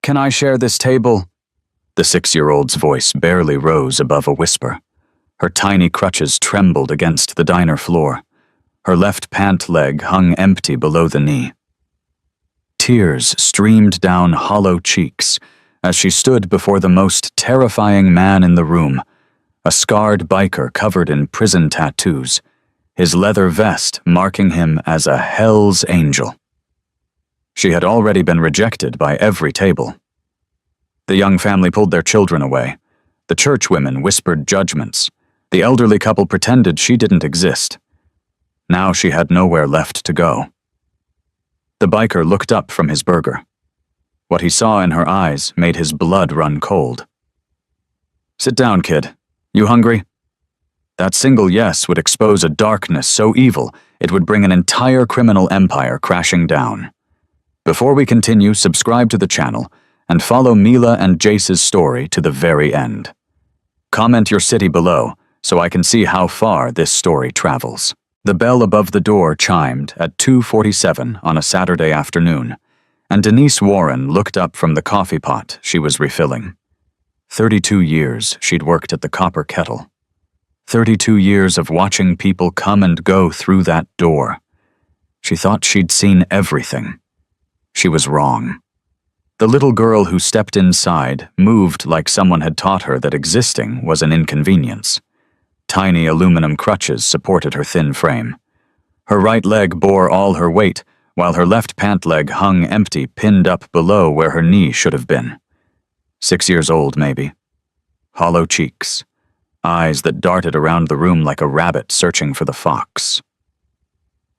Can I share this table?" The 6-year-old's voice barely rose above a whisper. Her tiny crutches trembled against the diner floor. Her left pant leg hung empty below the knee. Tears streamed down hollow cheeks as she stood before the most terrifying man in the room, a scarred biker covered in prison tattoos, his leather vest marking him as a Hell's Angel. She had already been rejected by every table. The young family pulled their children away. The church women whispered judgments. The elderly couple pretended she didn't exist. Now she had nowhere left to go. The biker looked up from his burger. What he saw in her eyes made his blood run cold. "Sit down, kid. You hungry?" That single yes would expose a darkness so evil it would bring an entire criminal empire crashing down. Before we continue, subscribe to the channel and follow Mila and Jace's story to the very end. Comment your city below so I can see how far this story travels. The bell above the door chimed at 2:47 on a Saturday afternoon, and Denise Warren looked up from the coffee pot she was refilling. 32 years she'd worked at the Copper Kettle. 32 years of watching people come and go through that door. She thought she'd seen everything. She was wrong. The little girl who stepped inside moved like someone had taught her that existing was an inconvenience. Tiny aluminum crutches supported her thin frame. Her right leg bore all her weight, while her left pant leg hung empty, pinned up below where her knee should have been. 6 years old, maybe. Hollow cheeks. Eyes that darted around the room like a rabbit searching for the fox.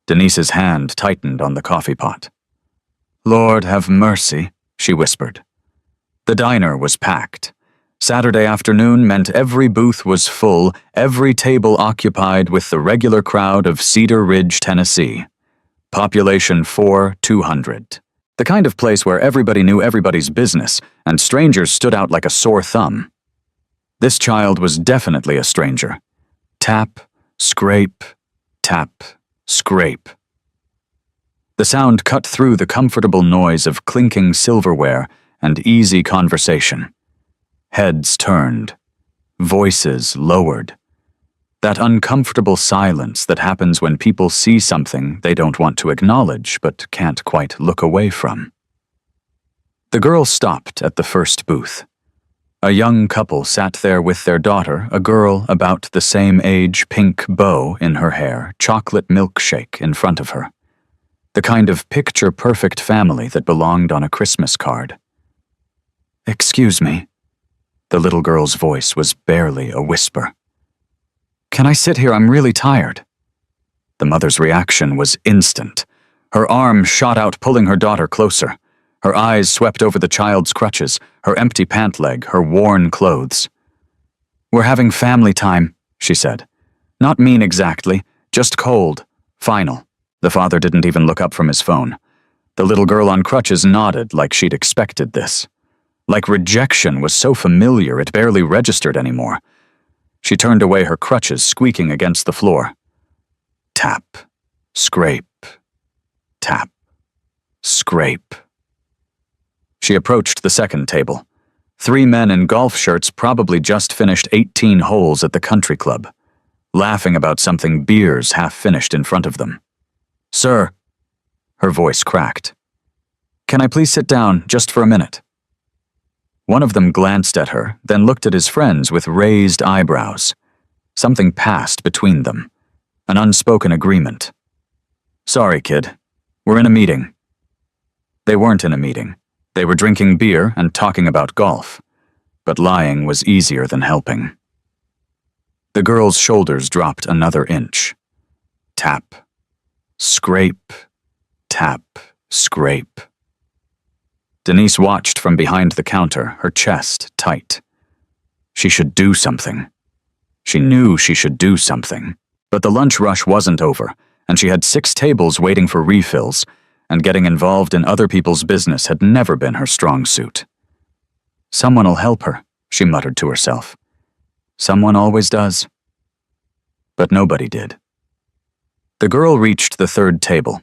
Denise's hand tightened on the coffee pot. "Lord have mercy," she whispered. The diner was packed. Saturday afternoon meant every booth was full, every table occupied with the regular crowd of Cedar Ridge, Tennessee. Population 4,200. The kind of place where everybody knew everybody's business, and strangers stood out like a sore thumb. This child was definitely a stranger. Tap, scrape, tap, scrape. The sound cut through the comfortable noise of clinking silverware and easy conversation. Heads turned. Voices lowered. That uncomfortable silence that happens when people see something they don't want to acknowledge but can't quite look away from. The girl stopped at the first booth. A young couple sat there with their daughter, a girl about the same age, pink bow in her hair, chocolate milkshake in front of her. The kind of picture-perfect family that belonged on a Christmas card. "Excuse me." The little girl's voice was barely a whisper. "Can I sit here? I'm really tired." The mother's reaction was instant. Her arm shot out, pulling her daughter closer. Her eyes swept over the child's crutches, her empty pant leg, her worn clothes. "We're having family time," she said. "Not mean exactly, just cold. Final." The father didn't even look up from his phone. The little girl on crutches nodded like she'd expected this. Like rejection was so familiar it barely registered anymore. She turned away, her crutches squeaking against the floor. Tap, scrape, tap, scrape. She approached the second table. 3 men in golf shirts probably just finished 18 holes at the country club, laughing about something beers half finished in front of them. "Sir," her voice cracked. "Can I please sit down just for a minute?" One of them glanced at her, then looked at his friends with raised eyebrows. Something passed between them, an unspoken agreement. "Sorry, kid. We're in a meeting." They weren't in a meeting. They were drinking beer and talking about golf. But lying was easier than helping. The girl's shoulders dropped another inch. Tap, scrape, tap, scrape. Denise watched from behind the counter, her chest tight. She should do something. She knew she should do something. But the lunch rush wasn't over, and she had 6 tables waiting for refills, and getting involved in other people's business had never been her strong suit. "Someone'll help her," she muttered to herself. "Someone always does." But nobody did. The girl reached the third table.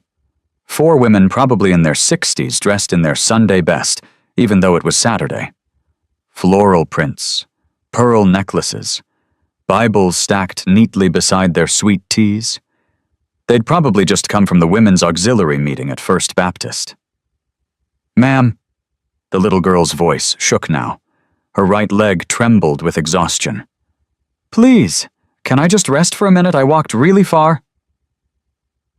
4 women probably in their 60s dressed in their Sunday best, even though it was Saturday. Floral prints, pearl necklaces, Bibles stacked neatly beside their sweet teas. They'd probably just come from the women's auxiliary meeting at First Baptist. "Ma'am," the little girl's voice shook now. Her right leg trembled with exhaustion. "Please, can I just rest for a minute? I walked really far."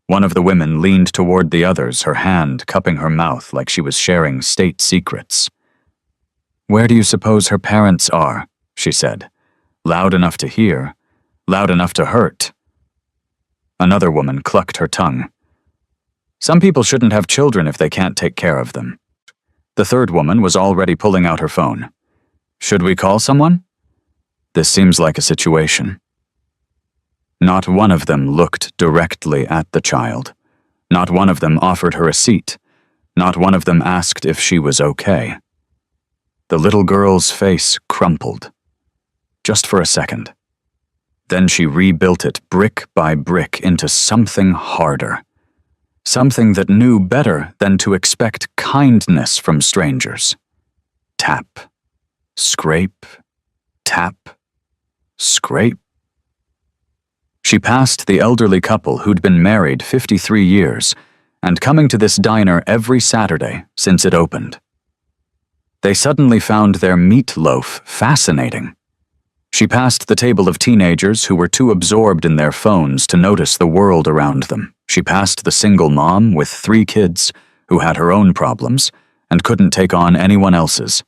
One of the women leaned toward the others, her hand cupping her mouth like she was sharing state secrets. "Where do you suppose her parents are?" she said, loud enough to hear, loud enough to hurt. Another woman clucked her tongue. "Some people shouldn't have children if they can't take care of them." The third woman was already pulling out her phone. "Should we call someone? This seems like a situation." Not one of them looked directly at the child. Not one of them offered her a seat. Not one of them asked if she was okay. The little girl's face crumpled. Just for a second. Then she rebuilt it brick by brick into something harder. Something that knew better than to expect kindness from strangers. Tap. Scrape. Tap. Scrape. She passed the elderly couple who'd been married 53 years and coming to this diner every Saturday since it opened. They suddenly found their meatloaf fascinating. She passed the table of teenagers who were too absorbed in their phones to notice the world around them. She passed the single mom with 3 kids who had her own problems and couldn't take on anyone else's.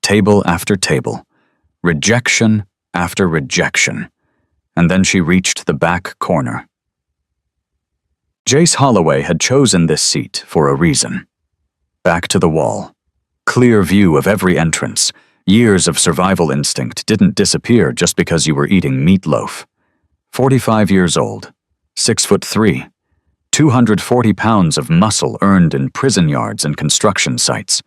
Table after table. Rejection after rejection. And then she reached the back corner. Jace Holloway had chosen this seat for a reason. Back to the wall. Clear view of every entrance. Years of survival instinct didn't disappear just because you were eating meatloaf. 45 years old, 6'3", 240 pounds of muscle earned in prison yards and construction sites.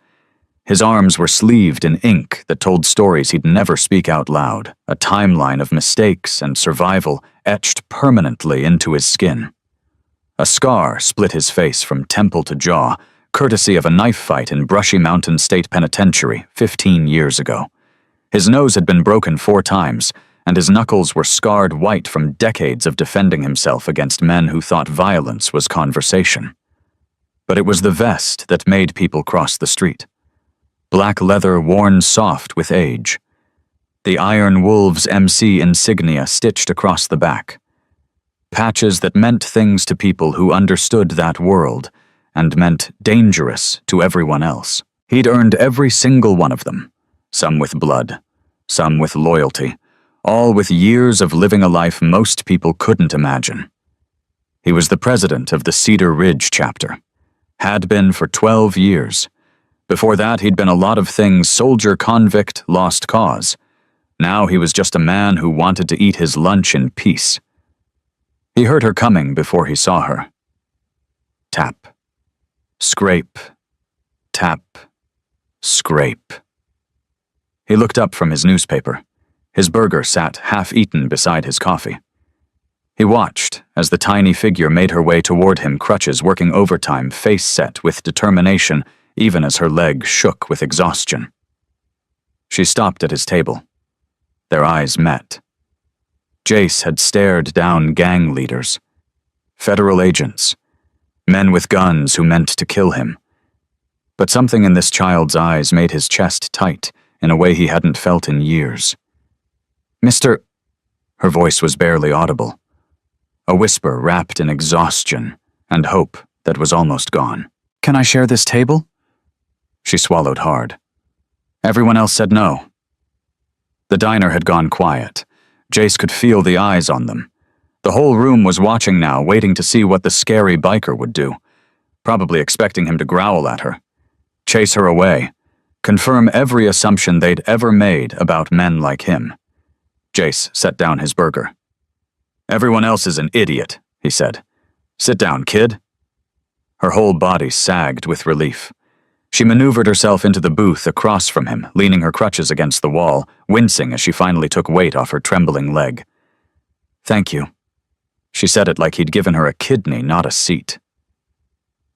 His arms were sleeved in ink that told stories he'd never speak out loud, a timeline of mistakes and survival etched permanently into his skin. A scar split his face from temple to jaw, courtesy of a knife fight in Brushy Mountain State Penitentiary 15 years ago. His nose had been broken 4 times, and his knuckles were scarred white from decades of defending himself against men who thought violence was conversation. But it was the vest that made people cross the street. Black leather worn soft with age. The Iron Wolves MC insignia stitched across the back. Patches that meant things to people who understood that world, and meant dangerous to everyone else. He'd earned every single one of them, some with blood, some with loyalty, all with years of living a life most people couldn't imagine. He was the president of the Cedar Ridge chapter, had been for 12 years. Before that, he'd been a lot of things: soldier, convict, lost cause. Now he was just a man who wanted to eat his lunch in peace. He heard her coming before he saw her. Tap. Scrape. Tap. Scrape. He looked up from his newspaper. His burger sat half-eaten beside his coffee. He watched as the tiny figure made her way toward him, crutches working overtime, face set with determination, even as her leg shook with exhaustion. She stopped at his table. Their eyes met. Jace had stared down gang leaders, federal agents, men with guns who meant to kill him. But something in this child's eyes made his chest tight in a way he hadn't felt in years. "Mr." Her voice was barely audible, a whisper wrapped in exhaustion and hope that was almost gone. "Can I share this table?" She swallowed hard. Everyone else said no. The diner had gone quiet. Jace could feel the eyes on them. The whole room was watching now, waiting to see what the scary biker would do, probably expecting him to growl at her, chase her away, confirm every assumption they'd ever made about men like him. Jace set down his burger. "Everyone else is an idiot," he said. "Sit down, kid." Her whole body sagged with relief. She maneuvered herself into the booth across from him, leaning her crutches against the wall, wincing as she finally took weight off her trembling leg. "Thank you." She said it like he'd given her a kidney, not a seat.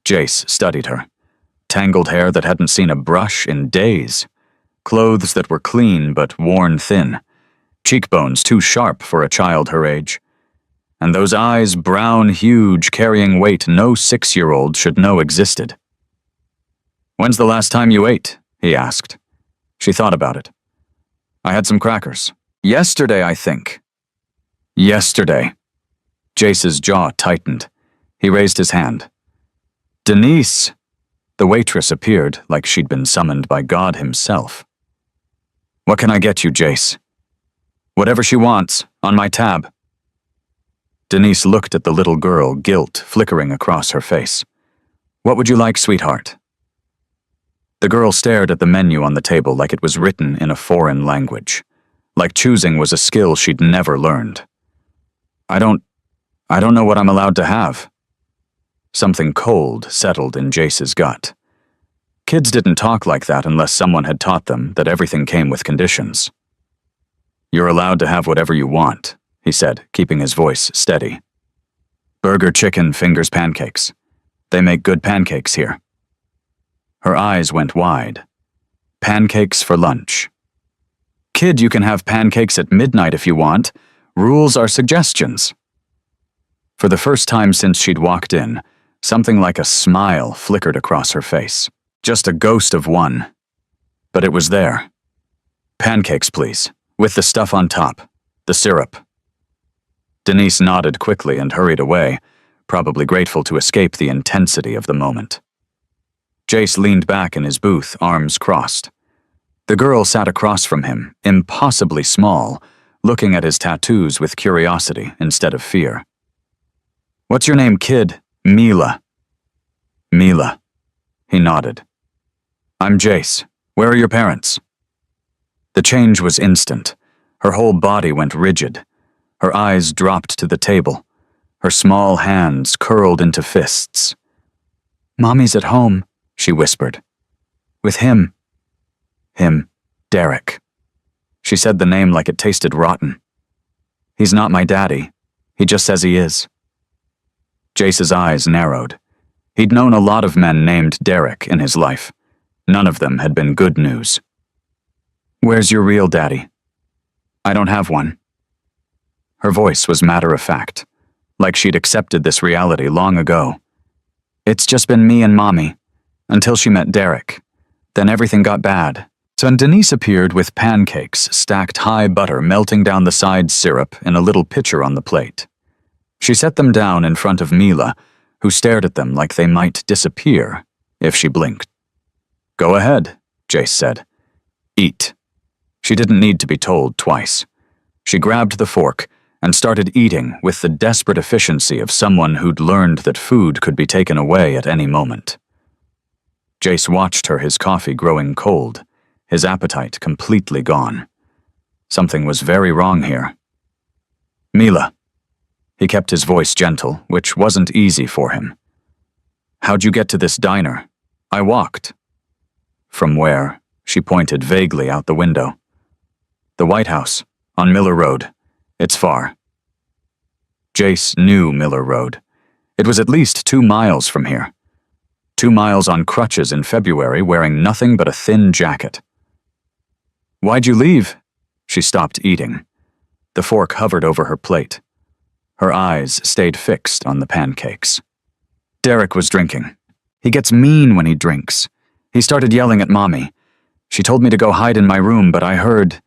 Jace studied her. tangled hair that hadn't seen a brush in days, clothes that were clean but worn thin, cheekbones too sharp for a child her age, and those eyes brown huge, carrying weight no 6-year-old should know existed. "When's the last time you ate?" he asked. She thought about it. "I had some crackers. Yesterday, I think." Yesterday. Jace's jaw tightened. He raised his hand. "Denise!" The waitress appeared like she'd been summoned by God himself. "What can I get you, Jace?" "Whatever she wants, on my tab." Denise looked at the little girl, guilt flickering across her face. "What would you like, sweetheart?" The girl stared at the menu on the table like it was written in a foreign language, like choosing was a skill she'd never learned. I don't know what I'm allowed to have." Something cold settled in Jace's gut. Kids didn't talk like that unless someone had taught them that everything came with conditions. "You're allowed to have whatever you want," he said, keeping his voice steady. "Burger, chicken, fingers, pancakes. They make good pancakes here." Her eyes went wide. "Pancakes for lunch." "Kid, you can have pancakes at midnight if you want. Rules are suggestions." For the first time since she'd walked in, something like a smile flickered across her face. Just a ghost of one. But it was there. "Pancakes, please, with the stuff on top, the syrup." Denise nodded quickly and hurried away, probably grateful to escape the intensity of the moment. Jace leaned back in his booth, arms crossed. The girl sat across from him, impossibly small, looking at his tattoos with curiosity instead of fear. "What's your name, kid?" "Mila." "Mila." He nodded. "I'm Jace. Where are your parents?" The change was instant. Her whole body went rigid. Her eyes dropped to the table. Her small hands curled into fists. "Mommy's at home," she whispered. "With him." "Him. Derek." She said the name like it tasted rotten. "He's not my daddy. He just says he is." Jace's eyes narrowed. He'd known a lot of men named Derek in his life. None of them had been good news. "Where's your real daddy?" "I don't have one." Her voice was matter-of-fact, like she'd accepted this reality long ago. "It's just been me and Mommy, until she met Derek. Then everything got bad." So Denise appeared with pancakes, stacked high butter melting down the side syrup in a little pitcher on the plate. She set them down in front of Mila, who stared at them like they might disappear if she blinked. "Go ahead," Jace said. "Eat." She didn't need to be told twice. She grabbed the fork and started eating with the desperate efficiency of someone who'd learned that food could be taken away at any moment. Jace watched her, his coffee growing cold, his appetite completely gone. Something was very wrong here. "Mila." He kept his voice gentle, which wasn't easy for him. "How'd you get to this diner?" "I walked." "From where?" She pointed vaguely out the window. "The White House, on Miller Road. It's far." Jace knew Miller Road. It was at least 2 miles from here. 2 miles on crutches in February, wearing nothing but a thin jacket. "Why'd you leave?" She stopped eating. The fork hovered over her plate. Her eyes stayed fixed on the pancakes. "Derek was drinking. He gets mean when he drinks. He started yelling at Mommy. She told me to go hide in my room, but I heard..."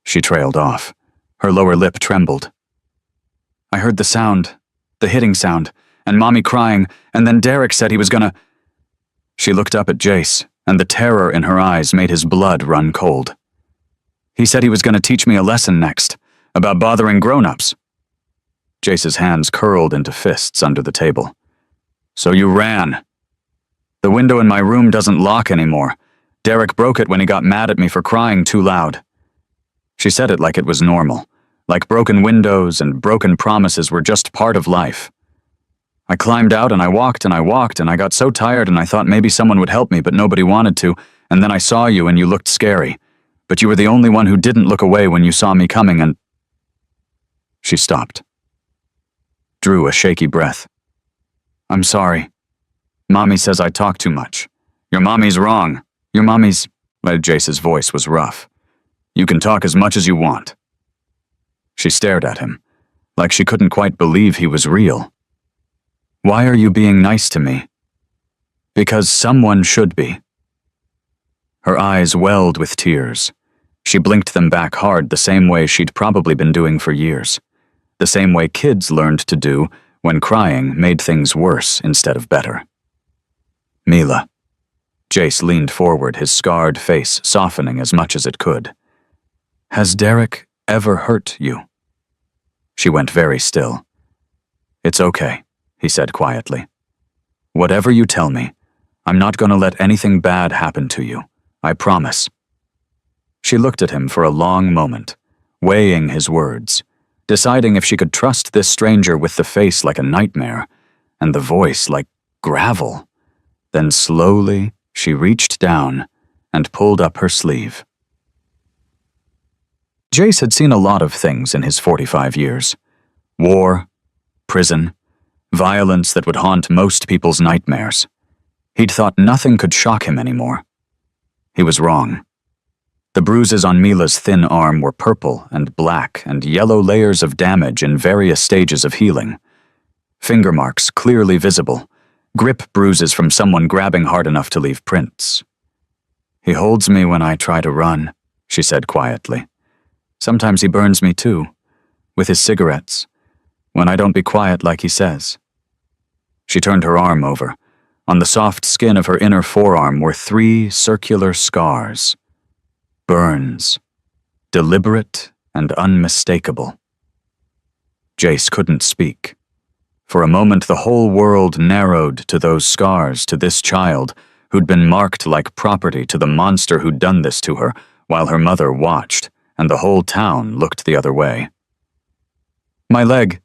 She trailed off. Her lower lip trembled. "I heard the sound, the hitting sound, and Mommy crying, and then Derek said he was gonna..." She looked up at Jace, and the terror in her eyes made his blood run cold. "He said he was gonna teach me a lesson next, about bothering grown-ups." Jace's hands curled into fists under the table. "So you ran." "The window in my room doesn't lock anymore. Derek broke it when he got mad at me for crying too loud." She said it like it was normal, like broken windows and broken promises were just part of life. "I climbed out and I walked and I walked and I got so tired and I thought maybe someone would help me, but nobody wanted to, and then I saw you and you looked scary. But you were the only one who didn't look away when you saw me coming and..." She stopped. Drew a shaky breath. "I'm sorry. Mommy says I talk too much. Your mommy's wrong. Your mommy's... Jace's voice was rough. You can talk as much as you want. She stared at him, like she couldn't quite believe he was real. Why are you being nice to me? Because someone should be. Her eyes welled with tears. She blinked them back hard the same way she'd probably been doing for years. The same way kids learned to do when crying made things worse instead of better. Mila. Jace leaned forward, his scarred face softening as much as it could. Has Derek ever hurt you? She went very still. It's okay, he said quietly. Whatever you tell me, I'm not going to let anything bad happen to you. I promise. She looked at him for a long moment, weighing his words, deciding if she could trust this stranger with the face like a nightmare and the voice like gravel. Then slowly, she reached down and pulled up her sleeve. Jace had seen a lot of things in his 45 years. War, prison, violence that would haunt most people's nightmares. He'd thought nothing could shock him anymore. He was wrong. The bruises on Mila's thin arm were purple and black and yellow layers of damage in various stages of healing. Finger marks clearly visible, grip bruises from someone grabbing hard enough to leave prints. He holds me when I try to run, she said quietly. Sometimes he burns me too, with his cigarettes, when I don't be quiet like he says. She turned her arm over. On the soft skin of her inner forearm were 3 circular scars. Burns. Deliberate and unmistakable. Jace couldn't speak. For a moment the whole world narrowed to those scars, to this child who'd been marked like property to the monster who'd done this to her, while her mother watched, and the whole town looked the other way. My leg.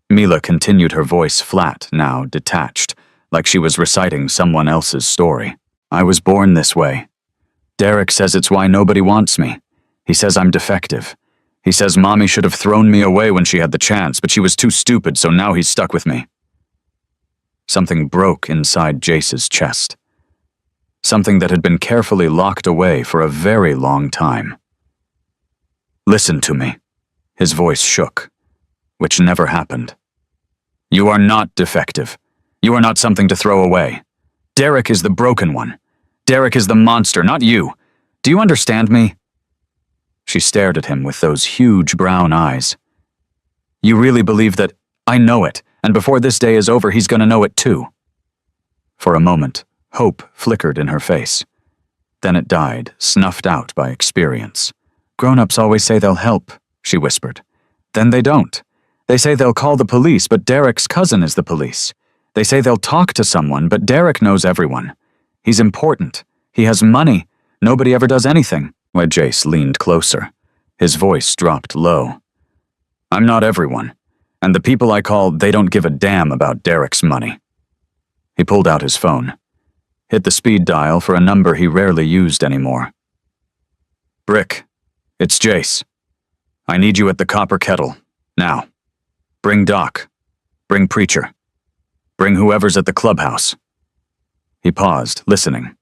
Mila continued, her voice flat, now detached, like she was reciting someone else's story. I was born this way. Derek says it's why nobody wants me. He says I'm defective. He says Mommy should have thrown me away when she had the chance, but she was too stupid, so now he's stuck with me. Something broke inside Jace's chest. Something that had been carefully locked away for a very long time. Listen to me. His voice shook, which never happened. You are not defective. You are not something to throw away. Derek is the broken one. Derek is the monster, not you. Do you understand me? She stared at him with those huge brown eyes. You really believe that? I know it, and before this day is over, he's gonna know it too. For a moment, hope flickered in her face. Then it died, snuffed out by experience. Grown-ups always say they'll help, she whispered. Then they don't. They say they'll call the police, but Derek's cousin is the police. They say they'll talk to someone, but Derek knows everyone. He's important. He has money. Nobody ever does anything. Jace leaned closer. His voice dropped low. I'm not everyone, and the people I call, they don't give a damn about Derek's money. He pulled out his phone, hit the speed dial for a number he rarely used anymore. Brick, it's Jace. I need you at the Copper Kettle, now. Bring Doc. Bring Preacher. Bring whoever's at the clubhouse. He paused, listening.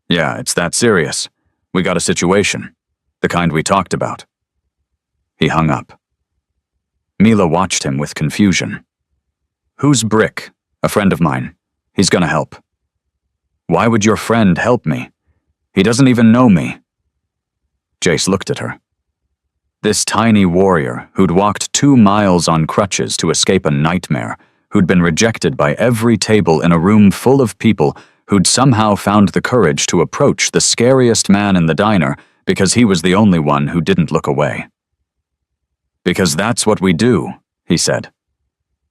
Yeah, it's that serious. We got a situation. The kind we talked about. He hung up. Mila watched him with confusion. Who's Brick? A friend of mine. He's gonna help. Why would your friend help me? He doesn't even know me. Jace looked at her. This tiny warrior who'd walked 2 miles on crutches to escape a nightmare, who'd been rejected by every table in a room full of people who'd somehow found the courage to approach the scariest man in the diner because he was the only one who didn't look away. Because that's what we do, he said.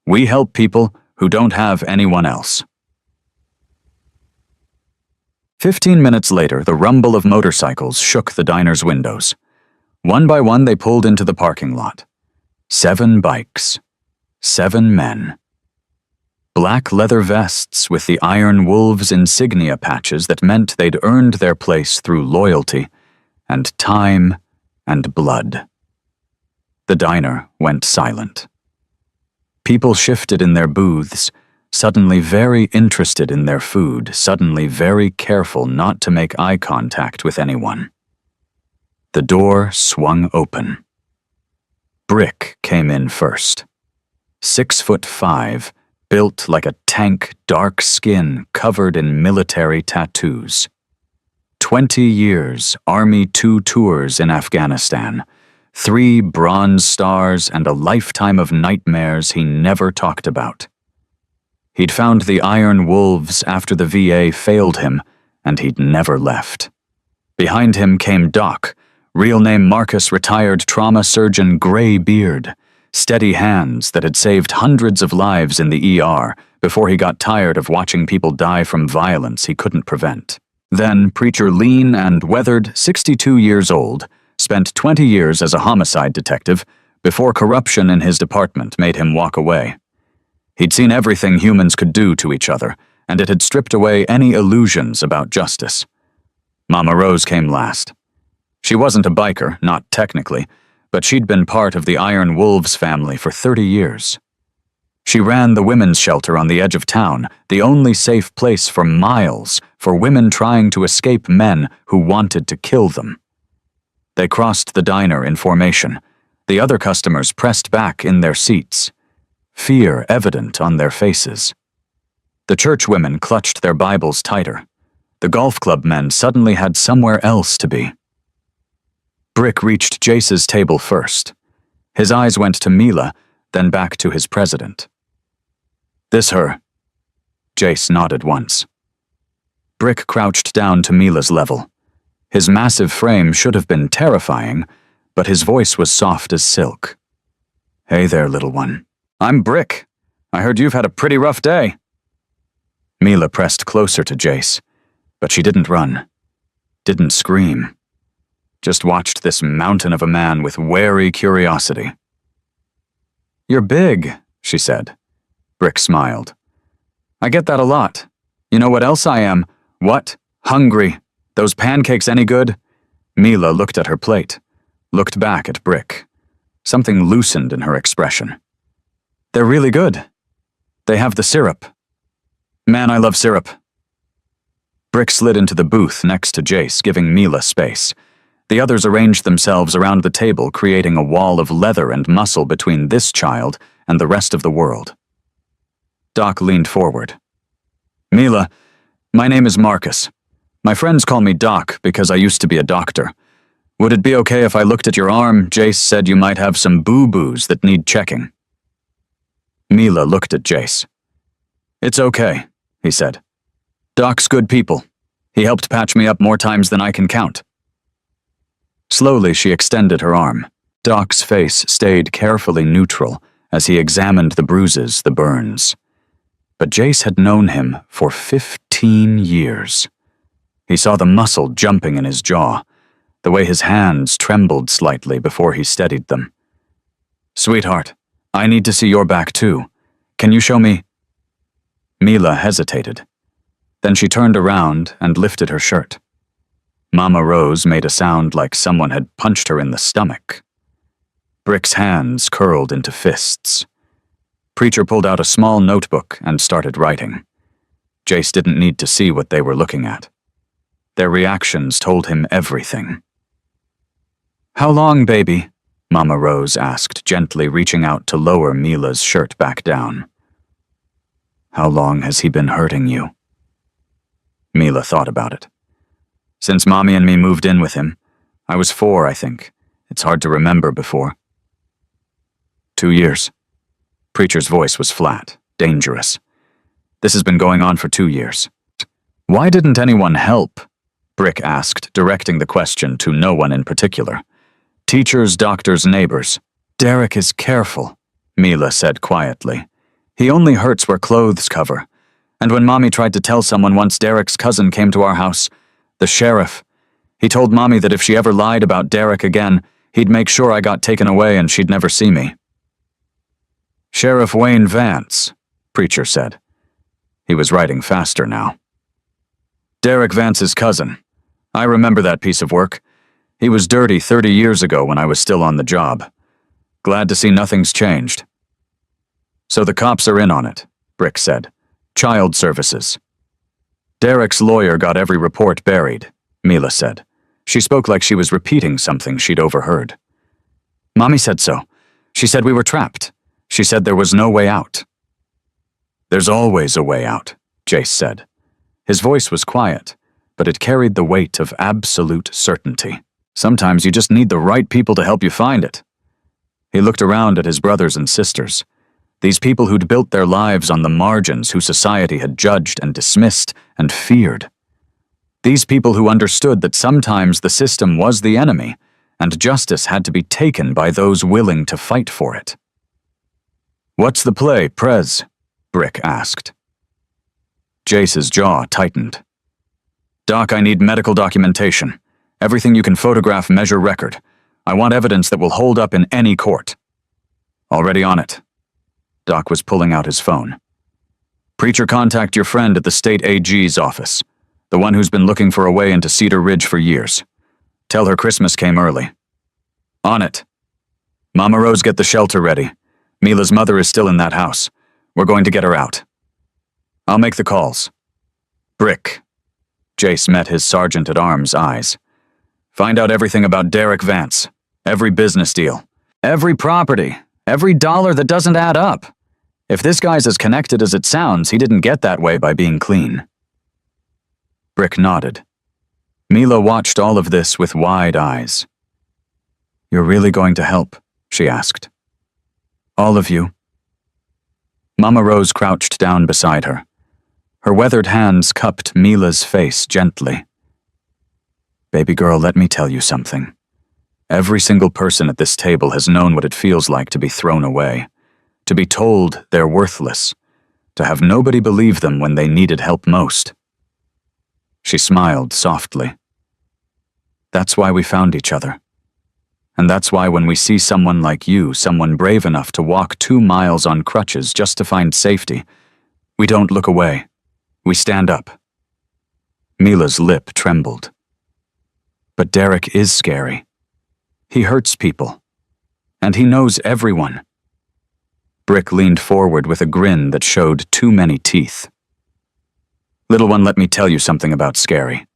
We help people who don't have anyone else. 15 minutes later, the rumble of motorcycles shook the diner's windows. One by one, they pulled into the parking lot. 7 bikes. 7 men. Black leather vests with the Iron Wolves insignia patches that meant they'd earned their place through loyalty and time and blood. The diner went silent. People shifted in their booths, suddenly very interested in their food, suddenly very careful not to make eye contact with anyone. The door swung open. Brick came in first. 6'5", built like a tank, dark skin covered in military tattoos. 20 years, Army 2 tours in Afghanistan, 3 Bronze Stars, and a lifetime of nightmares he never talked about. He'd found the Iron Wolves after the VA failed him, and he'd never left. Behind him came Doc, real name Marcus, retired trauma surgeon, gray beard, steady hands that had saved hundreds of lives in the ER before he got tired of watching people die from violence he couldn't prevent. Then Preacher, lean and weathered, 62 years old, spent 20 years as a homicide detective before corruption in his department made him walk away. He'd seen everything humans could do to each other, and it had stripped away any illusions about justice. Mama Rose came last. She wasn't a biker, not technically, but she'd been part of the Iron Wolves family for 30 years. She ran the women's shelter on the edge of town, the only safe place for miles for women trying to escape men who wanted to kill them. They crossed the diner in formation. The other customers pressed back in their seats, fear evident on their faces. The church women clutched their Bibles tighter. The golf club men suddenly had somewhere else to be. Brick reached Jace's table first. His eyes went to Mila, then back to his president. "This her?" Jace nodded once. Brick crouched down to Mila's level. His massive frame should have been terrifying, but his voice was soft as silk. "Hey there, little one. I'm Brick. I heard you've had a pretty rough day." Mila pressed closer to Jace, but she didn't run, didn't scream. Just watched this mountain of a man with wary curiosity. "You're big," she said. Brick smiled. "I get that a lot. You know what else I am? What? Hungry. Those pancakes any good?" Mila looked at her plate, looked back at Brick. Something loosened in her expression. "They're really good. They have the syrup. Man, I love syrup." Brick slid into the booth next to Jace, giving Mila space. The others arranged themselves around the table, creating a wall of leather and muscle between this child and the rest of the world. Doc leaned forward. "Mila, my name is Marcus. My friends call me Doc because I used to be a doctor. Would it be okay if I looked at your arm? Jace said you might have some boo-boos that need checking." Mila looked at Jace. "It's okay," he said. "Doc's good people. He helped patch me up more times than I can count." Slowly, she extended her arm. Doc's face stayed carefully neutral as he examined the bruises, the burns. But Jace had known him for 15 years. He saw the muscle jumping in his jaw, the way his hands trembled slightly before he steadied them. "Sweetheart, I need to see your back too. Can you show me?" Mila hesitated. Then she turned around and lifted her shirt. Mama Rose made a sound like someone had punched her in the stomach. Brick's hands curled into fists. Preacher pulled out a small notebook and started writing. Jace didn't need to see what they were looking at. Their reactions told him everything. "How long, baby?" Mama Rose asked, gently reaching out to lower Mila's shirt back down. "How long has he been hurting you?" Mila thought about it. "Since Mommy and me moved in with him. I was 4, I think. It's hard to remember before." 2 years. Preacher's voice was flat, dangerous. "This has been going on for 2 years. Why didn't anyone help?" Brick asked, directing the question to no one in particular. "Teachers, doctors, neighbors." "Derek is careful," Mila said quietly. "He only hurts where clothes cover. And when Mommy tried to tell someone once, Derek's cousin came to our house, the sheriff. He told Mommy that if she ever lied about Derek again, he'd make sure I got taken away and she'd never see me." "Sheriff Wayne Vance," Preacher said. He was writing faster now. "Derek Vance's cousin. I remember that piece of work. He was dirty 30 years ago when I was still on the job. Glad to see nothing's changed." "So the cops are in on it," Brick said. Child Services. Derek's lawyer got every report buried, Mila said. She spoke like she was repeating something she'd overheard. Mommy said so. She said we were trapped. She said there was no way out. There's always a way out, Jace said. His voice was quiet, but it carried the weight of absolute certainty. Sometimes you just need the right people to help you find it. He looked around at his brothers and sisters, these people who'd built their lives on the margins who society had judged and dismissed and feared. These people who understood that sometimes the system was the enemy, and justice had to be taken by those willing to fight for it. "What's the play, Prez?" Brick asked. Jace's jaw tightened. "Doc, I need medical documentation. Everything you can photograph, measure, record. I want evidence that will hold up in any court." "Already on it." Doc was pulling out his phone. "Preacher, contact your friend at the state AG's office, the one who's been looking for a way into Cedar Ridge for years. Tell her Christmas came early." "On it." "Mama Rose, get the shelter ready. Mila's mother is still in that house. We're going to get her out." "I'll make the calls." "Brick." Jace met his sergeant-at-arms eyes. "Find out everything about Derek Vance. Every business deal. Every property. Every dollar that doesn't add up. If this guy's as connected as it sounds, he didn't get that way by being clean." Brick nodded. Mila watched all of this with wide eyes. "You're really going to help?" she asked. "All of you?" Mama Rose crouched down beside her. Her weathered hands cupped Mila's face gently. "Baby girl, let me tell you something. Every single person at this table has known what it feels like to be thrown away, to be told they're worthless, to have nobody believe them when they needed help most." She smiled softly. "That's why we found each other. And that's why when we see someone like you, someone brave enough to walk 2 miles on crutches just to find safety, we don't look away. We stand up." Mila's lip trembled. "But Derek is scary. He hurts people. And he knows everyone." Brick leaned forward with a grin that showed too many teeth. "Little one, let me tell you something about scary.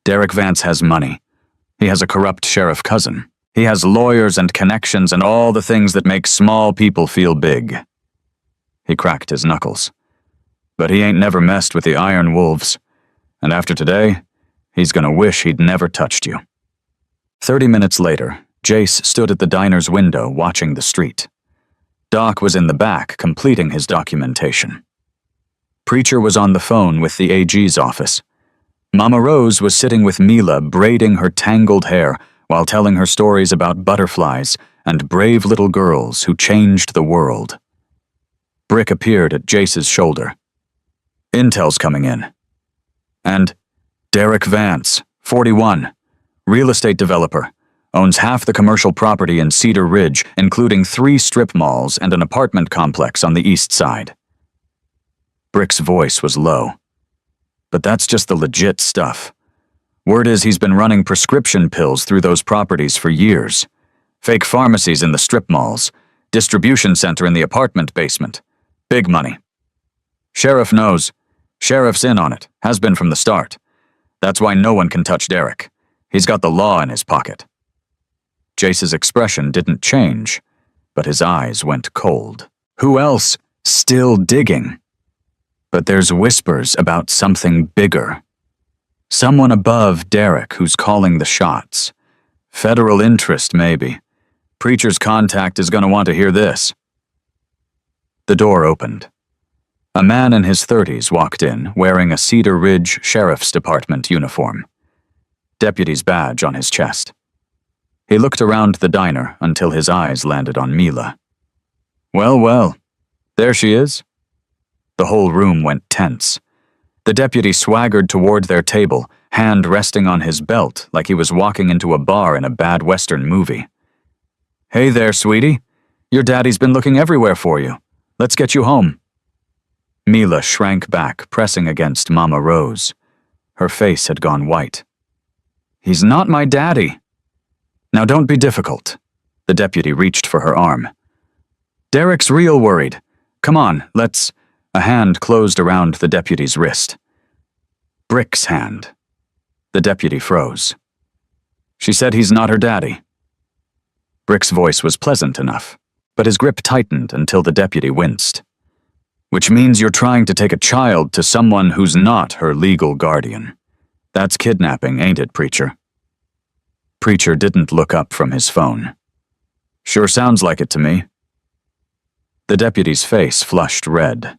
Derek Vance has money. He has a corrupt sheriff cousin. He has lawyers and connections and all the things that make small people feel big." He cracked his knuckles. "But he ain't never messed with the Iron Wolves. And after today, he's gonna wish he'd never touched you." 30 minutes later, Jace stood at the diner's window watching the street. Doc was in the back completing his documentation. Preacher was on the phone with the AG's office. Mama Rose was sitting with Mila braiding her tangled hair while telling her stories about butterflies and brave little girls who changed the world. Brick appeared at Jace's shoulder. "Intel's coming in. And Derek Vance, 41, real estate developer, owns half the commercial property in Cedar Ridge, including 3 strip malls and an apartment complex on the east side." Brick's voice was low. "But that's just the legit stuff. Word is he's been running prescription pills through those properties for years. Fake pharmacies in the strip malls, distribution center in the apartment basement. Big money. Sheriff knows. Sheriff's in on it, has been from the start. That's why no one can touch Derek. He's got the law in his pocket." Jace's expression didn't change, but his eyes went cold. "Who else? Still digging. But there's whispers about something bigger. Someone above Derek who's calling the shots. Federal interest, maybe. Preacher's contact is going to want to hear this." The door opened. A man in his 30s walked in, wearing a Cedar Ridge Sheriff's Department uniform. Deputy's badge on his chest. He looked around the diner until his eyes landed on Mila. "Well, well, there she is." The whole room went tense. The deputy swaggered toward their table, hand resting on his belt like he was walking into a bar in a bad Western movie. "Hey there, sweetie. Your daddy's been looking everywhere for you. Let's get you home." Mila shrank back, pressing against Mama Rose. Her face had gone white. "He's not my daddy." "Now don't be difficult." The deputy reached for her arm. "Derek's real worried. Come on, let's A hand closed around the deputy's wrist. Brick's hand. The deputy froze. She said he's not her daddy. Brick's voice was pleasant enough, but his grip tightened until the deputy winced. Which means you're trying to take a child to someone who's not her legal guardian. That's kidnapping, ain't it, Preacher? Preacher didn't look up from his phone. Sure sounds like it to me. The deputy's face flushed red.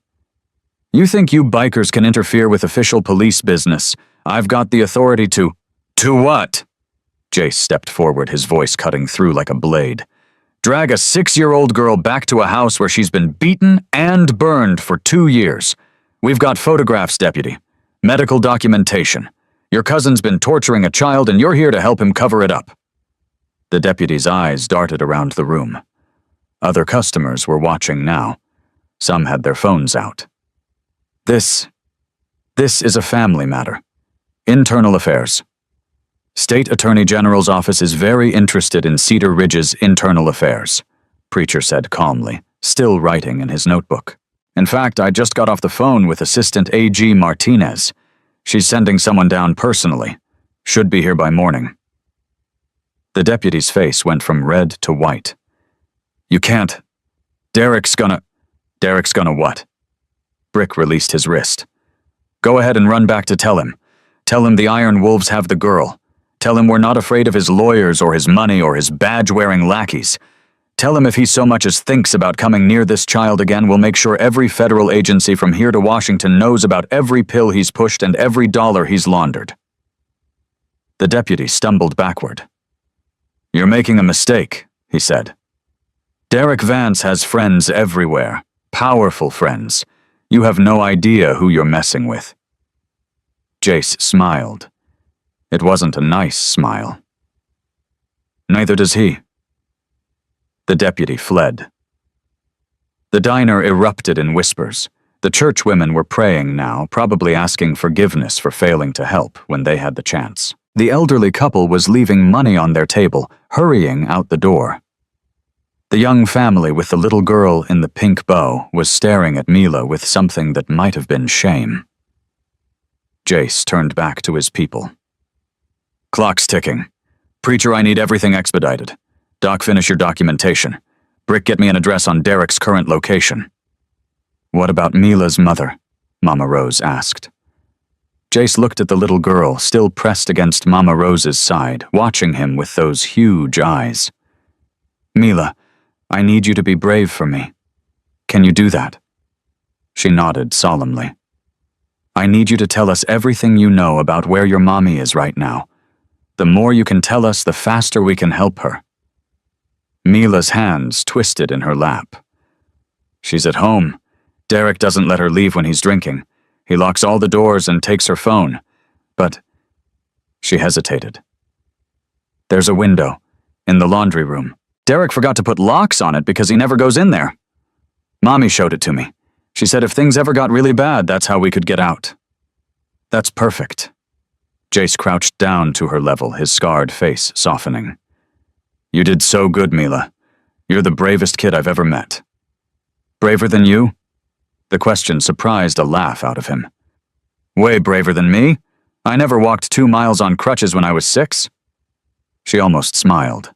You think you bikers can interfere with official police business? I've got the authority to— To what? Jace stepped forward, his voice cutting through like a blade. Drag a 6-year-old girl back to a house where she's been beaten and burned for 2 years. We've got photographs, deputy. Medical documentation. Your cousin's been torturing a child and you're here to help him cover it up. The deputy's eyes darted around the room. Other customers were watching now. Some had their phones out. This is a family matter. Internal affairs. State Attorney General's office is very interested in Cedar Ridge's internal affairs, Preacher said calmly, still writing in his notebook. In fact, I just got off the phone with Assistant A.G. Martinez. She's sending someone down personally. Should be here by morning. The deputy's face went from red to white. You can't. Derek's gonna what? Brick released his wrist. Go ahead and run back to tell him. Tell him the Iron Wolves have the girl. Tell him we're not afraid of his lawyers or his money or his badge-wearing lackeys. Tell him if he so much as thinks about coming near this child again, we'll make sure every federal agency from here to Washington knows about every pill he's pushed and every dollar he's laundered. The deputy stumbled backward. You're making a mistake, he said. Derek Vance has friends everywhere, powerful friends. You have no idea who you're messing with. Jace smiled. It wasn't a nice smile. Neither does he. The deputy fled. The diner erupted in whispers. The church women were praying now, probably asking forgiveness for failing to help when they had the chance. The elderly couple was leaving money on their table, hurrying out the door. The young family with the little girl in the pink bow was staring at Mila with something that might have been shame. Jace turned back to his people. Clock's ticking. Preacher, I need everything expedited. Doc, finish your documentation. Brick, get me an address on Derek's current location. What about Mila's mother? Mama Rose asked. Jace looked at the little girl, still pressed against Mama Rose's side, watching him with those huge eyes. Mila, I need you to be brave for me. Can you do that? She nodded solemnly. I need you to tell us everything you know about where your mommy is right now. The more you can tell us, the faster we can help her. Mila's hands twisted in her lap. She's at home. Derek doesn't let her leave when he's drinking. He locks all the doors and takes her phone. But she hesitated. There's a window in the laundry room. Derek forgot to put locks on it because he never goes in there. Mommy showed it to me. She said if things ever got really bad, that's how we could get out. That's perfect. Jace crouched down to her level, his scarred face softening. You did so good, Mila. You're the bravest kid I've ever met. Braver than you? The question surprised a laugh out of him. Way braver than me? I never walked 2 miles on crutches when I was 6. She almost smiled.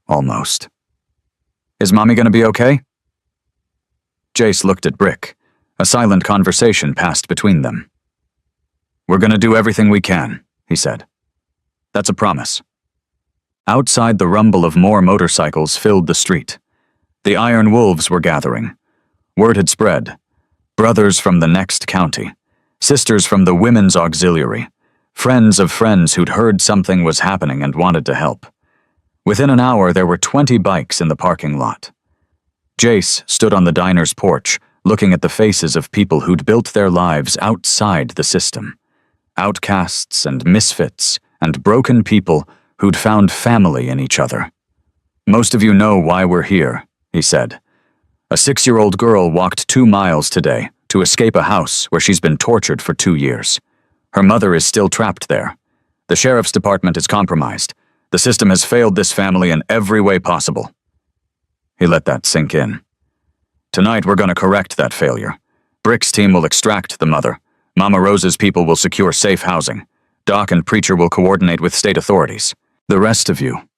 Almost. Is Mommy gonna be okay? Jace looked at Brick. A silent conversation passed between them. We're gonna do everything we can, he said. That's a promise. Outside, the rumble of more motorcycles filled the street. The Iron Wolves were gathering. Word had spread. Brothers from the next county. Sisters from the Women's Auxiliary. Friends of friends who'd heard something was happening and wanted to help. Within an hour, there were 20 bikes in the parking lot. Jace stood on the diner's porch, looking at the faces of people who'd built their lives outside the system. Outcasts and misfits and broken people who'd found family in each other. Most of you know why we're here, he said. A 6-year-old girl walked 2 miles today to escape a house where she's been tortured for 2 years. Her mother is still trapped there. The sheriff's department is compromised. The system has failed this family in every way possible. He let that sink in. Tonight we're going to correct that failure. Brick's team will extract the mother. Mama Rose's people will secure safe housing. Doc and Preacher will coordinate with state authorities. The rest of you.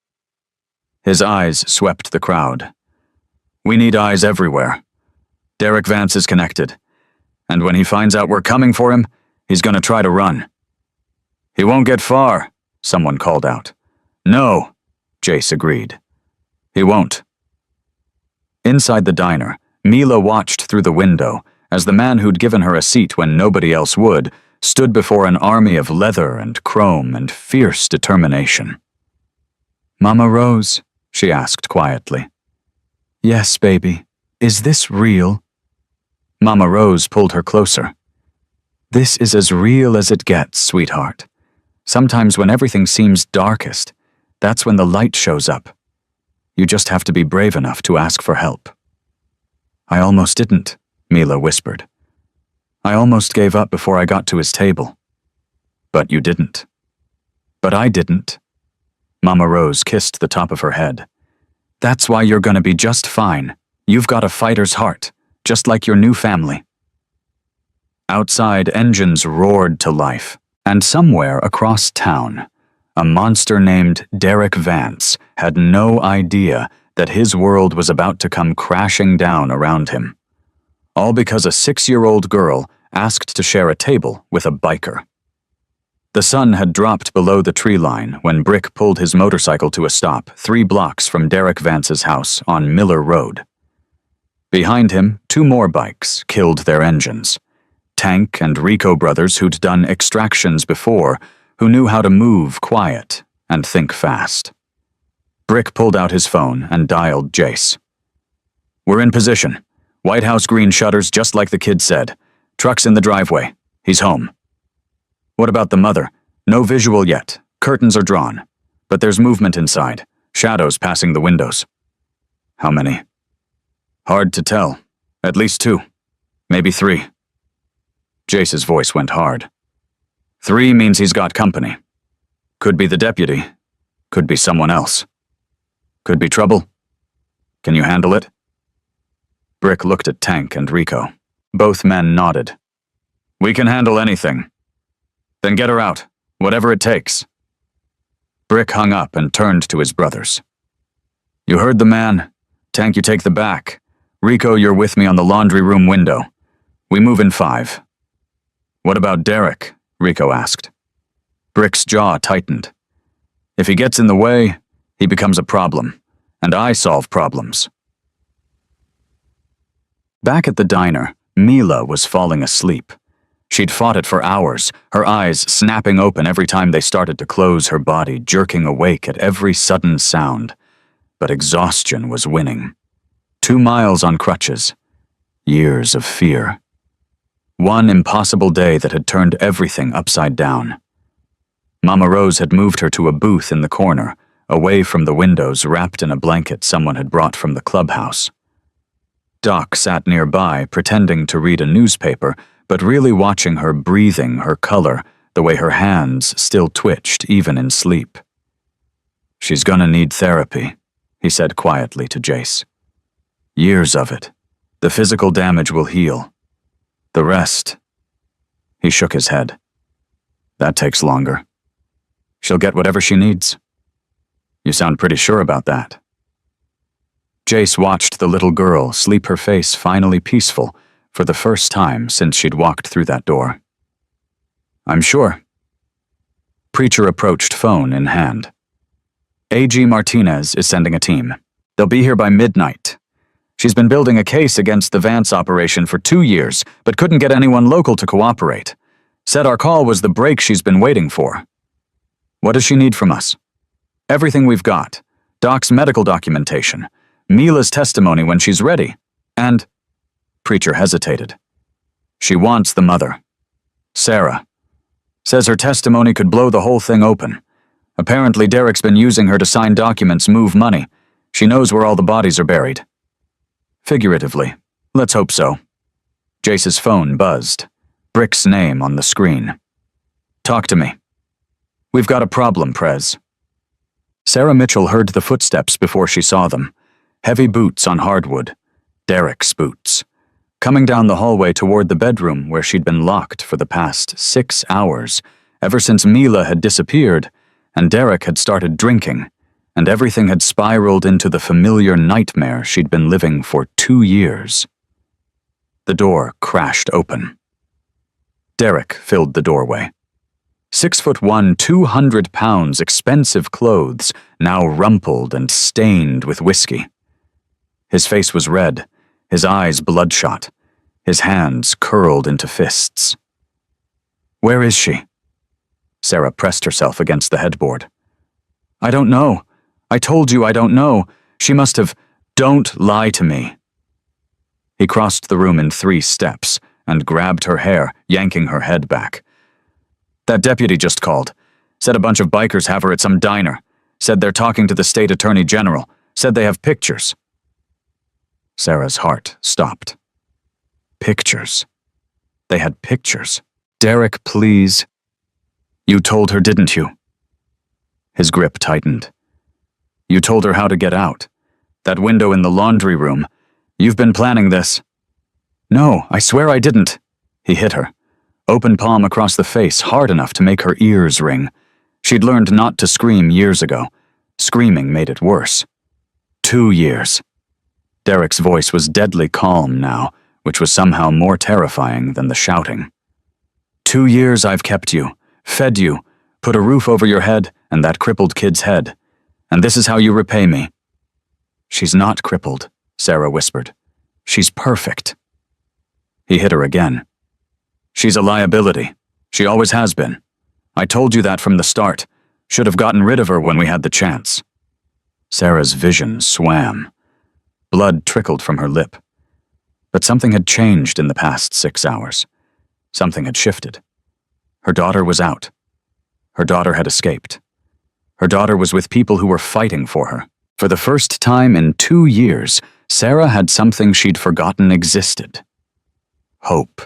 His eyes swept the crowd. We need eyes everywhere. Derek Vance is connected. And when he finds out we're coming for him, he's gonna try to run. He won't get far, someone called out. No, Jace agreed. He won't. Inside the diner, Mila watched through the window as the man who'd given her a seat when nobody else would stood before an army of leather and chrome and fierce determination. Mama Rose, she asked quietly. Yes, baby. Is this real? Mama Rose pulled her closer. This is as real as it gets, sweetheart. Sometimes when everything seems darkest, that's when the light shows up. You just have to be brave enough to ask for help. I almost didn't, Mila whispered. I almost gave up before I got to his table. But you didn't. But I didn't. Mama Rose kissed the top of her head. That's why you're gonna be just fine. You've got a fighter's heart, just like your new family. Outside, engines roared to life, and somewhere across town, a monster named Derek Vance had no idea that his world was about to come crashing down around him. All because a 6-year-old girl asked to share a table with a biker. The sun had dropped below the tree line when Brick pulled his motorcycle to a stop 3 blocks from Derek Vance's house on Miller Road. Behind him, 2 more bikes killed their engines. Tank and Rico brothers who'd done extractions before, who knew how to move quiet and think fast. Brick pulled out his phone and dialed Jace. We're in position. White House green shutters just like the kid said. Truck's in the driveway. He's home. What about the mother? No visual yet. Curtains are drawn. But there's movement inside. Shadows passing the windows. How many? Hard to tell. At least 2. Maybe 3. Jace's voice went hard. 3 means he's got company. Could be the deputy. Could be someone else. Could be trouble. Can you handle it? Brick looked at Tank and Rico. Both men nodded. We can handle anything. Then get her out, whatever it takes. Brick hung up and turned to his brothers. You heard the man. Tank, you take the back. Rico, you're with me on the laundry room window. We move in 5. What about Derek? Rico asked. Brick's jaw tightened. If he gets in the way, he becomes a problem, and I solve problems. Back at the diner, Mila was falling asleep. She'd fought it for hours, her eyes snapping open every time they started to close, her body jerking awake at every sudden sound. But exhaustion was winning. 2 miles on crutches. Years of fear. 1 impossible day that had turned everything upside down. Mama Rose had moved her to a booth in the corner, away from the windows, wrapped in a blanket someone had brought from the clubhouse. Doc sat nearby, pretending to read a newspaper, but really watching her breathing, her color, the way her hands still twitched even in sleep. She's gonna need therapy, he said quietly to Jace. Years of it. The physical damage will heal. The rest... He shook his head. That takes longer. She'll get whatever she needs. You sound pretty sure about that. Jace watched the little girl sleep, her face finally peaceful, for the first time since she'd walked through that door. I'm sure. Preacher approached, phone in hand. A.G. Martinez is sending a team. They'll be here by midnight. She's been building a case against the Vance operation for 2 years, but couldn't get anyone local to cooperate. Said our call was the break she's been waiting for. What does she need from us? Everything we've got. Doc's medical documentation. Mila's testimony when she's ready. And... Preacher hesitated. She wants the mother. Sarah. Says her testimony could blow the whole thing open. Apparently Derek's been using her to sign documents, move money. She knows where all the bodies are buried. Figuratively. Let's hope so. Jace's phone buzzed. Brick's name on the screen. Talk to me. We've got a problem, Prez. Sarah Mitchell heard the footsteps before she saw them. Heavy boots on hardwood. Derek's boots. coming down the hallway toward the bedroom where she'd been locked for the past 6 hours, ever since Mila had disappeared, and Derek had started drinking, and everything had spiraled into the familiar nightmare she'd been living for 2 years. The door crashed open. Derek filled the doorway. 6'1", 200 pounds, expensive clothes, now rumpled and stained with whiskey. His face was red, his eyes bloodshot, his hands curled into fists. "Where is she?" Sarah pressed herself against the headboard. "I don't know. I told you I don't know. She must have—" "Don't lie to me." He crossed the room in 3 steps and grabbed her hair, yanking her head back. "That deputy just called. Said a bunch of bikers have her at some diner. Said they're talking to the state attorney general. Said they have pictures." Sarah's heart stopped. Pictures. They had pictures. "Derek, please." "You told her, didn't you?" His grip tightened. "You told her how to get out. That window in the laundry room. You've been planning this." "No, I swear I didn't." He hit her. Open palm across the face, hard enough to make her ears ring. She'd learned not to scream years ago. Screaming made it worse. 2 years. Derek's voice was deadly calm now, which was somehow more terrifying than the shouting. 2 years I've kept you, fed you, put a roof over your head and that crippled kid's head. And this is how you repay me." "She's not crippled," Sarah whispered. "She's perfect." He hit her again. "She's a liability. She always has been. I told you that from the start. Should have gotten rid of her when we had the chance." Sarah's vision swam. Blood trickled from her lip. But something had changed in the past 6 hours. Something had shifted. Her daughter was out. Her daughter had escaped. Her daughter was with people who were fighting for her. For the first time in 2 years, Sarah had something she'd forgotten existed. Hope.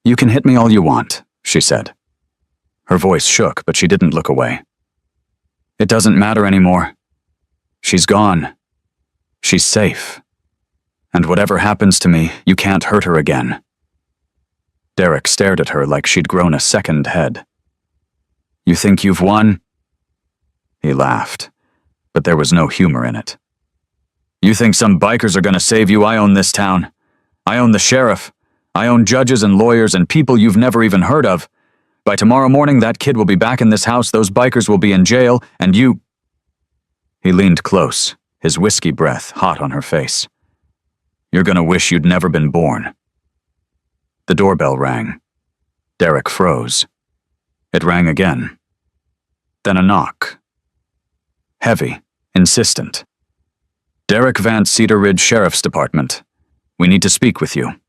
"You can hit me all you want," she said. Her voice shook, but she didn't look away. "It doesn't matter anymore. She's gone. She's safe. And whatever happens to me, you can't hurt her again." Derek stared at her like she'd grown a second head. "You think you've won?" He laughed, but there was no humor in it. "You think some bikers are gonna save you? I own this town. I own the sheriff. I own judges and lawyers and people you've never even heard of. By tomorrow morning, that kid will be back in this house, those bikers will be in jail, and you—" He leaned close, his whiskey breath hot on her face. "You're gonna wish you'd never been born." The doorbell rang. Derek froze. It rang again. Then a knock. Heavy, insistent. "Derek Vance, Cedar Ridge Sheriff's Department. We need to speak with you."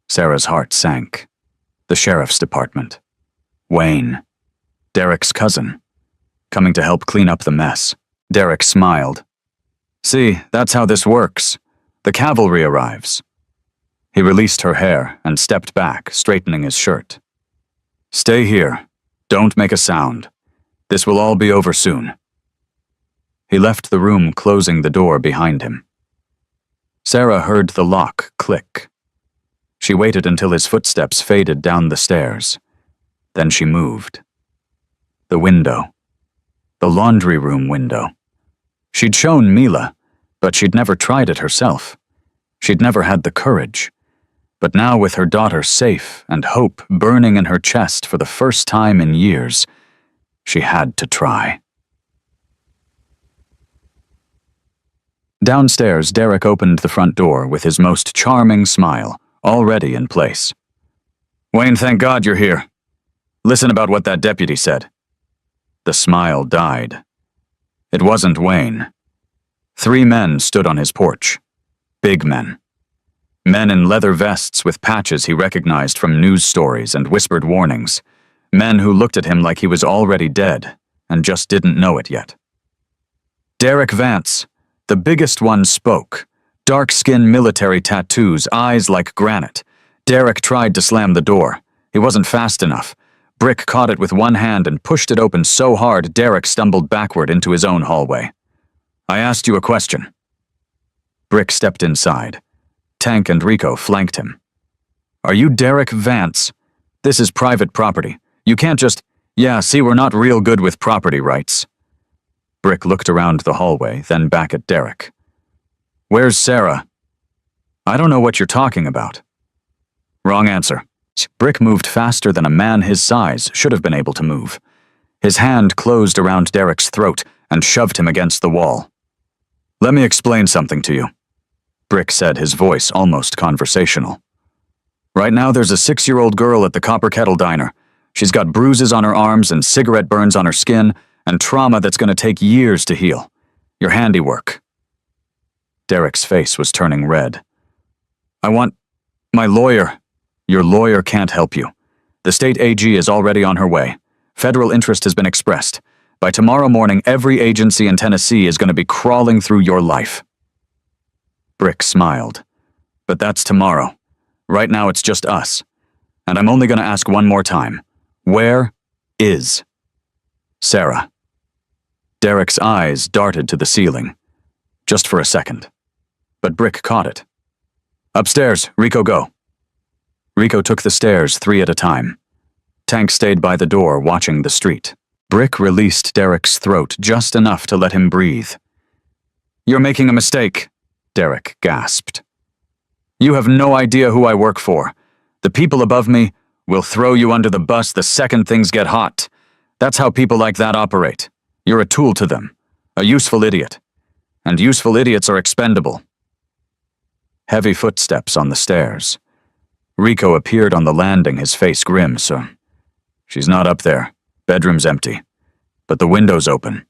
Sarah's heart sank. The sheriff's department. Wayne. Derek's cousin. Coming to help clean up the mess. Derek smiled. "See, that's how this works. The cavalry arrives." He released her hair and stepped back, straightening his shirt. "Stay here. Don't make a sound. This will all be over soon." He left the room, closing the door behind him. Sarah heard the lock click. She waited until his footsteps faded down the stairs. Then she moved. The window. The laundry room window. She'd shown Mila, but she'd never tried it herself. She'd never had the courage. But now, with her daughter safe and hope burning in her chest for the first time in years, she had to try. Downstairs, Derek opened the front door with his most charming smile, already in place. "Wayne, thank God you're here. Listen about what that deputy said." The smile died. It wasn't Wayne. 3 men stood on his porch. Big men. Men in leather vests with patches he recognized from news stories and whispered warnings. Men who looked at him like he was already dead and just didn't know it yet. Derek Vance, the biggest one, spoke. Dark-skinned military tattoos, eyes like granite. Derek tried to slam the door. He wasn't fast enough. Brick caught it with one hand and pushed it open so hard Derek stumbled backward into his own hallway. "I asked you a question." Brick stepped inside. Tank and Rico flanked him. "Are you Derek Vance? This is private property. You can't just— Yeah, see, we're not real good with property rights." Brick looked around the hallway, then back at Derek. "Where's Sarah?" "I don't know what you're talking about." "Wrong answer." Brick moved faster than a man his size should have been able to move. His hand closed around Derek's throat and shoved him against the wall. "Let me explain something to you," Brick said, his voice almost conversational. "Right now there's a 6-year-old girl at the Copper Kettle Diner. She's got bruises on her arms and cigarette burns on her skin and trauma that's going to take years to heal. Your handiwork." Derek's face was turning red. "I want my lawyer." "Your lawyer can't help you. The state AG is already on her way. Federal interest has been expressed. By tomorrow morning, every agency in Tennessee is going to be crawling through your life." Brick smiled. "But that's tomorrow. Right now it's just us. And I'm only going to ask one more time. Where is Sarah?" Derek's eyes darted to the ceiling. Just for a second. But Brick caught it. "Upstairs, Rico, go." Rico took the stairs 3 at a time. Tank stayed by the door, watching the street. Brick released Derek's throat just enough to let him breathe. "You're making a mistake," Derek gasped. "You have no idea who I work for. The people above me will throw you under the bus the second things get hot. That's how people like that operate. You're a tool to them, a useful idiot. And useful idiots are expendable." Heavy footsteps on the stairs. Rico appeared on the landing, his face grim. "So, she's not up there. Bedroom's empty. But the window's open."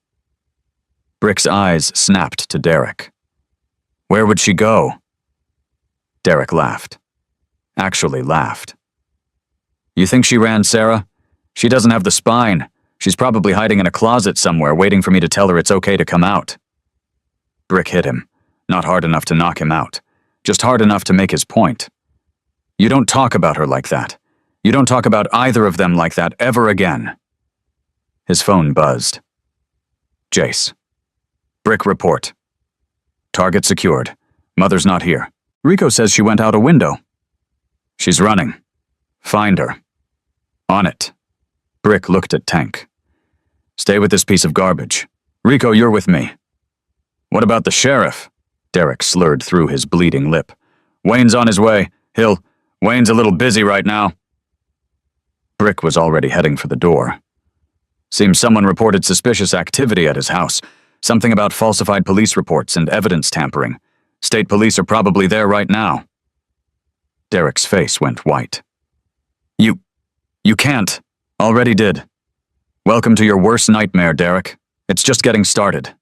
Brick's eyes snapped to Derek. "Where would she go?" Derek laughed. Actually laughed. "You think she ran Sarah? She doesn't have the spine. She's probably hiding in a closet somewhere, waiting for me to tell her it's okay to come out." Brick hit him, not hard enough to knock him out, just hard enough to make his point. "You don't talk about her like that. You don't talk about either of them like that ever again." His phone buzzed. "Jace. Brick report. Target secured. Mother's not here. Rico says she went out a window. She's running. Find her. On it." Brick looked at Tank. "Stay with this piece of garbage. Rico, you're with me." "What about the sheriff?" Derek slurred through his bleeding lip. "Wayne's on his way. Wayne's a little busy right now." Brick was already heading for the door. "Seems someone reported suspicious activity at his house. Something about falsified police reports and evidence tampering. State police are probably there right now." Derek's face went white. You can't. Already did. Welcome to your worst nightmare, Derek. It's just getting started."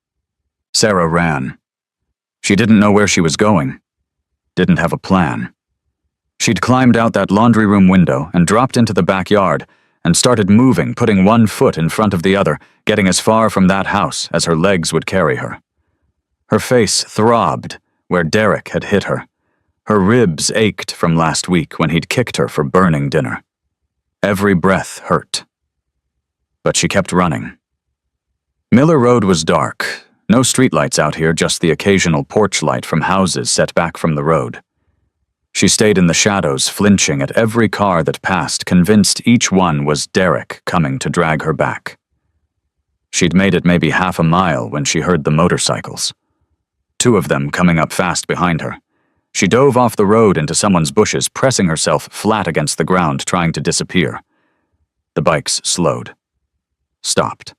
Sarah ran. She didn't know where she was going. Didn't have a plan. She'd climbed out that laundry room window and dropped into the backyard and started moving, putting one foot in front of the other, getting as far from that house as her legs would carry her. Her face throbbed where Derek had hit her. Her ribs ached from last week when he'd kicked her for burning dinner. Every breath hurt. But she kept running. Miller Road was dark. No streetlights out here, just the occasional porch light from houses set back from the road. She stayed in the shadows, flinching at every car that passed, convinced each one was Derek coming to drag her back. She'd made it maybe half a mile when she heard the motorcycles. 2 of them coming up fast behind her. She dove off the road into someone's bushes, pressing herself flat against the ground, trying to disappear. The bikes slowed. Stopped.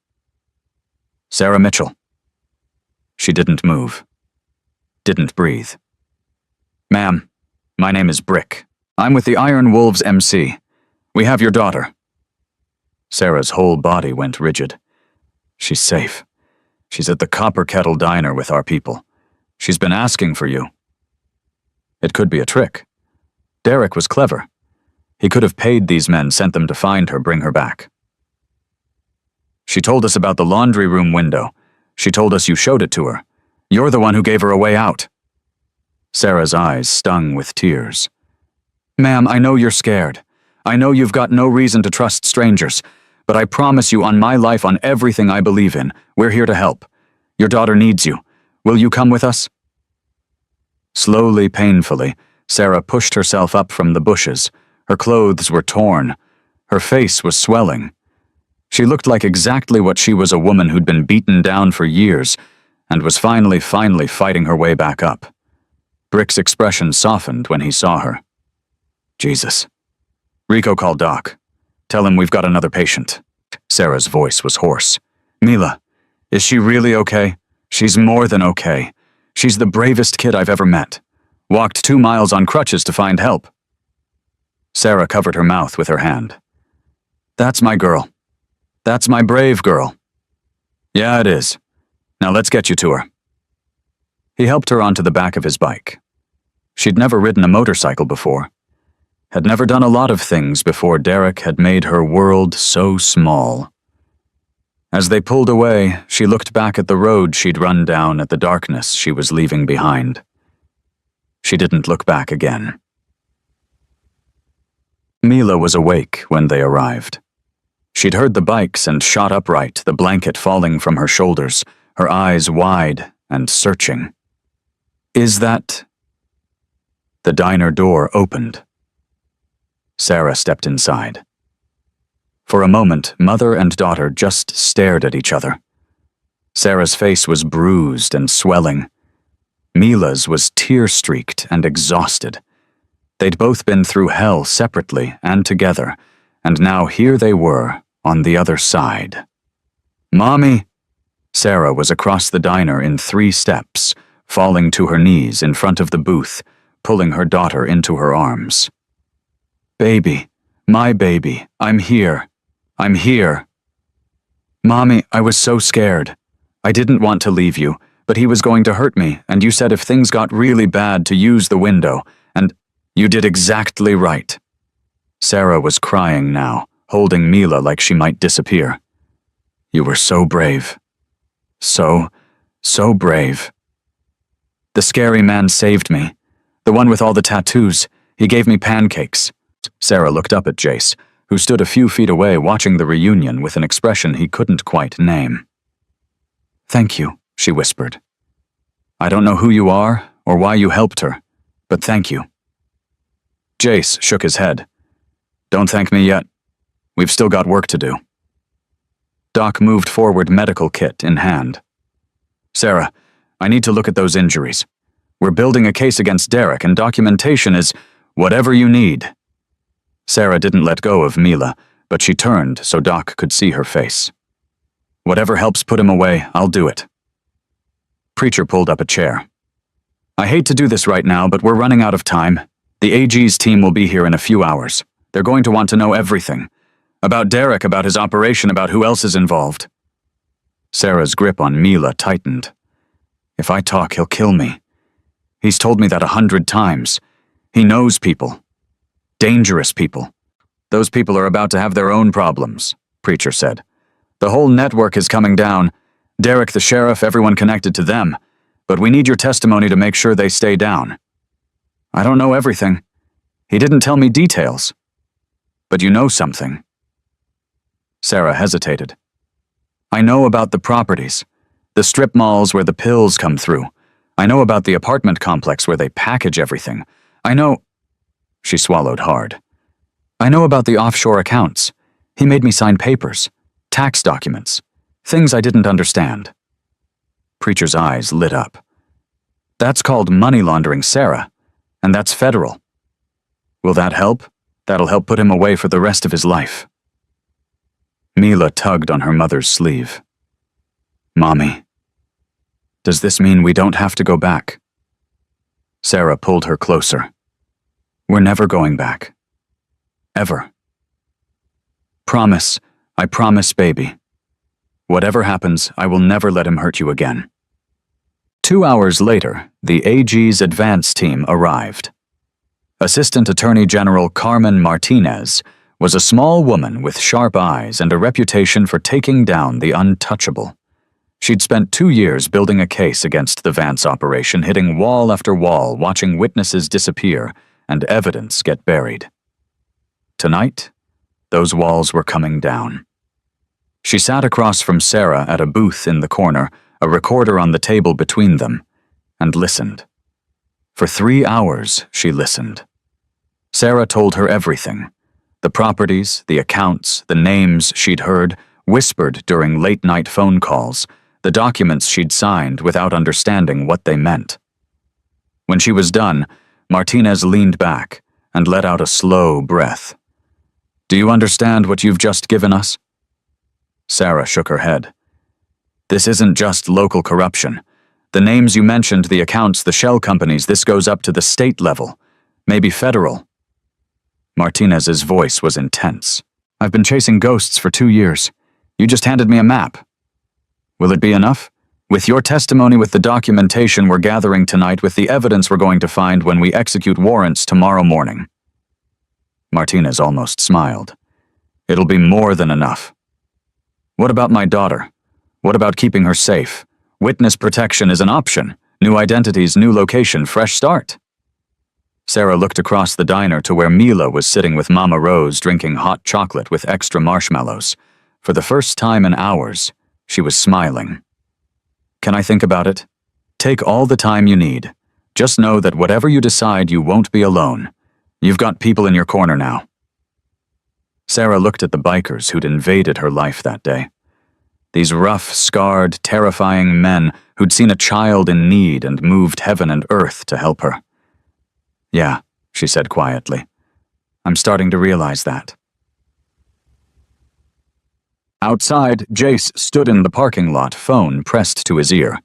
Sarah Mitchell. She didn't move. Didn't breathe. "Ma'am, my name is Brick. I'm with the Iron Wolves MC. We have your daughter." Sarah's whole body went rigid. "She's safe. She's at the Copper Kettle Diner with our people. She's been asking for you." It could be a trick. Derek was clever. He could have paid these men, sent them to find her, bring her back. "She told us about the laundry room window. She told us you showed it to her. You're the one who gave her a way out." Sarah's eyes stung with tears. "Ma'am, I know you're scared. I know you've got no reason to trust strangers, but I promise you on my life, on everything I believe in, we're here to help. Your daughter needs you. Will you come with us?" Slowly, painfully, Sarah pushed herself up from the bushes. Her clothes were torn. Her face was swelling. She looked like exactly what she was, a woman who'd been beaten down for years and was finally fighting her way back up. Brick's expression softened when he saw her. Jesus. Rico, call Doc. Tell him we've got another patient. Sarah's voice was hoarse. Mila, is she really okay? She's more than okay. She's the bravest kid I've ever met. Walked 2 miles on crutches to find help. Sarah covered her mouth with her hand. That's my girl. That's my brave girl. Yeah, it is. Now let's get you to her. He helped her onto the back of his bike. She'd never ridden a motorcycle before. Had never done a lot of things before Derek had made her world so small. As they pulled away, she looked back at the road she'd run down at the darkness she was leaving behind. She didn't look back again. Mila was awake when they arrived. She'd heard the bikes and shot upright, the blanket falling from her shoulders, her eyes wide and searching. Is that... The diner door opened. Sarah stepped inside. For a moment, mother and daughter just stared at each other. Sarah's face was bruised and swelling. Mila's was tear-streaked and exhausted. They'd both been through hell separately and together, and now here they were, on the other side. Mommy! Sarah was across the diner in 3 steps, falling to her knees in front of the booth, pulling her daughter into her arms. Baby, my baby, I'm here. I'm here. Mommy, I was so scared. I didn't want to leave you, but he was going to hurt me, and you said if things got really bad to use the window, and you did exactly right. Sarah was crying now, holding Mila like she might disappear. You were so brave. So brave. The scary man saved me. The one with all the tattoos. He gave me pancakes. Sarah looked up at Jace, who stood a few feet away watching the reunion with an expression he couldn't quite name. Thank you, she whispered. I don't know who you are or why you helped her, but thank you. Jace shook his head. Don't thank me yet. We've still got work to do. Doc moved forward, medical kit in hand. Sarah, I need to look at those injuries. We're building a case against Derek, and documentation is whatever you need. Sarah didn't let go of Mila, but she turned so Doc could see her face. Whatever helps put him away, I'll do it. Preacher pulled up a chair. I hate to do this right now, but we're running out of time. The AG's team will be here in a few hours. They're going to want to know everything. About Derek, about his operation, about who else is involved. Sarah's grip on Mila tightened. If I talk, he'll kill me. He's told me that 100 times. He knows people. Dangerous people. Those people are about to have their own problems, Preacher said. The whole network is coming down. Derek, the sheriff, everyone connected to them. But we need your testimony to make sure they stay down. I don't know everything. He didn't tell me details. But you know something. Sarah hesitated. I know about the properties. The strip malls where the pills come through. I know about the apartment complex where they package everything. I know... She swallowed hard. I know about the offshore accounts. He made me sign papers, tax documents, things I didn't understand. Preacher's eyes lit up. That's called money laundering, Sarah, and that's federal. Will that help? That'll help put him away for the rest of his life. Mila tugged on her mother's sleeve. Mommy, does this mean we don't have to go back? Sarah pulled her closer. We're never going back. Ever. Promise, I promise, baby. Whatever happens, I will never let him hurt you again. 2 hours later, the AG's advance team arrived. Assistant Attorney General Carmen Martinez was a small woman with sharp eyes and a reputation for taking down the untouchable. She'd spent 2 years building a case against the Vance operation, hitting wall after wall, watching witnesses disappear and evidence get buried. Tonight, those walls were coming down. She sat across from Sarah at a booth in the corner, a recorder on the table between them, and listened. For 3 hours, she listened. Sarah told her everything. The properties, the accounts, the names she'd heard, whispered during late-night phone calls, the documents she'd signed without understanding what they meant. When she was done, Martinez leaned back and let out a slow breath. "Do you understand what you've just given us?" Sarah shook her head. "This isn't just local corruption. The names you mentioned, the accounts, the shell companies, this goes up to the state level, maybe federal." Martinez's voice was intense. "I've been chasing ghosts for 2 years. You just handed me a map. Will it be enough? With your testimony, with the documentation we're gathering tonight, with the evidence we're going to find when we execute warrants tomorrow morning?" Martinez almost smiled. "It'll be more than enough." "What about my daughter? What about keeping her safe? Witness protection is an option. New identities, new location, fresh start." Sarah looked across the diner to where Mila was sitting with Mama Rose drinking hot chocolate with extra marshmallows. For the first time in hours, she was smiling. "Can I think about it? Take all the time you need. Just know that whatever you decide, you won't be alone. You've got people in your corner now." Sarah looked at the bikers who'd invaded her life that day. These rough, scarred, terrifying men who'd seen a child in need and moved heaven and earth to help her. "Yeah," she said quietly. "I'm starting to realize that." Outside, Jace stood in the parking lot, phone pressed to his ear.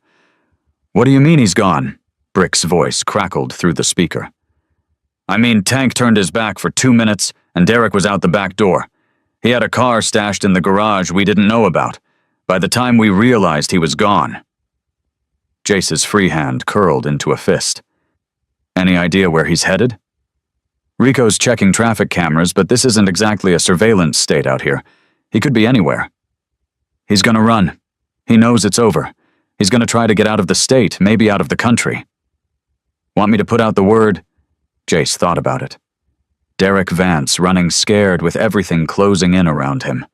"What do you mean he's gone?" Brick's voice crackled through the speaker. "I mean, Tank turned his back for 2 minutes and Derek was out the back door. He had a car stashed in the garage we didn't know about. By the time we realized he was gone." Jace's free hand curled into a fist. "Any idea where he's headed?" "Rico's checking traffic cameras, but this isn't exactly a surveillance state out here. He could be anywhere." "He's gonna run. He knows it's over. He's gonna try to get out of the state, maybe out of the country." "Want me to put out the word?" Jace thought about it. Derek Vance running scared with everything closing in around him.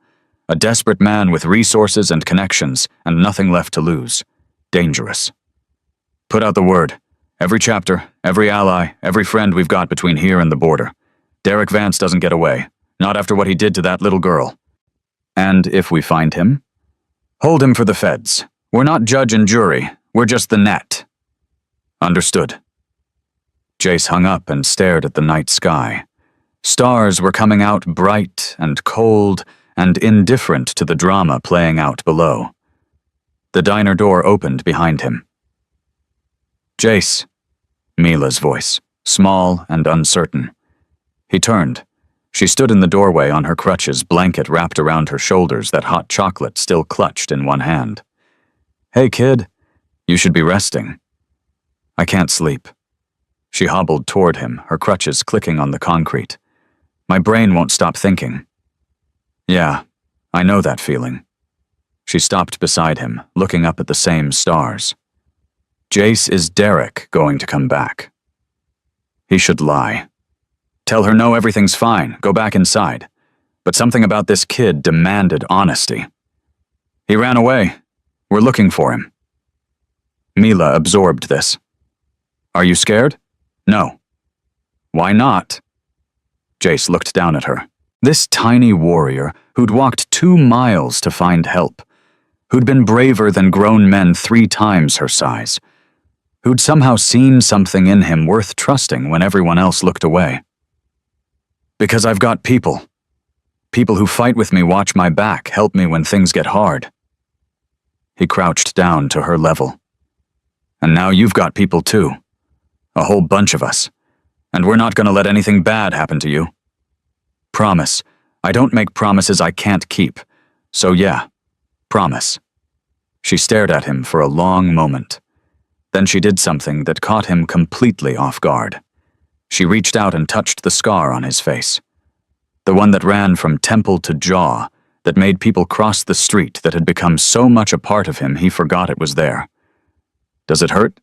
A desperate man with resources and connections and nothing left to lose. Dangerous. "Put out the word. Every chapter, every ally, every friend we've got between here and the border. Derek Vance doesn't get away. Not after what he did to that little girl. And if we find him, hold him for the feds. We're not judge and jury. We're just the net." "Understood." Jace hung up and stared at the night sky. Stars were coming out bright and cold and indifferent to the drama playing out below. The diner door opened behind him. "Jace," Mila's voice, small and uncertain. He turned. She stood in the doorway on her crutches, blanket wrapped around her shoulders, that hot chocolate still clutched in one hand. "Hey, kid, you should be resting." "I can't sleep." She hobbled toward him, her crutches clicking on the concrete. "My brain won't stop thinking." "Yeah, I know that feeling." She stopped beside him, looking up at the same stars. "Jace, is Derek going to come back?" He should lie. Tell her no, everything's fine, go back inside. But something about this kid demanded honesty. "He ran away. We're looking for him." Mila absorbed this. "Are you scared?" "No." "Why not?" Jace looked down at her. This tiny warrior who'd walked 2 miles to find help, who'd been braver than grown men 3 times her size, who'd somehow seen something in him worth trusting when everyone else looked away. "Because I've got people. People who fight with me, watch my back, help me when things get hard." He crouched down to her level. "And now you've got people too. A whole bunch of us. And we're not going to let anything bad happen to you. Promise. I don't make promises I can't keep. So yeah, promise." She stared at him for a long moment. Then she did something that caught him completely off guard. She reached out and touched the scar on his face. The one that ran from temple to jaw, that made people cross the street, that had become so much a part of him he forgot it was there. "Does it hurt?"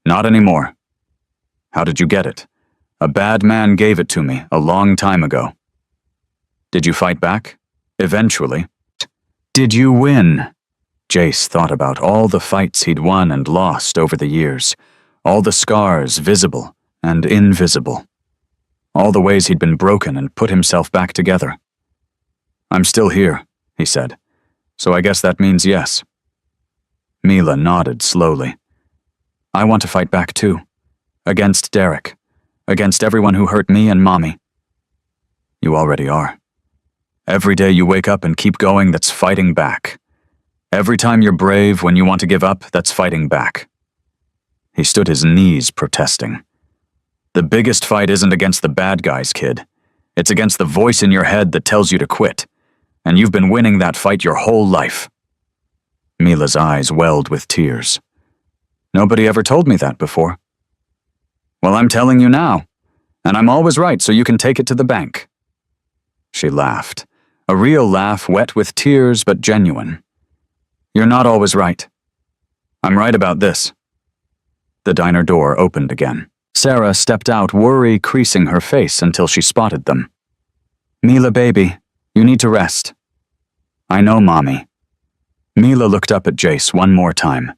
"Not anymore." "How did you get it?" "A bad man gave it to me a long time ago." "Did you fight back?" "Eventually." "Did you win?" Jace thought about all the fights he'd won and lost over the years, All the scars visible and invisible. All the ways he'd been broken and put himself back together. "I'm still here," he said. "So I guess that means yes." Mila nodded slowly. "I want to fight back too. Against Derek. Against everyone who hurt me and Mommy." "You already are. Every day you wake up and keep going, that's fighting back. Every time you're brave when you want to give up, that's fighting back." He stood his knees protesting. "The biggest fight isn't against the bad guys, kid. It's against the voice in your head that tells you to quit. And you've been winning that fight your whole life." Mila's eyes welled with tears. "Nobody ever told me that before." "Well, I'm telling you now. And I'm always right, so you can take it to the bank." She laughed, a real laugh wet with tears but genuine. "You're not always right. I'm right about this." The diner door opened again. Sarah stepped out, worry creasing her face until she spotted them. "Mila, baby, you need to rest." "I know, Mommy." Mila looked up at Jace one more time.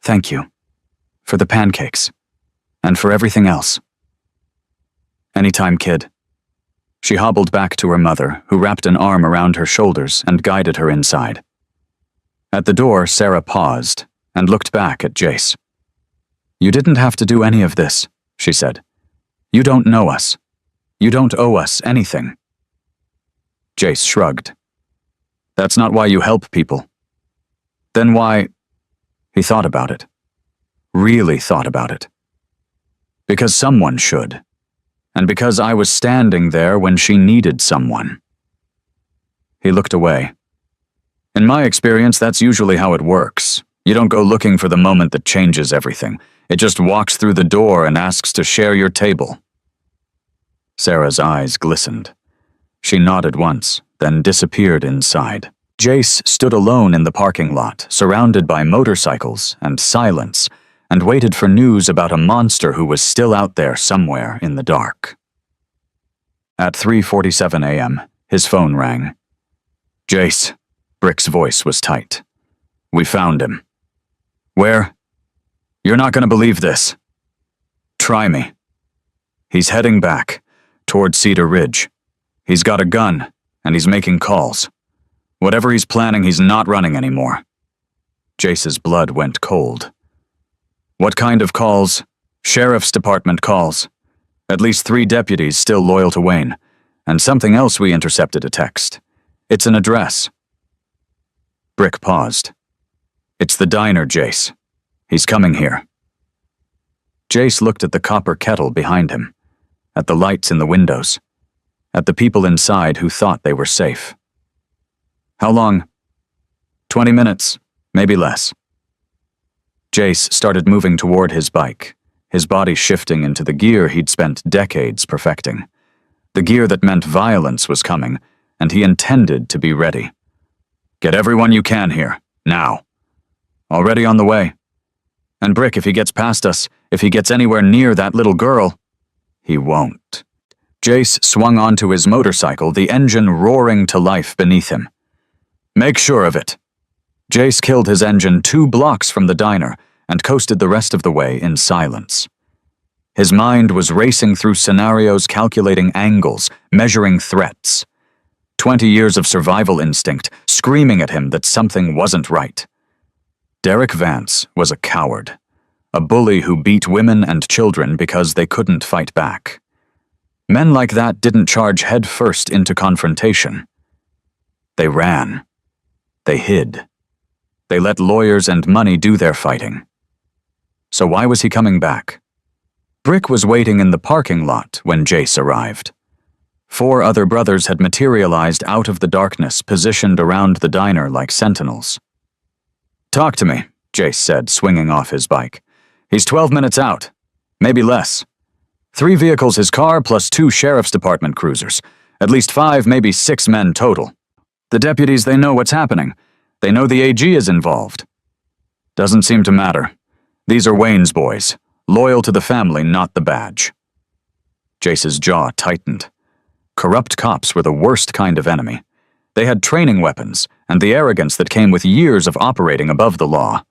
"Thank you. For the pancakes. And for everything else." "Anytime, kid." She hobbled back to her mother, who wrapped an arm around her shoulders and guided her inside. At the door, Sarah paused and looked back at Jace. "You didn't have to do any of this," she said. "You don't know us. You don't owe us anything." Jace shrugged. "That's not why you help people." "Then why—" He thought about it. Really thought about it. "Because someone should. And because I was standing there when she needed someone." He looked away. "In my experience, that's usually how it works. You don't go looking for the moment that changes everything. It just walks through the door and asks to share your table." Sarah's eyes glistened. She nodded once, then disappeared inside. Jace stood alone in the parking lot, surrounded by motorcycles and silence, and waited for news about a monster who was still out there somewhere in the dark. At 3:47 a.m., his phone rang. "Jace," Brick's voice was tight. "We found him." "Where?" "You're not going to believe this." "Try me." "He's heading back, toward Cedar Ridge. He's got a gun, and he's making calls. Whatever he's planning, he's not running anymore." Jace's blood went cold. "What kind of calls?" "Sheriff's Department calls. At least 3 deputies still loyal to Wayne. And something else we intercepted a text. It's an address." Brick paused. "It's the diner, Jace. He's coming here." Jace looked at the copper kettle behind him, at the lights in the windows, at the people inside who thought they were safe. "How long?" 20 minutes, maybe less." Jace started moving toward his bike, his body shifting into the gear he'd spent decades perfecting. The gear that meant violence was coming, and he intended to be ready. "Get everyone you can here, now." "Already on the way." "And Brick, if he gets past us, if he gets anywhere near that little girl—" "He won't." Jace swung onto his motorcycle, the engine roaring to life beneath him. "Make sure of it." Jace killed his engine 2 blocks from the diner and coasted the rest of the way in silence. His mind was racing through scenarios, calculating angles, measuring threats. 20 years of survival instinct screaming at him that something wasn't right. Derek Vance was a coward, a bully who beat women and children because they couldn't fight back. Men like that didn't charge headfirst into confrontation. They ran. They hid. They let lawyers and money do their fighting. So why was he coming back? Brick was waiting in the parking lot when Jace arrived. 4 other brothers had materialized out of the darkness, positioned around the diner like sentinels. "Talk to me," Jace said, swinging off his bike. "He's 12 minutes out. Maybe less. 3 vehicles his car plus 2 Sheriff's Department cruisers. At least 5, maybe 6 men total. The deputies, they know what's happening. They know the AG is involved. Doesn't seem to matter. These are Wayne's boys, loyal to the family, not the badge." Jace's jaw tightened. Corrupt cops were the worst kind of enemy. They had training weapons and the arrogance that came with years of operating above the law.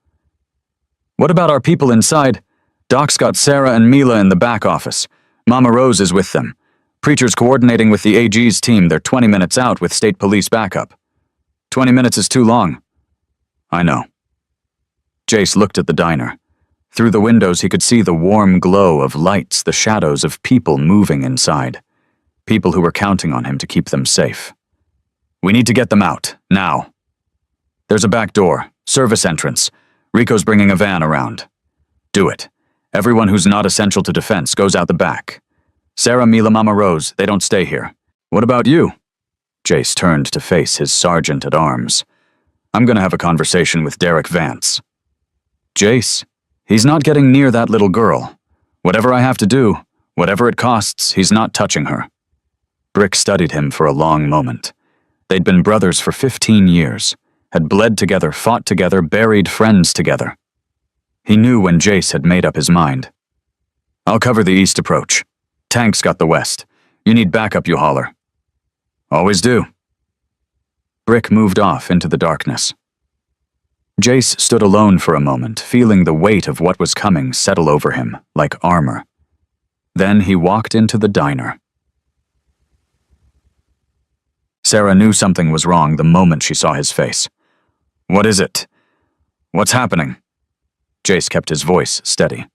"What about our people inside?" Doc's got Sarah and Mila in the back office. Mama Rose is with them. Preacher's coordinating with the AG's team. They're 20 minutes out with state police backup. 20 minutes is too long. I know. Jace looked at the diner. Through the windows he could see the warm glow of lights, the shadows of people moving inside. People who were counting on him to keep them safe. We need to get them out, now. There's a back door, service entrance. Rico's bringing a van around. Do it. Everyone who's not essential to defense goes out the back. Sarah, Mila, Mama Rose, they don't stay here. What about you? Jace turned to face his sergeant-at-arms. I'm gonna have a conversation with Derek Vance. Jace, he's not getting near that little girl. Whatever I have to do, whatever it costs, he's not touching her. Brick studied him for a long moment. They'd been brothers for 15 years, had bled together, fought together, buried friends together. He knew when Jace had made up his mind. I'll cover the east approach. Tank's got the west. You need backup, you holler. Always do. Brick moved off into the darkness. Jace stood alone for a moment, feeling the weight of what was coming settle over him like armor. Then he walked into the diner. Sarah knew something was wrong the moment she saw his face. What is it? What's happening? Jace kept his voice steady.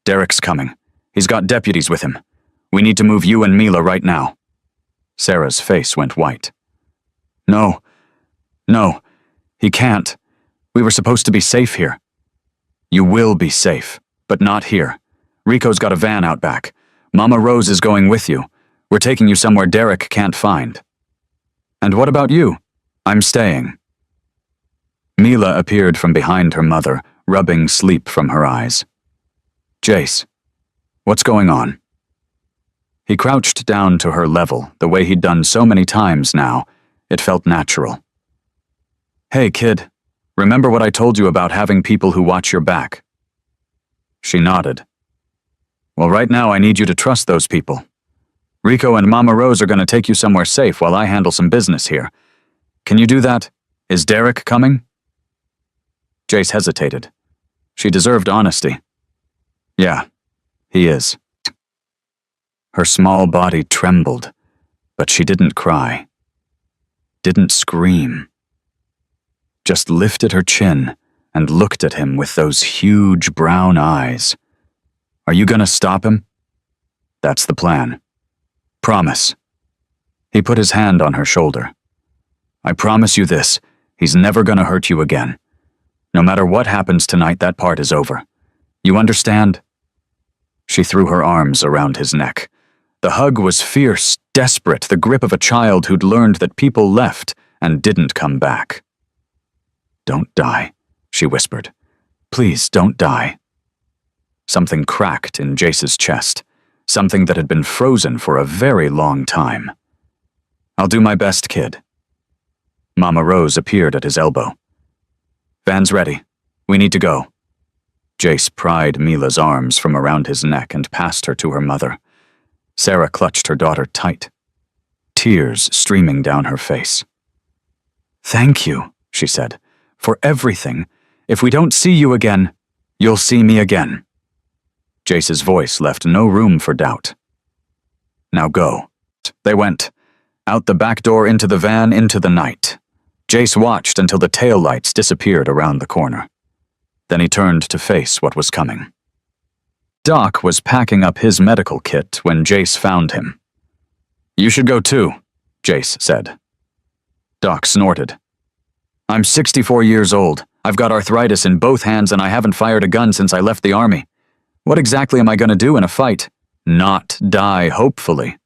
Derek's coming. He's got deputies with him. We need to move you and Mila right now. Sarah's face went white. No, he can't. We were supposed to be safe here. You will be safe, but not here. Rico's got a van out back. Mama Rose is going with you. We're taking you somewhere Derek can't find. And what about you? I'm staying. Mila appeared from behind her mother, rubbing sleep from her eyes. Jace, what's going on? He crouched down to her level, the way he'd done so many times now. It felt natural. Hey, kid, remember what I told you about having people who watch your back? She nodded. Well, right now I need you to trust those people. Rico and Mama Rose are going to take you somewhere safe while I handle some business here. Can you do that? Is Derek coming? Jace hesitated. She deserved honesty. Yeah, he is. Her small body trembled, but she didn't cry. Didn't scream. Just lifted her chin and looked at him with those huge brown eyes. Are you gonna stop him? That's the plan. Promise. He put his hand on her shoulder. I promise you this, he's never gonna hurt you again. No matter what happens tonight, that part is over. You understand? She threw her arms around his neck. The hug was fierce, desperate, the grip of a child who'd learned that people left and didn't come back. Don't die, she whispered. Please don't die. Something cracked in Jace's chest, something that had been frozen for a very long time. I'll do my best, kid. Mama Rose appeared at his elbow. Van's ready. We need to go. Jace pried Mila's arms from around his neck and passed her to her mother. Sarah clutched her daughter tight, tears streaming down her face. Thank you, she said, for everything. If we don't see you again, you'll see me again. Jace's voice left no room for doubt. Now go. They went, out the back door into the van into the night. Jace watched until the taillights disappeared around the corner. Then he turned to face what was coming. Doc was packing up his medical kit when Jace found him. You should go too, Jace said. Doc snorted. I'm 64 years old. I've got arthritis in both hands and I haven't fired a gun since I left the army. What exactly am I going to do in a fight? Not die, hopefully.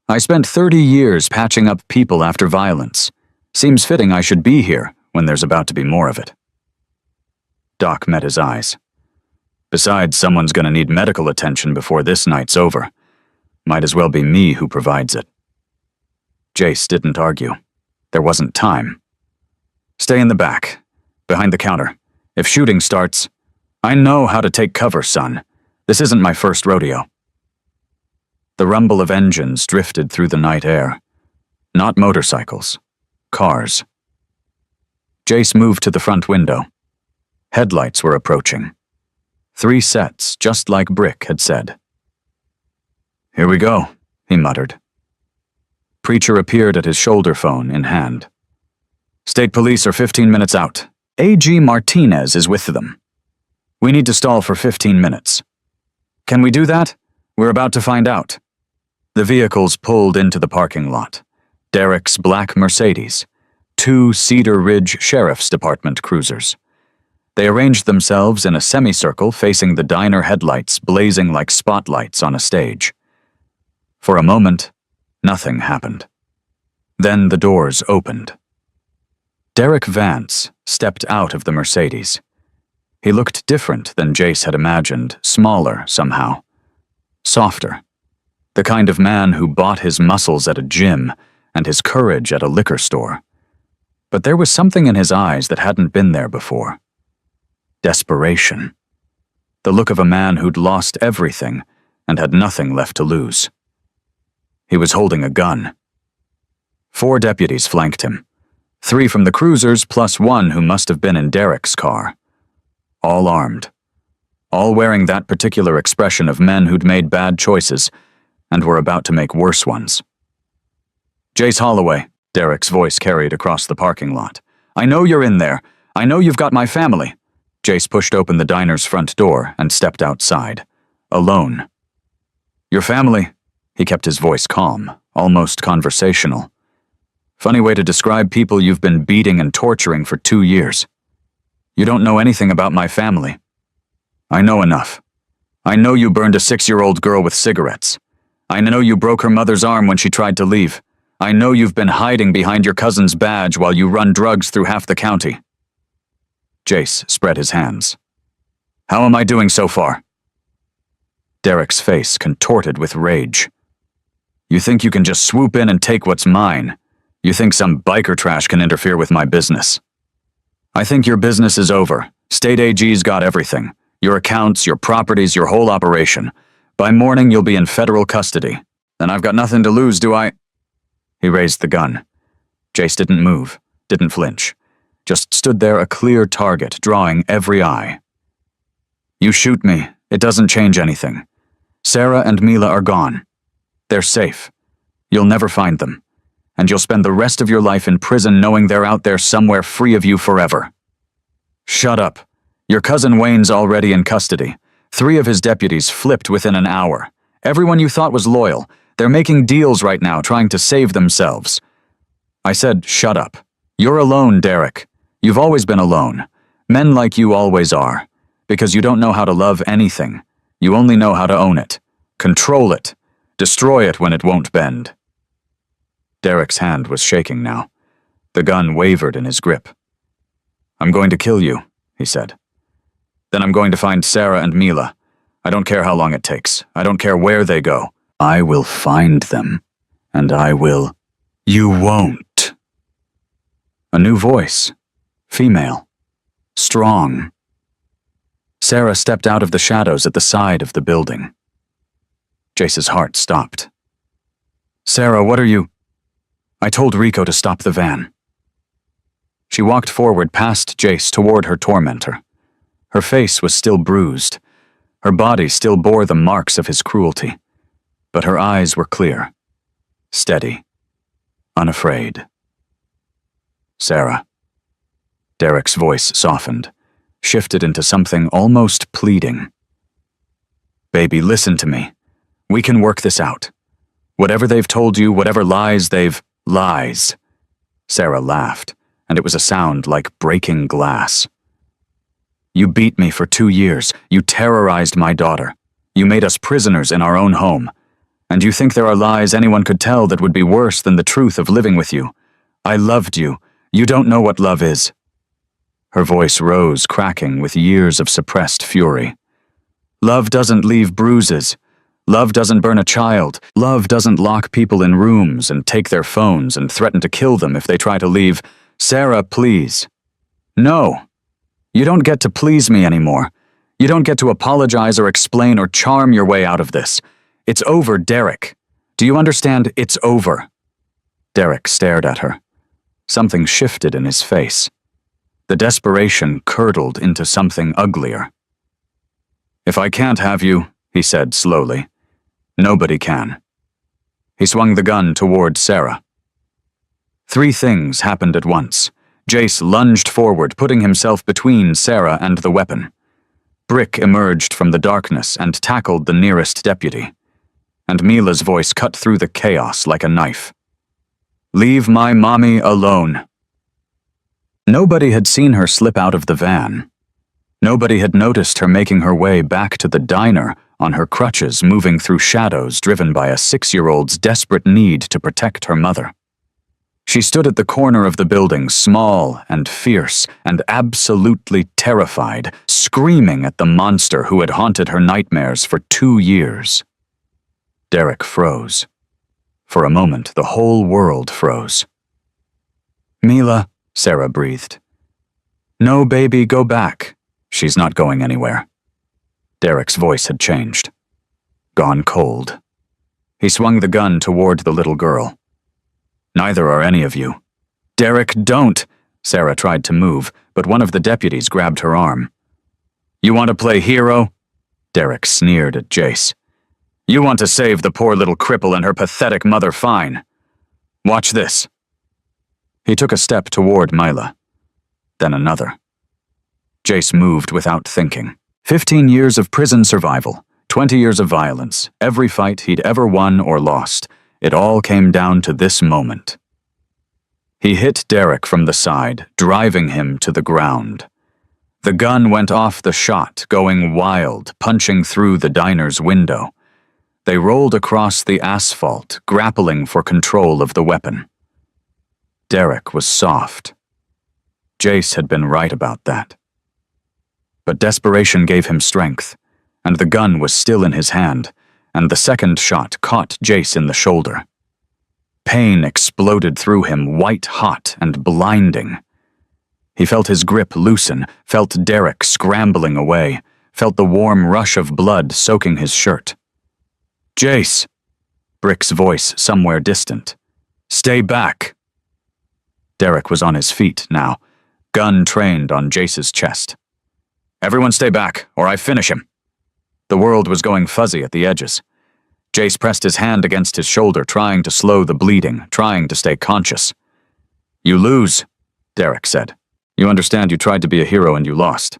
I spent 30 years patching up people after violence. Seems fitting I should be here when there's about to be more of it. Doc met his eyes. Besides, someone's going to need medical attention before this night's over. Might as well be me who provides it. Jace didn't argue. There wasn't time. Stay in the back, behind the counter. If shooting starts, I know how to take cover, son. This isn't my first rodeo. The rumble of engines drifted through the night air. Not motorcycles. Cars. Jace moved to the front window. Headlights were approaching. 3 sets, just like Brick had said. "Here we go," he muttered. Preacher appeared at his shoulder phone in hand. "State police are 15 minutes out. A.G. Martinez is with them. We need to stall for 15 minutes. Can we do that? We're about to find out." The vehicles pulled into the parking lot. Derek's black Mercedes, 2 Cedar Ridge Sheriff's Department cruisers. They arranged themselves in a semicircle facing the diner headlights blazing like spotlights on a stage. For a moment, nothing happened. Then the doors opened. Derek Vance stepped out of the Mercedes. He looked different than Jace had imagined, smaller somehow. Softer. The kind of man who bought his muscles at a gym and his courage at a liquor store. But there was something in his eyes that hadn't been there before. Desperation. The look of a man who'd lost everything and had nothing left to lose. He was holding a gun. 4 deputies flanked him. 3 from the cruisers plus 1 who must have been in Derek's car. All armed. All wearing that particular expression of men who'd made bad choices and were about to make worse ones. "Jace Holloway," Derek's voice carried across the parking lot. "I know you're in there. I know you've got my family." Jace pushed open the diner's front door and stepped outside. Alone. "Your family?" He kept his voice calm, almost conversational. "Funny way to describe people you've been beating and torturing for 2 years. You don't know anything about my family." "I know enough. I know you burned a 6-year-old girl with cigarettes. I know you broke her mother's arm when she tried to leave. I know you've been hiding behind your cousin's badge while you run drugs through half the county." Jace spread his hands. "How am I doing so far?" Derek's face contorted with rage. "You think you can just swoop in and take what's mine? You think some biker trash can interfere with my business? I think your business is over. State AG's got everything. Your accounts, your properties, your whole operation. By morning, you'll be in federal custody. Then I've got nothing to lose, do I?" He raised the gun. Jace didn't move, didn't flinch. Just stood there a clear target, drawing every eye. "You shoot me. It doesn't change anything. Sarah and Mila are gone. They're safe. You'll never find them. And you'll spend the rest of your life in prison knowing they're out there somewhere free of you forever." "Shut up. Your cousin Wayne's already in custody. 3 of his deputies flipped within an hour. Everyone you thought was loyal. They're making deals right now, trying to save themselves." I said, "Shut up. You're alone, Derek. You've always been alone. Men like you always are. Because you don't know how to love anything. You only know how to own it. Control it. Destroy it when it won't bend." Derek's hand was shaking now. The gun wavered in his grip. "I'm going to kill you," he said. "Then I'm going to find Sarah and Mila. I don't care how long it takes. I don't care where they go. I will find them. And I will—" "You won't." A new voice. Female. Strong. Sarah stepped out of the shadows at the side of the building. Jace's heart stopped. "Sarah, what are you—" "I told Rico to stop the van." She walked forward past Jace toward her tormentor. Her face was still bruised. Her body still bore the marks of his cruelty. But her eyes were clear, steady, unafraid. "Sarah." Derek's voice softened, shifted into something almost pleading. "Baby, listen to me. We can work this out. Whatever they've told you, whatever lies they've— Lies." Sarah laughed, and it was a sound like breaking glass. "You beat me for 2 years. You terrorized my daughter. You made us prisoners in our own home. And you think there are lies anyone could tell that would be worse than the truth of living with you. I loved you. You don't know what love is." Her voice rose, cracking with years of suppressed fury. "Love doesn't leave bruises. Love doesn't burn a child. Love doesn't lock people in rooms and take their phones and threaten to kill them if they try to leave. Sarah, please. No. You don't get to please me anymore. You don't get to apologize or explain or charm your way out of this. It's over, Derek. Do you understand? It's over." Derek stared at her. Something shifted in his face. The desperation curdled into something uglier. "If I can't have you," he said slowly, "nobody can." He swung the gun toward Sarah. 3 things happened at once. Jace lunged forward, putting himself between Sarah and the weapon. Brick emerged from the darkness and tackled the nearest deputy. And Mila's voice cut through the chaos like a knife. "Leave my mommy alone." Nobody had seen her slip out of the van. Nobody had noticed her making her way back to the diner on her crutches, moving through shadows driven by a 6-year-old's desperate need to protect her mother. She stood at the corner of the building, small and fierce and absolutely terrified, screaming at the monster who had haunted her nightmares for 2 years. Derek froze. For a moment, the whole world froze. "Mila," Sarah breathed. "No, baby, go back. She's not going anywhere." Derek's voice had changed. Gone cold. He swung the gun toward the little girl. "Neither are any of you." "Derek, don't!" Sarah tried to move, but one of the deputies grabbed her arm. "You want to play hero?" Derek sneered at Jace. "You want to save the poor little cripple and her pathetic mother, fine. Watch this." He took a step toward Mila, then another. Jace moved without thinking. 15 years of prison survival, 20 years of violence, every fight he'd ever won or lost. It all came down to this moment. He hit Derek from the side, driving him to the ground. The gun went off the shot, going wild, punching through the diner's window. They rolled across the asphalt, grappling for control of the weapon. Derek was soft. Jace had been right about that. But desperation gave him strength, and the gun was still in his hand, and the second shot caught Jace in the shoulder. Pain exploded through him, white-hot and blinding. He felt his grip loosen, felt Derek scrambling away, felt the warm rush of blood soaking his shirt. "Jace!" Brick's voice somewhere distant. "Stay back!" Derek was on his feet now, gun trained on Jace's chest. "Everyone stay back, or I finish him." The world was going fuzzy at the edges. Jace pressed his hand against his shoulder, trying to slow the bleeding, trying to stay conscious. "You lose," Derek said. "You understand you tried to be a hero and you lost."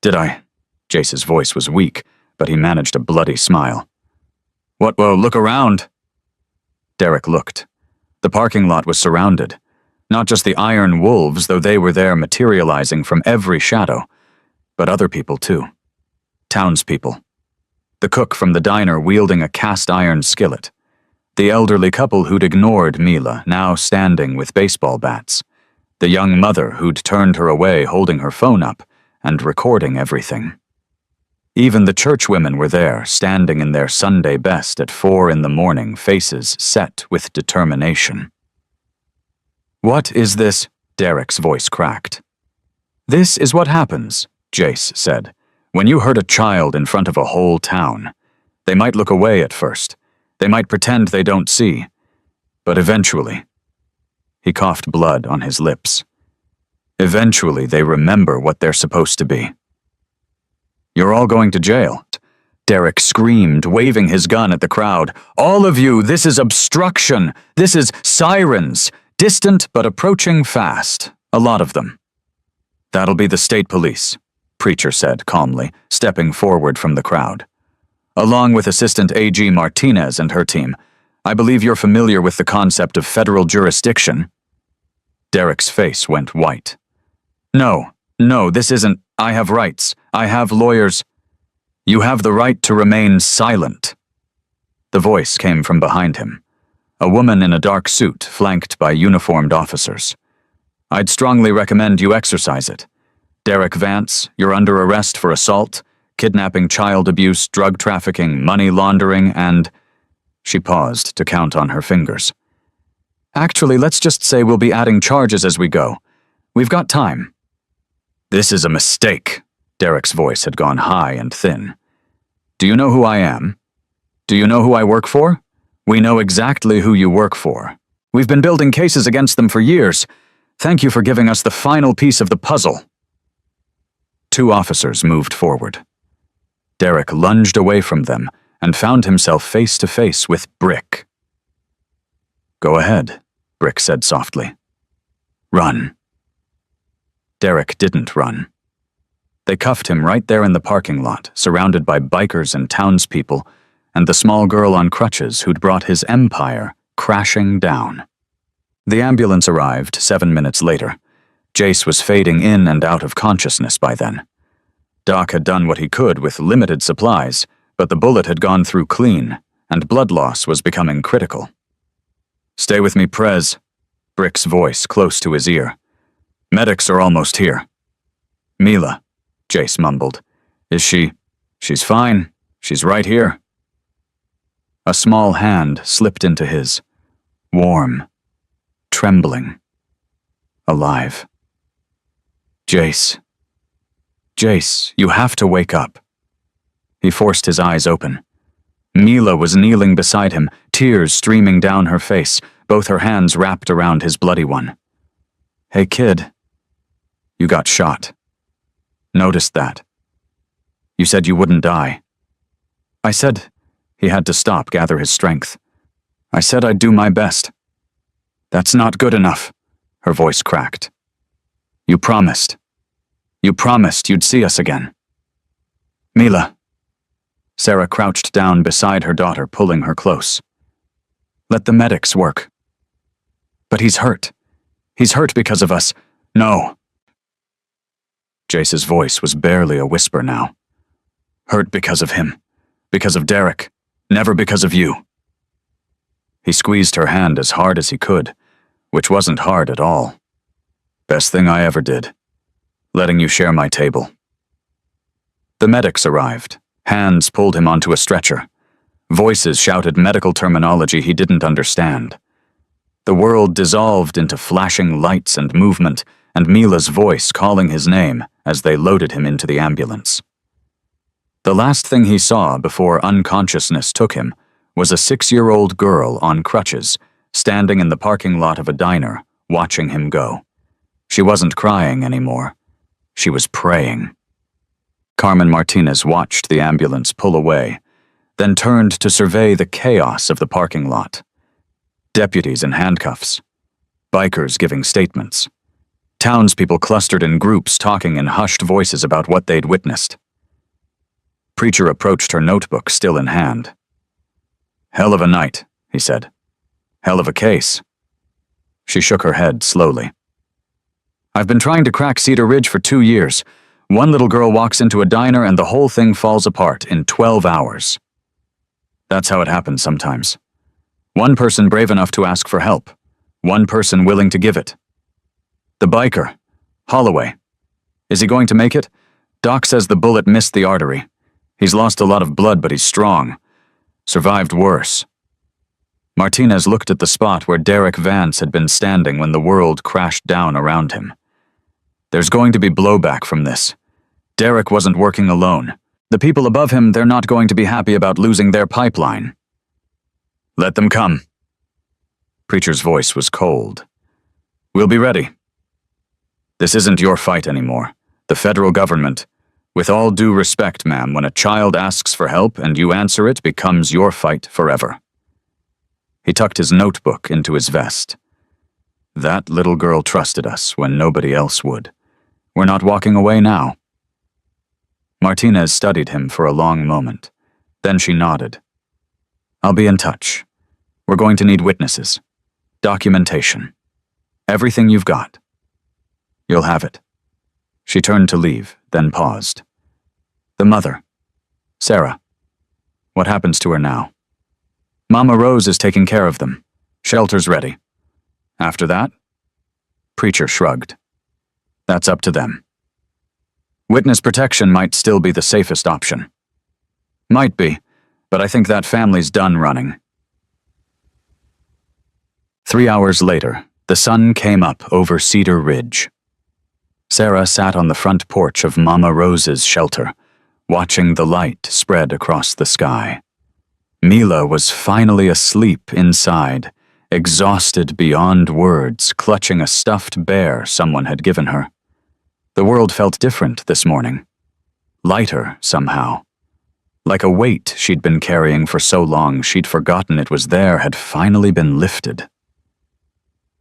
"Did I?" Jace's voice was weak, but he managed a bloody smile. "What, well, look around." Derek looked. The parking lot was surrounded. Not just the iron wolves, though they were there materializing from every shadow, but other people too. Townspeople. The cook from the diner wielding a cast-iron skillet. The elderly couple who'd ignored Mila, now standing with baseball bats. The young mother who'd turned her away holding her phone up and recording everything. Even the churchwomen were there, standing in their Sunday best at 4 a.m, faces set with determination. "What is this?" Derek's voice cracked. "This is what happens," Jace said, "when you hurt a child in front of a whole town. They might look away at first. They might pretend they don't see. But eventually," he coughed blood on his lips, "eventually they remember what they're supposed to be." "You're all going to jail," Derek screamed, waving his gun at the crowd. "All of you, this is obstruction. This is sirens. Distant but approaching fast. A lot of them." "That'll be the state police," Preacher said calmly, stepping forward from the crowd. "Along with Assistant AG Martinez and her team. I believe you're familiar with the concept of federal jurisdiction." Derek's face went white. No, this isn't. I have rights. I have lawyers." "You have the right to remain silent." The voice came from behind him. A woman in a dark suit, flanked by uniformed officers. "I'd strongly recommend you exercise it. Derek Vance, you're under arrest for assault, kidnapping, child abuse, drug trafficking, money laundering, and..." She paused to count on her fingers. "Actually, let's just say we'll be adding charges as we go. We've got time." "This is a mistake." Derek's voice had gone high and thin. "Do you know who I am? Do you know who I work for? We know exactly who you work for. We've been building cases against them for years. Thank you for giving us the final piece of the puzzle." 2 officers moved forward. Derek lunged away from them and found himself face to face with Brick. "Go ahead," Brick said softly. "Run." Derek didn't run. They cuffed him right there in the parking lot, surrounded by bikers and townspeople, and the small girl on crutches who'd brought his empire crashing down. The ambulance arrived 7 minutes later. Jace was fading in and out of consciousness by then. Doc had done what he could with limited supplies, but the bullet had gone through clean, and blood loss was becoming critical. "Stay with me, Prez," Brick's voice close to his ear. "Medics are almost here." "Mila," Jace mumbled. "Is she? She's fine. She's right here." A small hand slipped into his. Warm. Trembling. Alive. "Jace. Jace, you have to wake up." He forced his eyes open. Mila was kneeling beside him, tears streaming down her face, both her hands wrapped around his bloody one. "Hey, kid. You got shot. Noticed that. You said you wouldn't die." "I said..." He had to stop, gather his strength. "I said I'd do my best." "That's not good enough," her voice cracked. "You promised. You promised you'd see us again." "Mila." Sarah crouched down beside her daughter, pulling her close. "Let the medics work." "But he's hurt. He's hurt because of us." "No." Jace's voice was barely a whisper now. "Hurt because of him. Because of Derek. Never because of you." He squeezed her hand as hard as he could, which wasn't hard at all. "Best thing I ever did. Letting you share my table." The medics arrived. Hands pulled him onto a stretcher. Voices shouted medical terminology he didn't understand. The world dissolved into flashing lights and movement, and Mila's voice calling his name as they loaded him into the ambulance. The last thing he saw before unconsciousness took him was a 6-year-old girl on crutches, standing in the parking lot of a diner, watching him go. She wasn't crying anymore. She was praying. Carmen Martinez watched the ambulance pull away, then turned to survey the chaos of the parking lot. Deputies in handcuffs. Bikers giving statements. Townspeople clustered in groups talking in hushed voices about what they'd witnessed. Preacher approached her notebook, still in hand. "Hell of a night," he said. "Hell of a case." She shook her head slowly. "I've been trying to crack Cedar Ridge for 2 years. One little girl walks into a diner and the whole thing falls apart in 12 hours. That's how it happens sometimes. One person brave enough to ask for help. One person willing to give it. The biker, Holloway. Is he going to make it? Doc says the bullet missed the artery. He's lost a lot of blood, but he's strong. Survived worse." Martinez looked at the spot where Derek Vance had been standing when the world crashed down around him. There's going to be blowback from this. Derek wasn't working alone. The people above him, they're not going to be happy about losing their pipeline. "Let them come." Preacher's voice was cold. "We'll be ready. This isn't your fight anymore. The federal government. With all due respect, ma'am, when a child asks for help and you answer it, becomes your fight forever." He tucked his notebook into his vest. "That little girl trusted us when nobody else would. We're not walking away now." Martinez studied him for a long moment. Then she nodded. "I'll be in touch. We're going to need witnesses. Documentation. Everything you've got. You'll have it." She turned to leave, then paused. "The mother. Sarah. What happens to her now?" "Mama Rose is taking care of them. Shelter's ready. After that?" Preacher shrugged. "That's up to them. Witness protection might still be the safest option." "Might be, but I think that family's done running." 3 hours later, the sun came up over Cedar Ridge. Sarah sat on the front porch of Mama Rose's shelter, watching the light spread across the sky. Mila was finally asleep inside, exhausted beyond words, clutching a stuffed bear someone had given her. The world felt different this morning. Lighter, somehow. Like a weight she'd been carrying for so long she'd forgotten it was there had finally been lifted.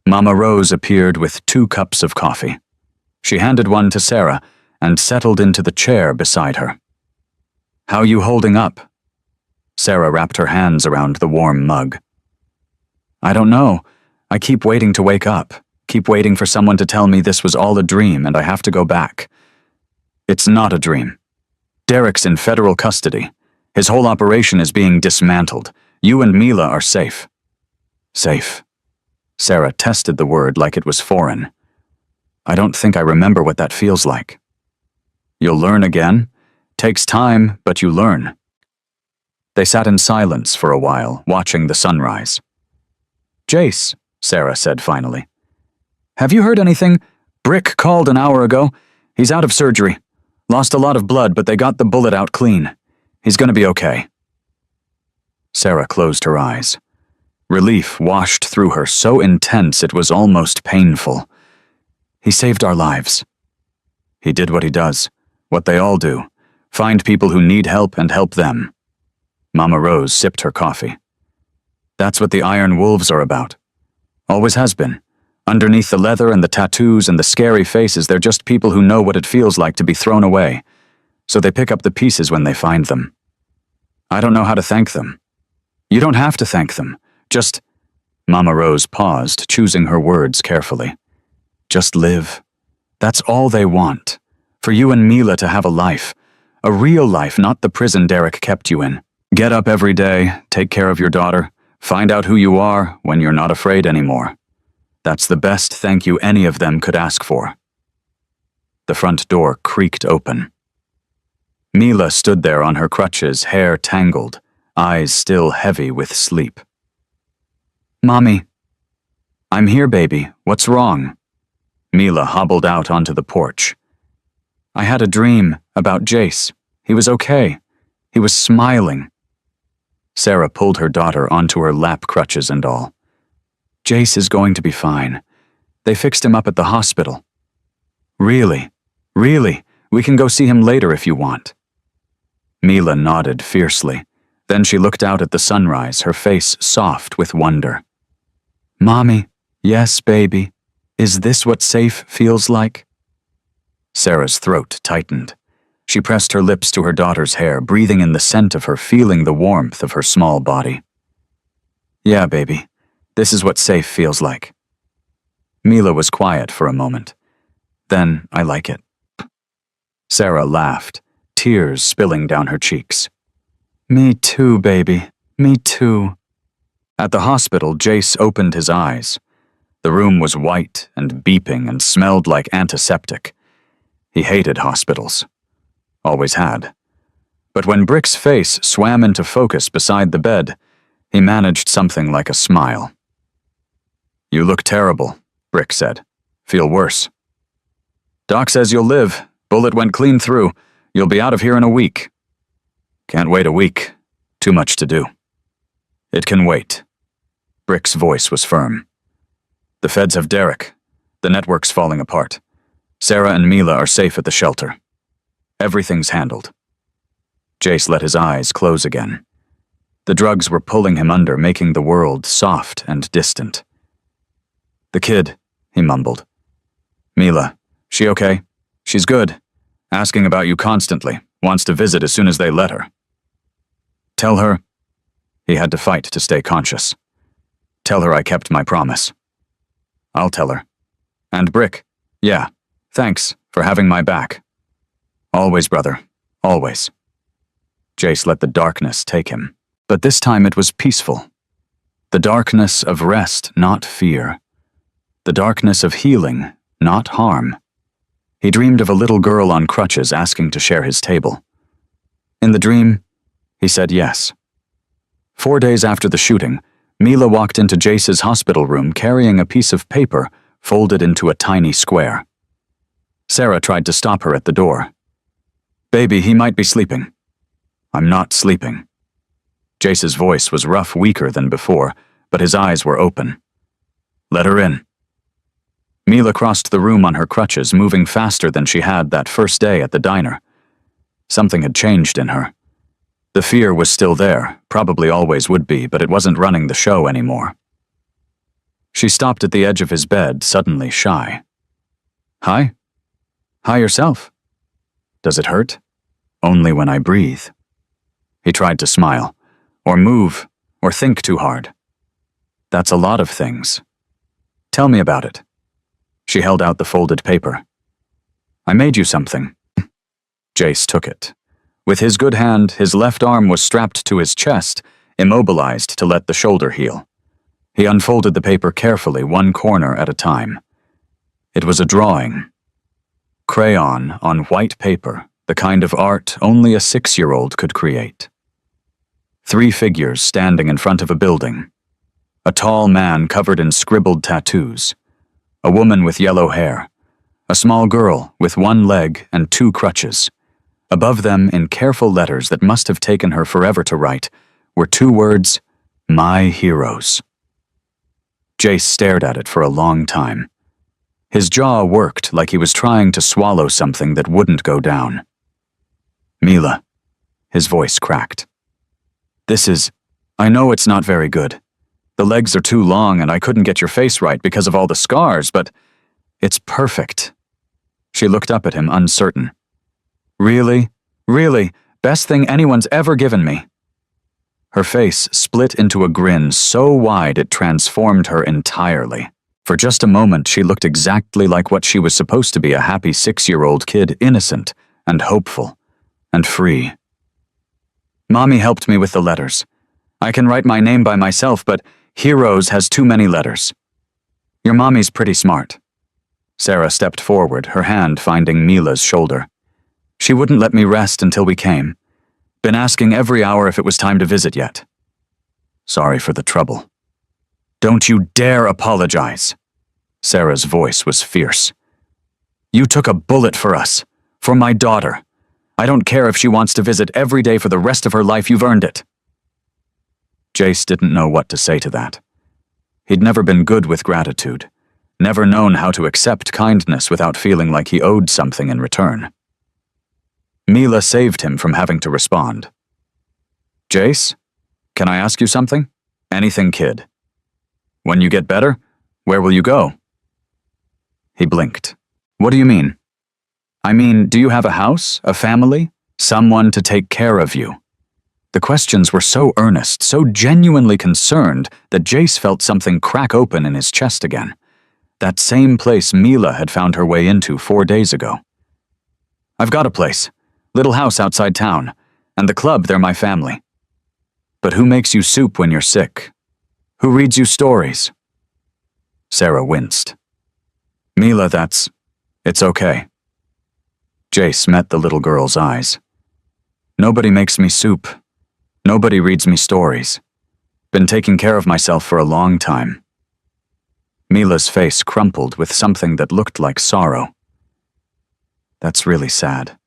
Mama Rose appeared with 2 cups of coffee. She handed one to Sarah and settled into the chair beside her. "How you holding up?" Sarah wrapped her hands around the warm mug. "I don't know. I keep waiting to wake up, keep waiting for someone to tell me this was all a dream and I have to go back. It's not a dream. Derek's in federal custody. His whole operation is being dismantled. You and Mila are safe." "Safe." Sarah tested the word like it was foreign. "I don't think I remember what that feels like." "You'll learn again. Takes time, but you learn." They sat in silence for a while, watching the sunrise. "Jace," Sarah said finally. "Have you heard anything? Brick called an hour ago. He's out of surgery. Lost a lot of blood, but they got the bullet out clean. He's gonna be okay." Sarah closed her eyes. Relief washed through her, so intense it was almost painful. "He saved our lives." "He did what he does, what they all do. Find people who need help and help them." Mama Rose sipped her coffee. "That's what the Iron Wolves are about. Always has been. Underneath the leather and the tattoos and the scary faces, they're just people who know what it feels like to be thrown away. So they pick up the pieces when they find them. I don't know how to thank them." "You don't have to thank them. Just—" Mama Rose paused, choosing her words carefully. "Just live. That's all they want. For you and Mila to have a life. A real life, not the prison Derek kept you in. Get up every day, take care of your daughter, find out who you are when you're not afraid anymore. That's the best thank you any of them could ask for." The front door creaked open. Mila stood there on her crutches, hair tangled, eyes still heavy with sleep. "Mommy." "I'm here, baby. What's wrong?" Mila hobbled out onto the porch. "I had a dream about Jace. He was okay. He was smiling." Sarah pulled her daughter onto her lap, crutches and all. "Jace is going to be fine. They fixed him up at the hospital." "Really? Really? We can go see him later if you want." Mila nodded fiercely. Then she looked out at the sunrise, her face soft with wonder. "Mommy, yes, baby. Is this what safe feels like?" Sarah's throat tightened. She pressed her lips to her daughter's hair, breathing in the scent of her, feeling the warmth of her small body. "Yeah, baby. This is what safe feels like." Mila was quiet for a moment. "Then I like it." Sarah laughed, tears spilling down her cheeks. "Me too, baby. Me too." At the hospital, Jace opened his eyes. The room was white and beeping and smelled like antiseptic. He hated hospitals. Always had. But when Brick's face swam into focus beside the bed, he managed something like a smile. "You look terrible," Brick said. "Feel worse?" "Doc says you'll live. Bullet went clean through. You'll be out of here in a week." "Can't wait a week. Too much to do." "It can wait." Brick's voice was firm. "The feds have Derek. The network's falling apart. Sarah and Mila are safe at the shelter. Everything's handled." Jace let his eyes close again. The drugs were pulling him under, making the world soft and distant. "The kid," he mumbled. "Mila, she okay? She's good. Asking about you constantly. Wants to visit as soon as they let her." "Tell her—" He had to fight to stay conscious. "Tell her I kept my promise." "I'll tell her. And Brick, yeah, thanks for having my back." "Always, brother, always." Jace let the darkness take him, but this time it was peaceful. The darkness of rest, not fear. The darkness of healing, not harm. He dreamed of a little girl on crutches asking to share his table. In the dream, he said yes. 4 days after the shooting, Mila walked into Jace's hospital room carrying a piece of paper folded into a tiny square. Sarah tried to stop her at the door. "Baby, he might be sleeping." "I'm not sleeping." Jace's voice was rough, weaker than before, but his eyes were open. "Let her in." Mila crossed the room on her crutches, moving faster than she had that first day at the diner. Something had changed in her. The fear was still there, probably always would be, but it wasn't running the show anymore. She stopped at the edge of his bed, suddenly shy. Hi? Hi yourself. Does it hurt? Only when I breathe. He tried to smile, or move, or think too hard. That's a lot of things. Tell me about it. She held out the folded paper. I made you something. Jace took it. With his good hand, his left arm was strapped to his chest, immobilized to let the shoulder heal. He unfolded the paper carefully, one corner at a time. It was a drawing. Crayon on white paper, the kind of art only a 6-year-old could create. 3 figures standing in front of a building. A tall man covered in scribbled tattoos. A woman with yellow hair. A small girl with 1 leg and 2 crutches. Above them, in careful letters that must have taken her forever to write, were 2 words, My Heroes. Jace stared at it for a long time. His jaw worked like he was trying to swallow something that wouldn't go down. Mila. His voice cracked. I know it's not very good. The legs are too long and I couldn't get your face right because of all the scars, but it's perfect. She looked up at him, uncertain. Really? Really? Best thing anyone's ever given me. Her face split into a grin so wide it transformed her entirely. For just a moment, she looked exactly like what she was supposed to be, a happy 6-year-old kid, innocent and hopeful and free. Mommy helped me with the letters. I can write my name by myself, but Heroes has too many letters. Your mommy's pretty smart. Sarah stepped forward, her hand finding Mila's shoulder. She wouldn't let me rest until we came. Been asking every hour if it was time to visit yet. Sorry for the trouble. Don't you dare apologize. Sarah's voice was fierce. You took a bullet for us, for my daughter. I don't care if she wants to visit every day for the rest of her life, you've earned it. Jace didn't know what to say to that. He'd never been good with gratitude, never known how to accept kindness without feeling like he owed something in return. Mila saved him from having to respond. Jace, can I ask you something? Anything, kid. When you get better, where will you go? He blinked. What do you mean? I mean, do you have a house, a family, someone to take care of you? The questions were so earnest, so genuinely concerned that Jace felt something crack open in his chest again. That same place Mila had found her way into 4 days ago. I've got a place. Little house outside town. And the club, they're my family. But who makes you soup when you're sick? Who reads you stories? Sarah winced. Mila, it's okay. Jace met the little girl's eyes. Nobody makes me soup. Nobody reads me stories. Been taking care of myself for a long time. Mila's face crumpled with something that looked like sorrow. That's really sad.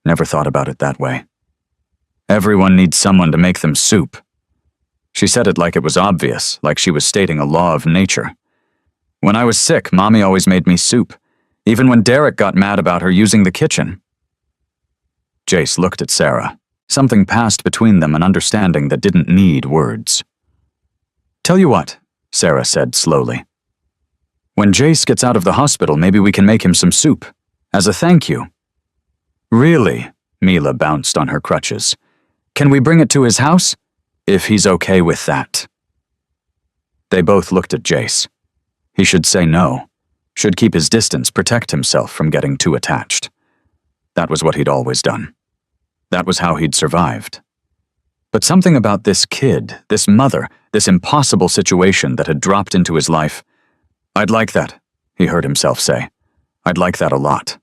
Never thought about it that way. Everyone needs someone to make them soup. She said it like it was obvious, like she was stating a law of nature. When I was sick, Mommy always made me soup, even when Derek got mad about her using the kitchen. Jace looked at Sarah. Something passed between them, an understanding that didn't need words. Tell you what, Sarah said slowly. When Jace gets out of the hospital, maybe we can make him some soup, as a thank you. Really? Mila bounced on her crutches. Can we bring it to his house? If he's okay with that. They both looked at Jace. He should say no. Should keep his distance, protect himself from getting too attached. That was what he'd always done. That was how he'd survived. But something about this kid, this mother, this impossible situation that had dropped into his life. I'd like that, he heard himself say. I'd like that a lot.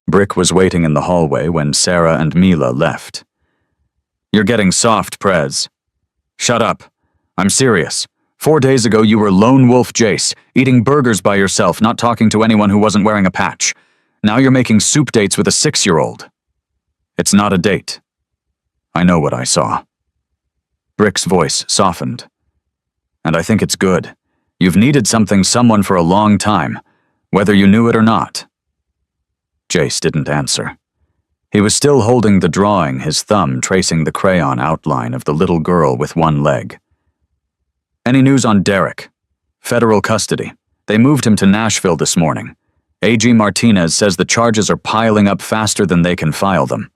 Brick was waiting in the hallway when Sarah and Mila left. You're getting soft, Prez. Shut up. I'm serious. 4 days ago you were lone wolf Jace, eating burgers by yourself, not talking to anyone who wasn't wearing a patch. Now you're making soup dates with a 6-year-old. It's not a date. I know what I saw. Brick's voice softened. And I think it's good. You've needed someone for a long time, whether you knew it or not. Jace didn't answer. He was still holding the drawing, his thumb tracing the crayon outline of the little girl with one leg. Any news on Derek? Federal custody. They moved him to Nashville this morning. A.G. Martinez says the charges are piling up faster than they can file them.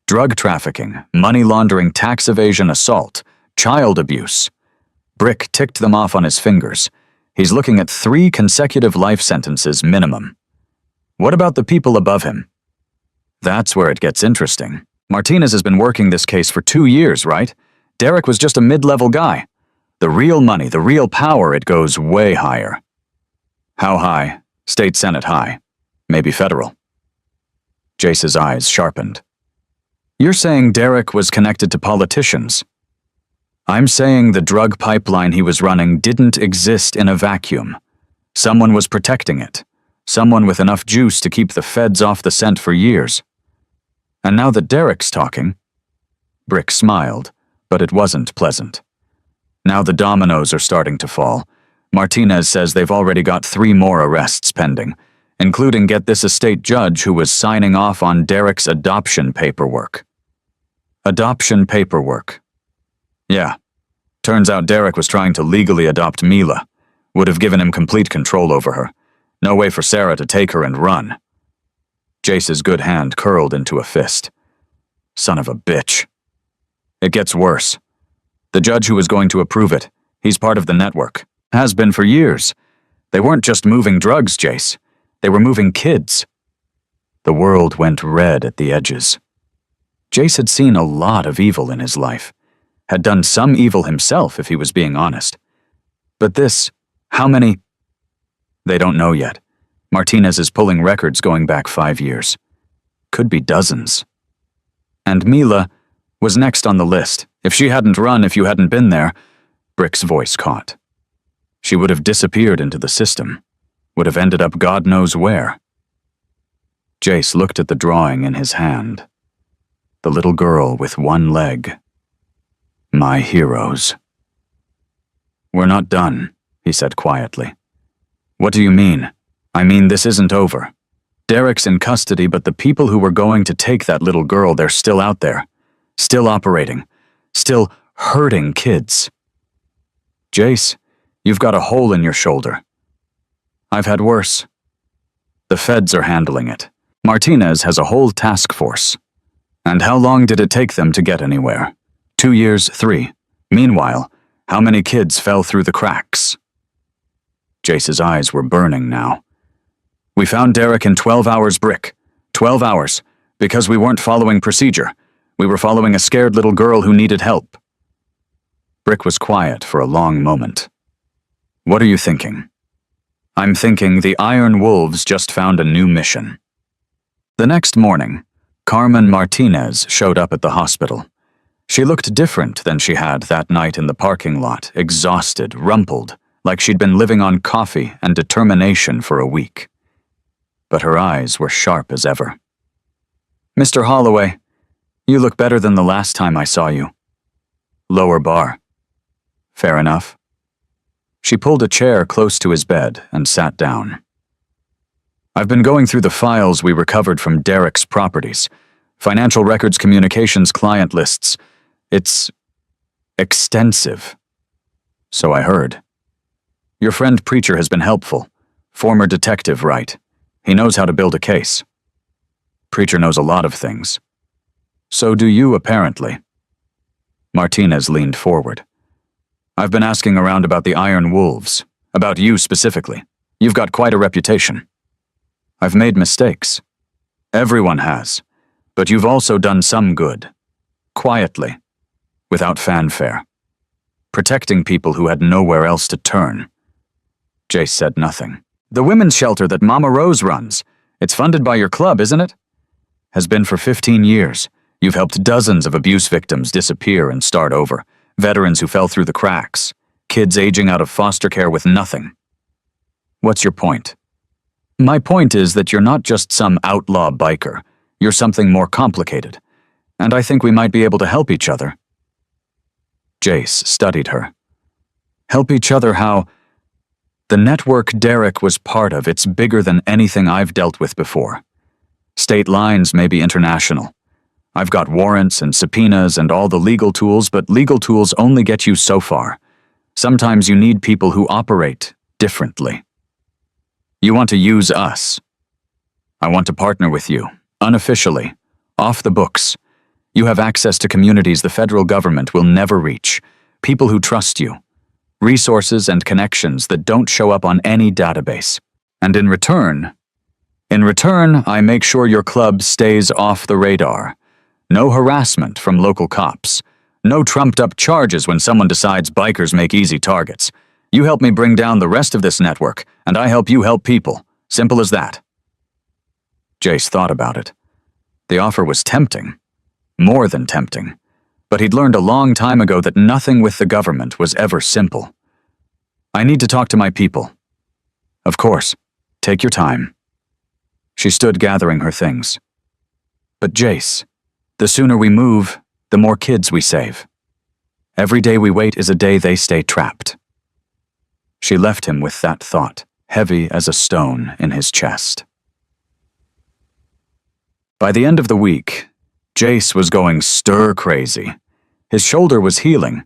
Drug trafficking, money laundering, tax evasion, assault, child abuse. Brick ticked them off on his fingers. He's looking at 3 consecutive life sentences minimum. What about the people above him? That's where it gets interesting. Martinez has been working this case for 2 years, right? Derek was just a mid-level guy. The real money, the real power, it goes way higher. How high? State Senate high. Maybe federal. Jace's eyes sharpened. You're saying Derek was connected to politicians. I'm saying the drug pipeline he was running didn't exist in a vacuum. Someone was protecting it. Someone with enough juice to keep the feds off the scent for years. And now that Derek's talking, Brick smiled, but it wasn't pleasant. Now the dominoes are starting to fall. Martinez says they've already got 3 more arrests pending, including get this a state judge who was signing off on Derek's adoption paperwork. Adoption paperwork. Yeah. Turns out Derek was trying to legally adopt Mila. Would have given him complete control over her. No way for Sarah to take her and run. Jace's good hand curled into a fist. Son of a bitch. It gets worse. The judge who was going to approve it, he's part of the network. Has been for years. They weren't just moving drugs, Jace. They were moving kids. The world went red at the edges. Jace had seen a lot of evil in his life. Had done some evil himself, if he was being honest. But this, how many? They don't know yet. Martinez is pulling records going back 5 years. Could be dozens. And Mila was next on the list. If she hadn't run, if you hadn't been there, Brick's voice caught. She would have disappeared into the system, would have ended up God knows where. Jace looked at the drawing in his hand. The little girl with one leg. My heroes. We're not done, he said quietly. What do you mean? I mean, this isn't over. Derek's in custody, but the people who were going to take that little girl, they're still out there. Still operating. Still hurting kids. Jace, you've got a hole in your shoulder. I've had worse. The feds are handling it. Martinez has a whole task force. And how long did it take them to get anywhere? 2 years, 3. Meanwhile, how many kids fell through the cracks? Jace's eyes were burning now. We found Derek in 12 hours, Brick. 12 hours. Because we weren't following procedure. We were following a scared little girl who needed help. Brick was quiet for a long moment. What are you thinking? I'm thinking the Iron Wolves just found a new mission. The next morning, Carmen Martinez showed up at the hospital. She looked different than she had that night in the parking lot, exhausted, rumpled, like she'd been living on coffee and determination for a week. But her eyes were sharp as ever. Mr. Holloway, you look better than the last time I saw you. Lower bar. Fair enough. She pulled a chair close to his bed and sat down. I've been going through the files we recovered from Derek's properties. Financial records, communications, client lists. It's extensive. So I heard. Your friend Preacher has been helpful. Former detective, right? He knows how to build a case. Preacher knows a lot of things. So do you, apparently. Martinez leaned forward. I've been asking around about the Iron Wolves, about you specifically. You've got quite a reputation. I've made mistakes. Everyone has. But you've also done some good. Quietly. Without fanfare. Protecting people who had nowhere else to turn. Jace said nothing. The women's shelter that Mama Rose runs. It's funded by your club, isn't it? Has been for 15 years. You've helped dozens of abuse victims disappear and start over. Veterans who fell through the cracks. Kids aging out of foster care with nothing. What's your point? My point is that you're not just some outlaw biker. You're something more complicated. And I think we might be able to help each other. Jace studied her. Help each other how? The network Derek was part of, it's bigger than anything I've dealt with before. State lines may be international. I've got warrants and subpoenas and all the legal tools, but legal tools only get you so far. Sometimes you need people who operate differently. You want to use us. I want to partner with you, unofficially, off the books. You have access to communities the federal government will never reach, people who trust you, resources and connections that don't show up on any database. And in return, I make sure your club stays off the radar. No harassment from local cops. No trumped-up charges when someone decides bikers make easy targets. You help me bring down the rest of this network, and I help you help people. Simple as that. Jace thought about it. The offer was tempting. More than tempting. But he'd learned a long time ago that nothing with the government was ever simple. I need to talk to my people. Of course. Take your time. She stood gathering her things. But Jace, the sooner we move, the more kids we save. Every day we wait is a day they stay trapped. She left him with that thought, heavy as a stone in his chest. By the end of the week, Jace was going stir-crazy. His shoulder was healing.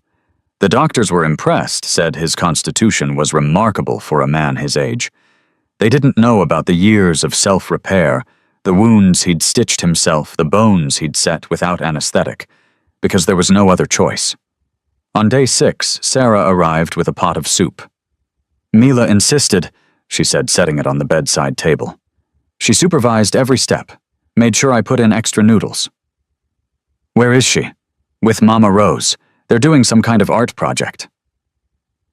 The doctors were impressed, said his constitution was remarkable for a man his age. They didn't know about the years of self-repair, the wounds he'd stitched himself, the bones he'd set without anesthetic, because there was no other choice. On day 6, Sarah arrived with a pot of soup. Mila insisted, she said, setting it on the bedside table. She supervised every step, made sure I put in extra noodles. Where is she? With Mama Rose. They're doing some kind of art project.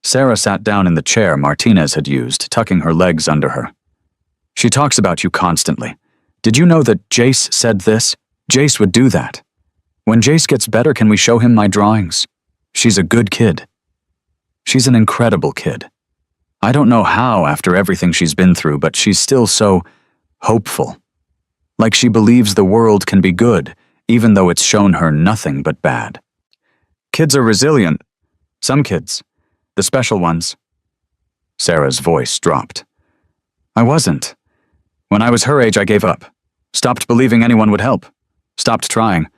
Sarah sat down in the chair Martinez had used, tucking her legs under her. She talks about you constantly. Did you know that Jace said this? Jace would do that. When Jace gets better, can we show him my drawings? She's a good kid. She's an incredible kid. I don't know how after everything she's been through, but she's still so hopeful. Like she believes the world can be good, even though it's shown her nothing but bad. Kids are resilient. Some kids. The special ones. Sarah's voice dropped. I wasn't. When I was her age, I gave up. Stopped believing anyone would help. Stopped trying.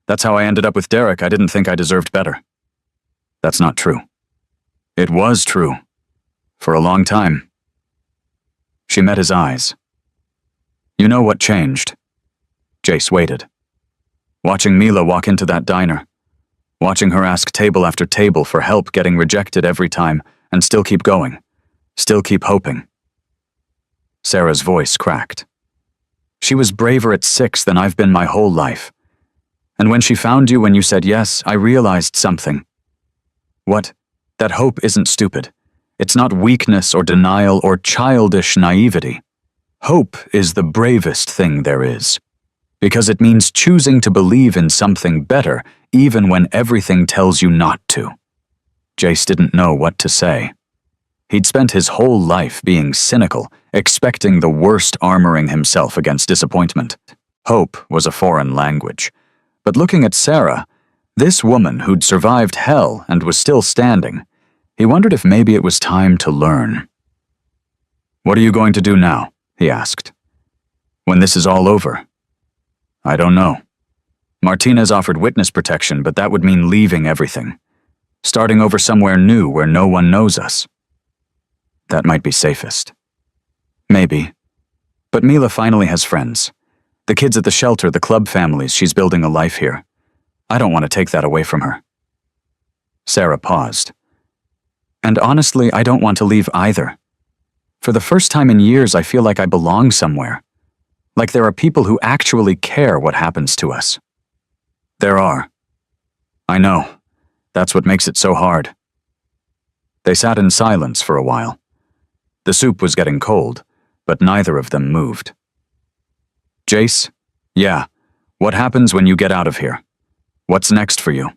That's how I ended up with Derek. I didn't think I deserved better. That's not true. It was true. For a long time. She met his eyes. You know what changed? Jace waited. Watching Mila walk into that diner. Watching her ask table after table for help, getting rejected every time, and still keep going. Still keep hoping. Sarah's voice cracked. She was braver at 6 than I've been my whole life. And when she found you when you said yes, I realized something. What? That hope isn't stupid. It's not weakness or denial or childish naivety. Hope is the bravest thing there is. Because it means choosing to believe in something better even when everything tells you not to. Jace didn't know what to say. He'd spent his whole life being cynical, expecting the worst, armoring himself against disappointment. Hope was a foreign language. But looking at Sarah, this woman who'd survived hell and was still standing, he wondered if maybe it was time to learn. What are you going to do now? He asked. When this is all over? I don't know. Martinez offered witness protection, but that would mean leaving everything. Starting over somewhere new where no one knows us. That might be safest. Maybe. But Mila finally has friends. The kids at the shelter, the club families, she's building a life here. I don't want to take that away from her. Sarah paused. And honestly, I don't want to leave either. For the first time in years, I feel like I belong somewhere. Like there are people who actually care what happens to us. There are. I know. That's what makes it so hard. They sat in silence for a while. The soup was getting cold, but neither of them moved. Jace? Yeah. What happens when you get out of here? What's next for you?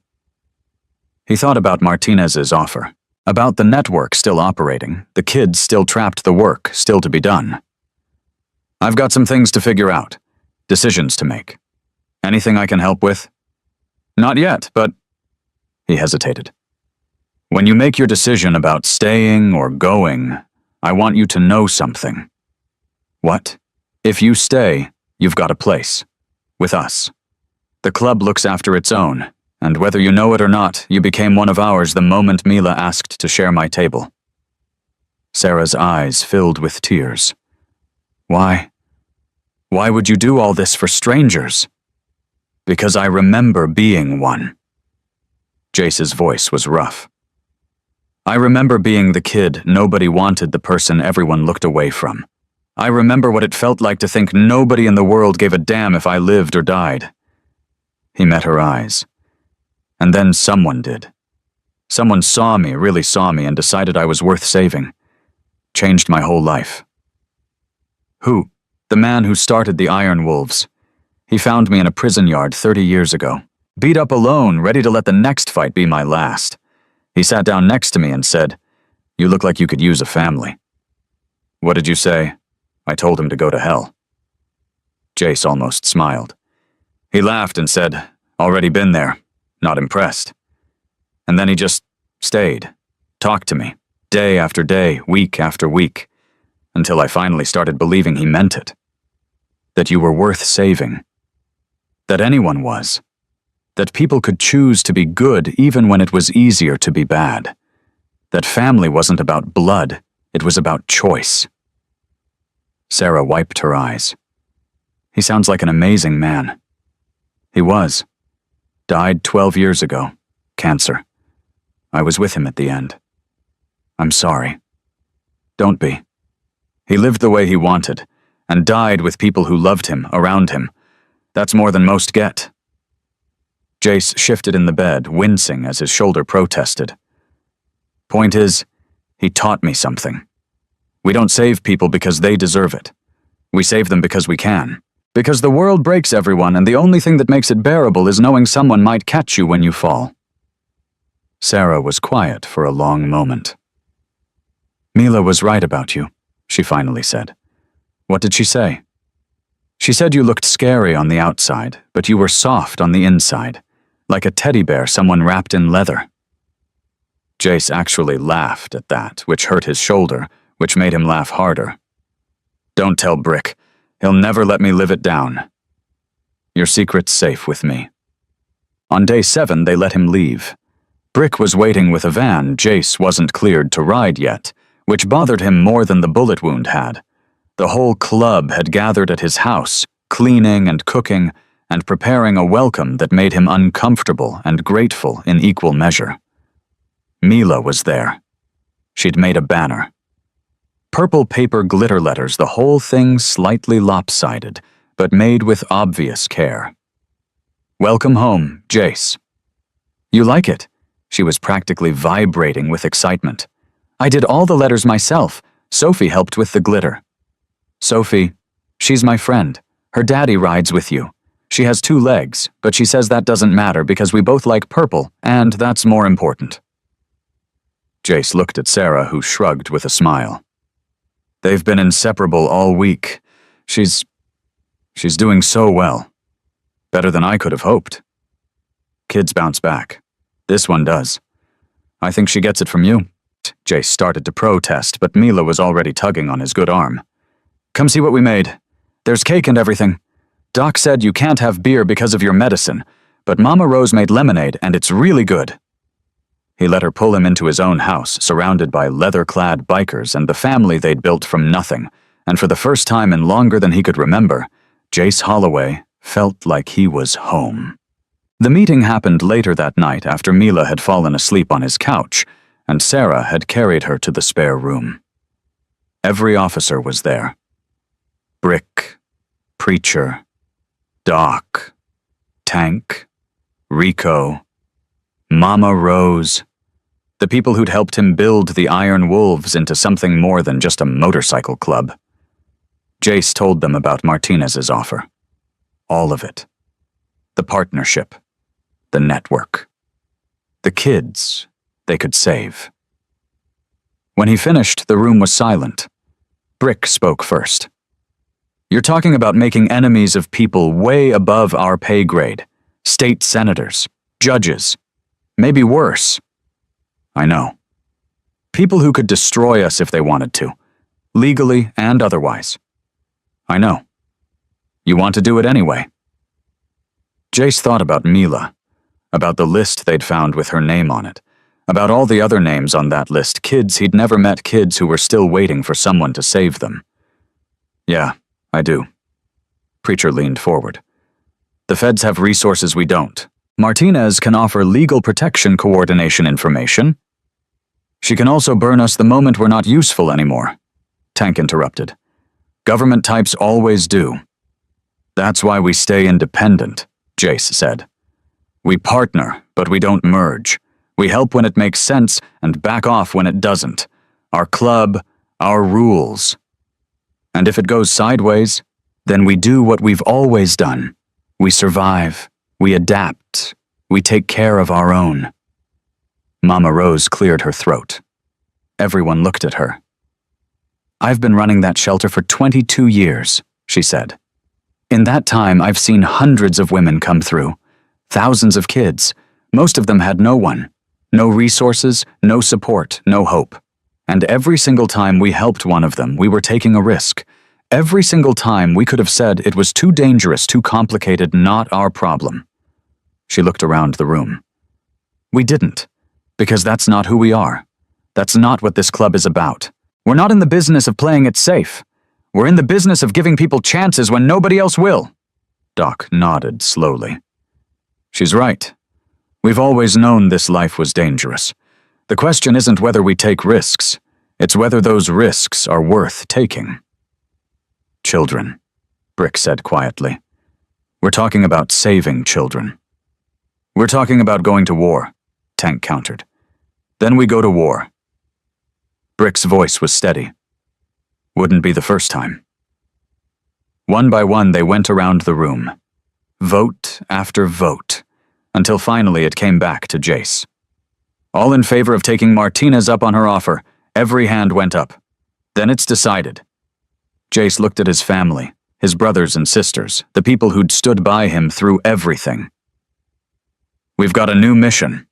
He thought about Martinez's offer, about the network still operating, the kids still trapped, the work still to be done. I've got some things to figure out, decisions to make. Anything I can help with? Not yet, but... He hesitated. When you make your decision about staying or going, I want you to know something. What? If you stay, you've got a place. With us. The club looks after its own, and whether you know it or not, you became one of ours the moment Mila asked to share my table. Sarah's eyes filled with tears. Why? Why would you do all this for strangers? Because I remember being one. Jace's voice was rough. I remember being the kid nobody wanted, the person everyone looked away from. I remember what it felt like to think nobody in the world gave a damn if I lived or died. He met her eyes. And then someone did. Someone saw me, really saw me, and decided I was worth saving. Changed my whole life. Who? The man who started the Iron Wolves. He found me in a prison yard 30 years ago. Beat up alone, ready to let the next fight be my last. He sat down next to me and said, "You look like you could use a family." What did you say? I told him to go to hell. Jace almost smiled. He laughed and said, "Already been there. Not impressed." And then he just stayed, talked to me, day after day, week after week, until I finally started believing he meant it. That you were worth saving. That anyone was. That people could choose to be good even when it was easier to be bad. That family wasn't about blood, it was about choice. Sarah wiped her eyes. He sounds like an amazing man. He was. Died 12 years ago. Cancer. I was with him at the end. I'm sorry. Don't be. He lived the way he wanted, and died with people who loved him, around him. That's more than most get. Jace shifted in the bed, wincing as his shoulder protested. Point is, he taught me something. We don't save people because they deserve it. We save them because we can. Because the world breaks everyone, and the only thing that makes it bearable is knowing someone might catch you when you fall. Sarah was quiet for a long moment. Mila was right about you, she finally said. What did she say? She said you looked scary on the outside, but you were soft on the inside, like a teddy bear someone wrapped in leather. Jace actually laughed at that, which hurt his shoulder, which made him laugh harder. Don't tell Brick. He'll never let me live it down. Your secret's safe with me. On day 7, they let him leave. Brick was waiting with a van Jace wasn't cleared to ride yet, which bothered him more than the bullet wound had. The whole club had gathered at his house, cleaning and cooking, and preparing a welcome that made him uncomfortable and grateful in equal measure. Mila was there. She'd made a banner. Purple paper glitter letters, the whole thing slightly lopsided, but made with obvious care. Welcome home, Jace. You like it? She was practically vibrating with excitement. I did all the letters myself. Sophie helped with the glitter. Sophie, she's my friend. Her daddy rides with you. She has 2 legs, but she says that doesn't matter because we both like purple, and that's more important. Jace looked at Sarah, who shrugged with a smile. They've been inseparable all week. She's doing so well. Better than I could have hoped. Kids bounce back. This one does. I think she gets it from you. Jace started to protest, but Mila was already tugging on his good arm. Come see what we made. There's cake and everything. Doc said you can't have beer because of your medicine, but Mama Rose made lemonade and it's really good. He let her pull him into his own house, surrounded by leather-clad bikers and the family they'd built from nothing, and for the first time in longer than he could remember, Jace Holloway felt like he was home. The meeting happened later that night after Mila had fallen asleep on his couch, and Sarah had carried her to the spare room. Every officer was there. Brick, Preacher, Doc, Tank, Rico, Mama Rose, the people who'd helped him build the Iron Wolves into something more than just a motorcycle club. Jace told them about Martinez's offer. All of it. The partnership. The network. The kids they could save. When he finished, the room was silent. Brick spoke first. You're talking about making enemies of people way above our pay grade. State senators, judges, maybe worse. I know. People who could destroy us if they wanted to, legally and otherwise. I know. You want to do it anyway. Jace thought about Mila, about the list they'd found with her name on it, about all the other names on that list, kids he'd never met, kids who were still waiting for someone to save them. Yeah, I do. Preacher leaned forward. The feds have resources we don't. Martinez can offer legal protection coordination information. She can also burn us the moment we're not useful anymore, Tank interrupted. Government types always do. That's why we stay independent, Jace said. We partner, but we don't merge. We help when it makes sense and back off when it doesn't. Our club, our rules. And if it goes sideways, then we do what we've always done. We survive. We adapt. We take care of our own. Mama Rose cleared her throat. Everyone looked at her. I've been running that shelter for 22 years, she said. In that time, I've seen hundreds of women come through, thousands of kids. Most of them had no one, no resources, no support, no hope. And every single time we helped one of them, we were taking a risk. Every single time we could have said it was too dangerous, too complicated, not our problem. She looked around the room. We didn't, because that's not who we are. That's not what this club is about. We're not in the business of playing it safe. We're in the business of giving people chances when nobody else will. Doc nodded slowly. She's right. We've always known this life was dangerous. The question isn't whether we take risks. It's whether those risks are worth taking. Children, Brick said quietly. We're talking about saving children. We're talking about going to war, Tank countered. Then we go to war. Brick's voice was steady. Wouldn't be the first time. One by one, they went around the room. Vote after vote, until finally it came back to Jace. All in favor of taking Martinez up on her offer, every hand went up. Then it's decided. Jace looked at his family, his brothers and sisters, the people who'd stood by him through everything. We've got a new mission,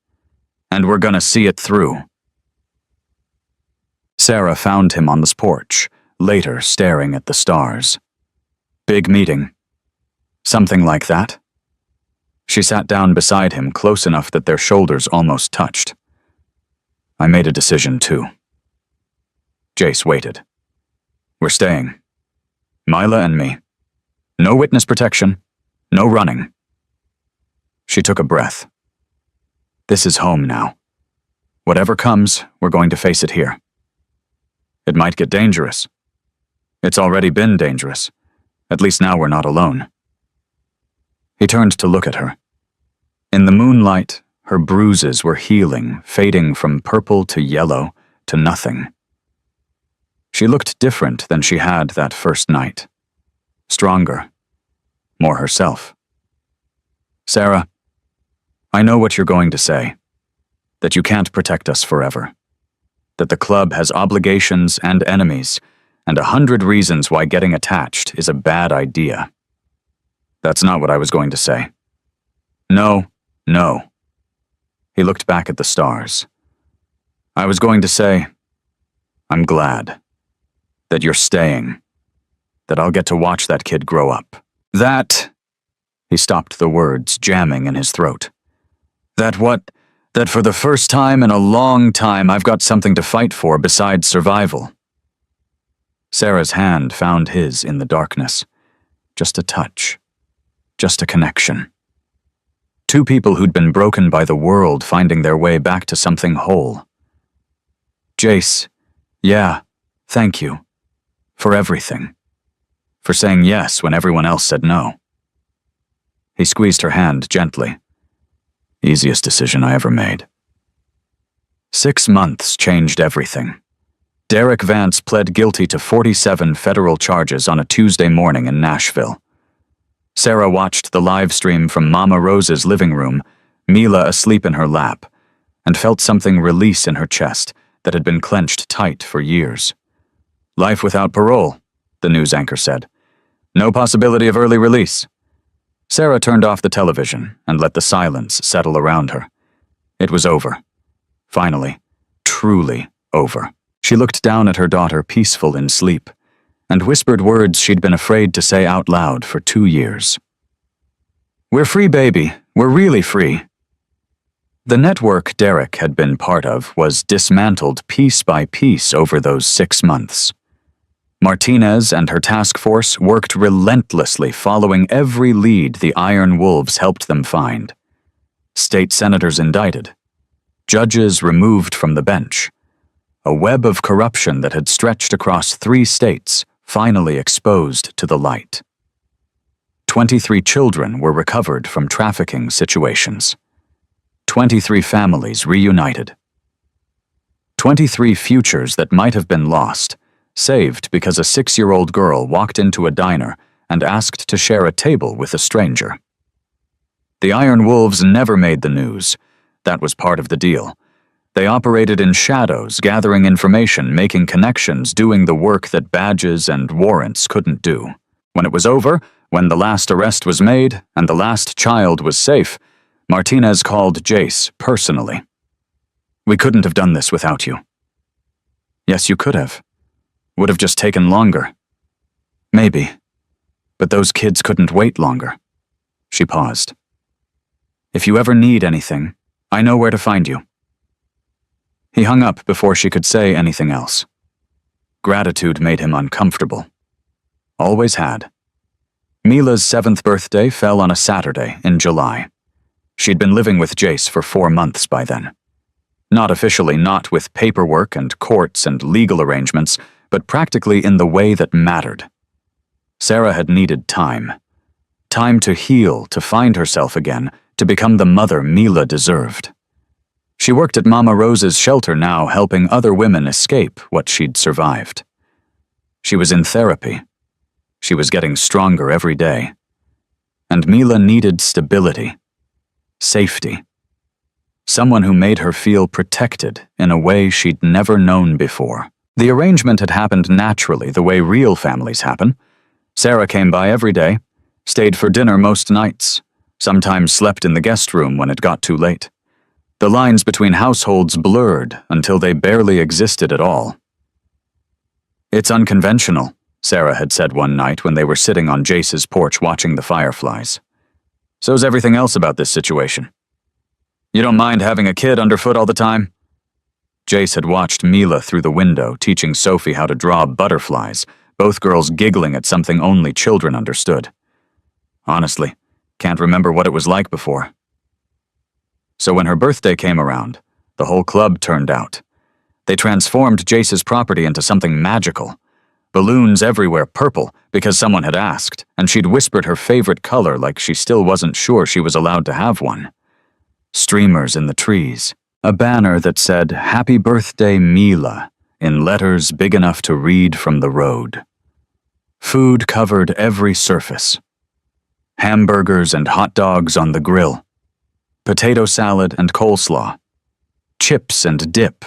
and we're gonna see it through. Sarah found him on the porch, later staring at the stars. Big meeting. Something like that? She sat down beside him, close enough that their shoulders almost touched. I made a decision too. Jace waited. We're staying. Mila and me. No witness protection. No running. She took a breath. This is home now. Whatever comes, we're going to face it here. It might get dangerous. It's already been dangerous. At least now we're not alone. He turned to look at her. In the moonlight, her bruises were healing, fading from purple to yellow to nothing. She looked different than she had that first night. Stronger. More herself. Sarah, I know what you're going to say. That you can't protect us forever. That the club has obligations and enemies, and 100 reasons why getting attached is a bad idea. That's not what I was going to say. No. He looked back at the stars. I was going to say, I'm glad. That you're staying. That I'll get to watch that kid grow up. He stopped the words, jamming in his throat. That for the first time in a long time I've got something to fight for besides survival. Sarah's hand found his in the darkness. Just a touch. Just a connection. Two people who'd been broken by the world finding their way back to something whole. Jace, yeah, thank you. For everything. For saying yes when everyone else said no. He squeezed her hand gently. Easiest decision I ever made. 6 months changed everything. Derek Vance pled guilty to 47 federal charges on a Tuesday morning in Nashville. Sarah watched the live stream from Mama Rose's living room, Mila asleep in her lap, and felt something release in her chest that had been clenched tight for years. Life without parole, the news anchor said. No possibility of early release. Sarah turned off the television and let the silence settle around her. It was over. Finally, truly over. She looked down at her daughter, peaceful in sleep, and whispered words she'd been afraid to say out loud for 2 years. We're free, baby. We're really free. The network Derek had been part of was dismantled piece by piece over those 6 months. Martinez and her task force worked relentlessly, following every lead the Iron Wolves helped them find. State senators indicted. Judges removed from the bench. A web of corruption that had stretched across 3 states finally exposed to the light. 23 children were recovered from trafficking situations. 23 families reunited. 23 futures that might have been lost, saved because a 6-year-old girl walked into a diner and asked to share a table with a stranger. The Iron Wolves never made the news. That was part of the deal. They operated in shadows, gathering information, making connections, doing the work that badges and warrants couldn't do. When it was over, when the last arrest was made and the last child was safe, Martinez called Jace personally. We couldn't have done this without you. Yes, you could have. Would have just taken longer. Maybe. But those kids couldn't wait longer. She paused. If you ever need anything, I know where to find you. He hung up before she could say anything else. Gratitude made him uncomfortable. Always had. Mila's 7th birthday fell on a Saturday in July. She'd been living with Jace for 4 months by then. Not officially, not with paperwork and courts and legal arrangements, but practically in the way that mattered. Sarah had needed time. Time to heal, to find herself again, to become the mother Mila deserved. She worked at Mama Rose's shelter now, helping other women escape what she'd survived. She was in therapy. She was getting stronger every day. And Mila needed stability, safety. Someone who made her feel protected in a way she'd never known before. The arrangement had happened naturally, the way real families happen. Sarah came by every day, stayed for dinner most nights, sometimes slept in the guest room when it got too late. The lines between households blurred until they barely existed at all. It's unconventional, Sarah had said one night when they were sitting on Jace's porch watching the fireflies. So's everything else about this situation. You don't mind having a kid underfoot all the time? Jace had watched Mila through the window, teaching Sophie how to draw butterflies, both girls giggling at something only children understood. Honestly, can't remember what it was like before. So when her birthday came around, the whole club turned out. They transformed Jace's property into something magical. Balloons everywhere, purple, because someone had asked, and she'd whispered her favorite color like she still wasn't sure she was allowed to have one. Streamers in the trees, a banner that said, "Happy Birthday, Mila," in letters big enough to read from the road. Food covered every surface. Hamburgers and hot dogs on the grill. Potato salad and coleslaw. Chips and dip.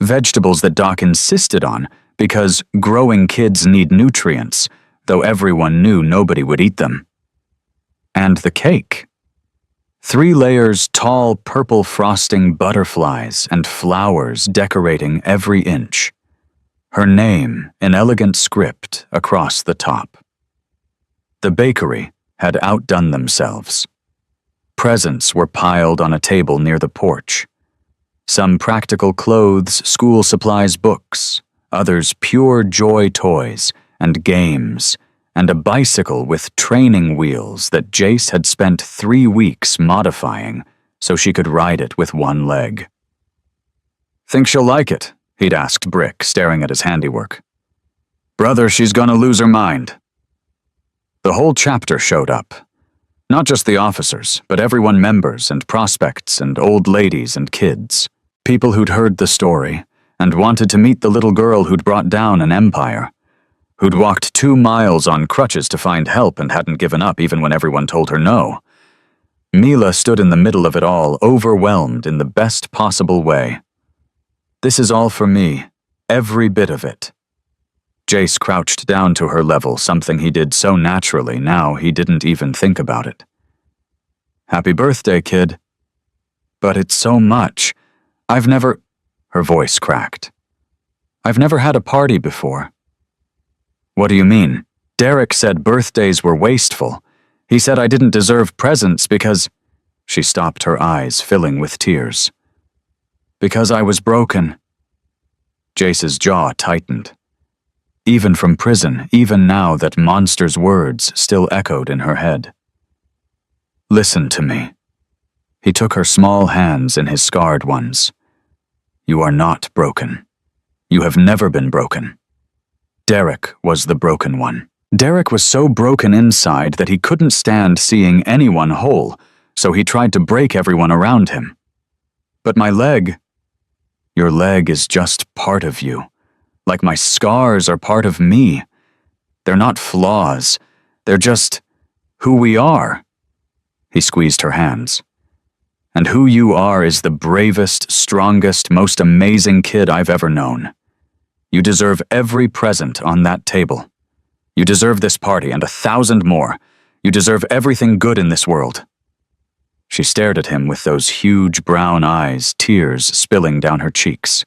Vegetables that Doc insisted on because growing kids need nutrients, though everyone knew nobody would eat them. And the cake. 3 layers tall purple frosting butterflies and flowers decorating every inch. Her name in elegant script across the top. The bakery had outdone themselves. Presents were piled on a table near the porch. Some practical clothes, school supplies, books, others pure joy toys and games, and a bicycle with training wheels that Jace had spent 3 weeks modifying so she could ride it with one leg. "Think she'll like it?" he'd asked Brick, staring at his handiwork. "Brother, she's gonna lose her mind." The whole chapter showed up. Not just the officers, but everyone, members and prospects and old ladies and kids. People who'd heard the story and wanted to meet the little girl who'd brought down an empire. Who'd walked 2 miles on crutches to find help and hadn't given up even when everyone told her no. Mila stood in the middle of it all, overwhelmed in the best possible way. "This is all for me, every bit of it." Jace crouched down to her level, something he did so naturally now he didn't even think about it. "Happy birthday, kid." "But it's so much. I've never—" Her voice cracked. "I've never had a party before." "What do you mean?" Derek said birthdays were wasteful. He said I didn't deserve presents because—" She stopped, her eyes filling with tears. "Because I was broken." Jace's jaw tightened. Even from prison, even now that monster's words still echoed in her head. "Listen to me." He took her small hands in his scarred ones. "You are not broken. You have never been broken. Derek was the broken one. Derek was so broken inside that he couldn't stand seeing anyone whole, so he tried to break everyone around him. But my leg— Your leg is just part of you, like my scars are part of me. They're not flaws. They're just who we are." He squeezed her hands. "And who you are is the bravest, strongest, most amazing kid I've ever known. You deserve every present on that table. You deserve this party and 1,000 more. You deserve everything good in this world." She stared at him with those huge brown eyes, tears spilling down her cheeks.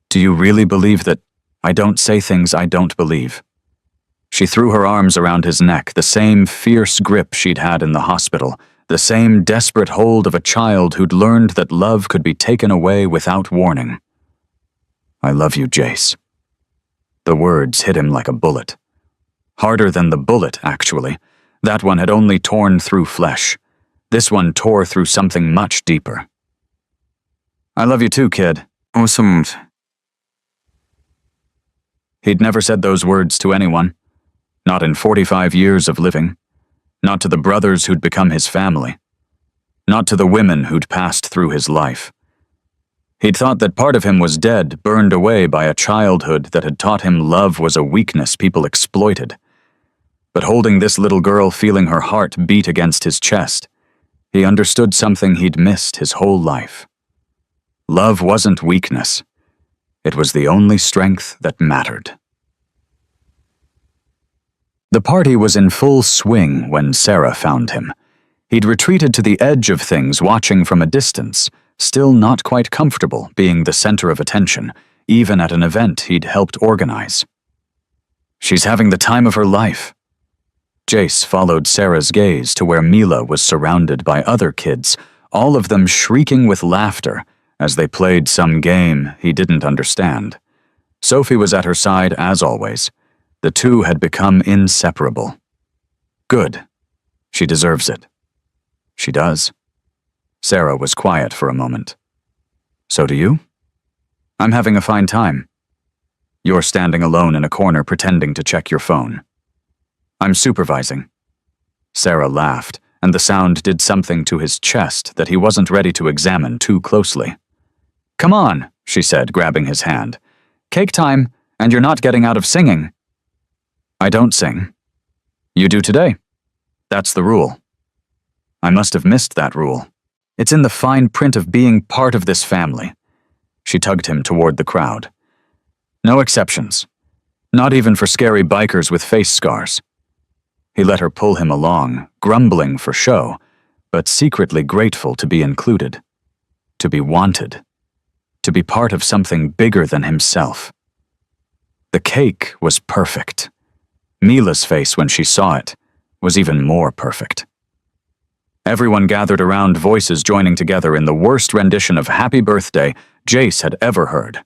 "Do you really believe that I don't say things I don't believe?" She threw her arms around his neck, the same fierce grip she'd had in the hospital, the same desperate hold of a child who'd learned that love could be taken away without warning. "I love you, Jace." The words hit him like a bullet. Harder than the bullet, actually. That one had only torn through flesh. This one tore through something much deeper. "I love you too, kid." Awesome. He'd never said those words to anyone. Not in 45 years of living. Not to the brothers who'd become his family. Not to the women who'd passed through his life. He'd thought that part of him was dead, burned away by a childhood that had taught him love was a weakness people exploited. But holding this little girl, feeling her heart beat against his chest, he understood something he'd missed his whole life. Love wasn't weakness. It was the only strength that mattered. The party was in full swing when Sarah found him. He'd retreated to the edge of things, watching from a distance, still not quite comfortable being the center of attention, even at an event he'd helped organize. "She's having the time of her life." Jace followed Sarah's gaze to where Mila was surrounded by other kids, all of them shrieking with laughter as they played some game he didn't understand. Sophie was at her side as always. The two had become inseparable. Good. She deserves it. She does. Sarah was quiet for a moment. "So do you?" "I'm having a fine time." "You're standing alone in a corner pretending to check your phone." "I'm supervising." Sarah laughed, and the sound did something to his chest that he wasn't ready to examine too closely. "Come on," she said, grabbing his hand. "Cake time, and you're not getting out of singing." "I don't sing." "You do today. That's the rule." "I must have missed that rule. It's in the fine print of being part of this family." She tugged him toward the crowd. "No exceptions. Not even for scary bikers with face scars." He let her pull him along, grumbling for show, but secretly grateful to be included, to be wanted, to be part of something bigger than himself. The cake was perfect. Mila's face when she saw it was even more perfect. Everyone gathered around, voices joining together in the worst rendition of Happy Birthday Jace had ever heard.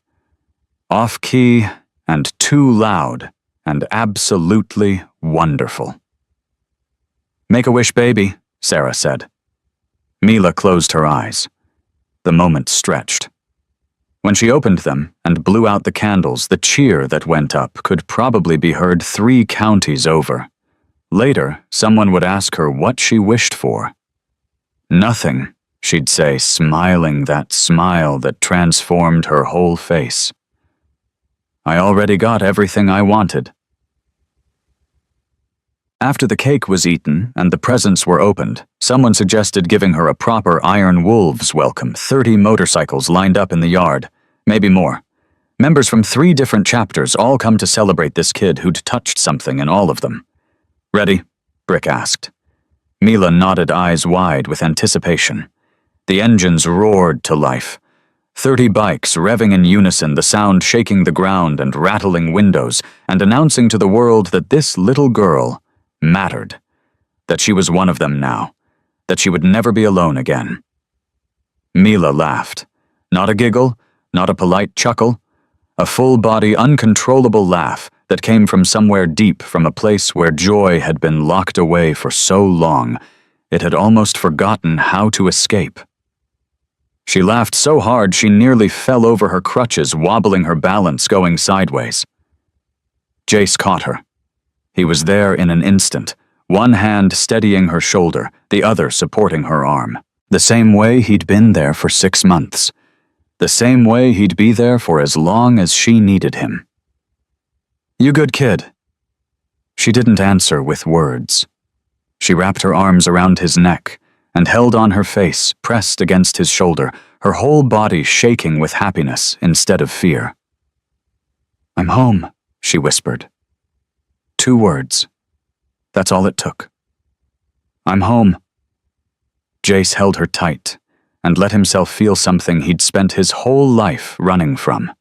Off-key and too loud and absolutely wonderful. "Make a wish, baby," Sarah said. Mila closed her eyes. The moment stretched. When she opened them and blew out the candles, the cheer that went up could probably be heard 3 counties over. Later, someone would ask her what she wished for. "Nothing," she'd say, smiling that smile that transformed her whole face. "I already got everything I wanted." After the cake was eaten and the presents were opened, someone suggested giving her a proper Iron Wolves welcome, 30 motorcycles lined up in the yard, maybe more. Members from 3 different chapters all come to celebrate this kid who'd touched something in all of them. "Ready?" Brick asked. Mila nodded, eyes wide with anticipation. The engines roared to life. 30 bikes revving in unison, the sound shaking the ground and rattling windows, and announcing to the world that this little girl mattered. that she was one of them now, that she would never be alone again. Mila laughed. Not a giggle, not a polite chuckle, a full-body, uncontrollable laugh that came from somewhere deep, from a place where joy had been locked away for so long, it had almost forgotten how to escape. She laughed so hard she nearly fell over her crutches, wobbling her balance, going sideways. Jace caught her. He was there in an instant, one hand steadying her shoulder, the other supporting her arm. The same way he'd been there for 6 months. The same way he'd be there for as long as she needed him. "You good kid?" She didn't answer with words. She wrapped her arms around his neck and held on her face, pressed against his shoulder, her whole body shaking with happiness instead of fear. "I'm home," she whispered. 2 words. That's all it took. "I'm home." Jace held her tight and let himself feel something he'd spent his whole life running from.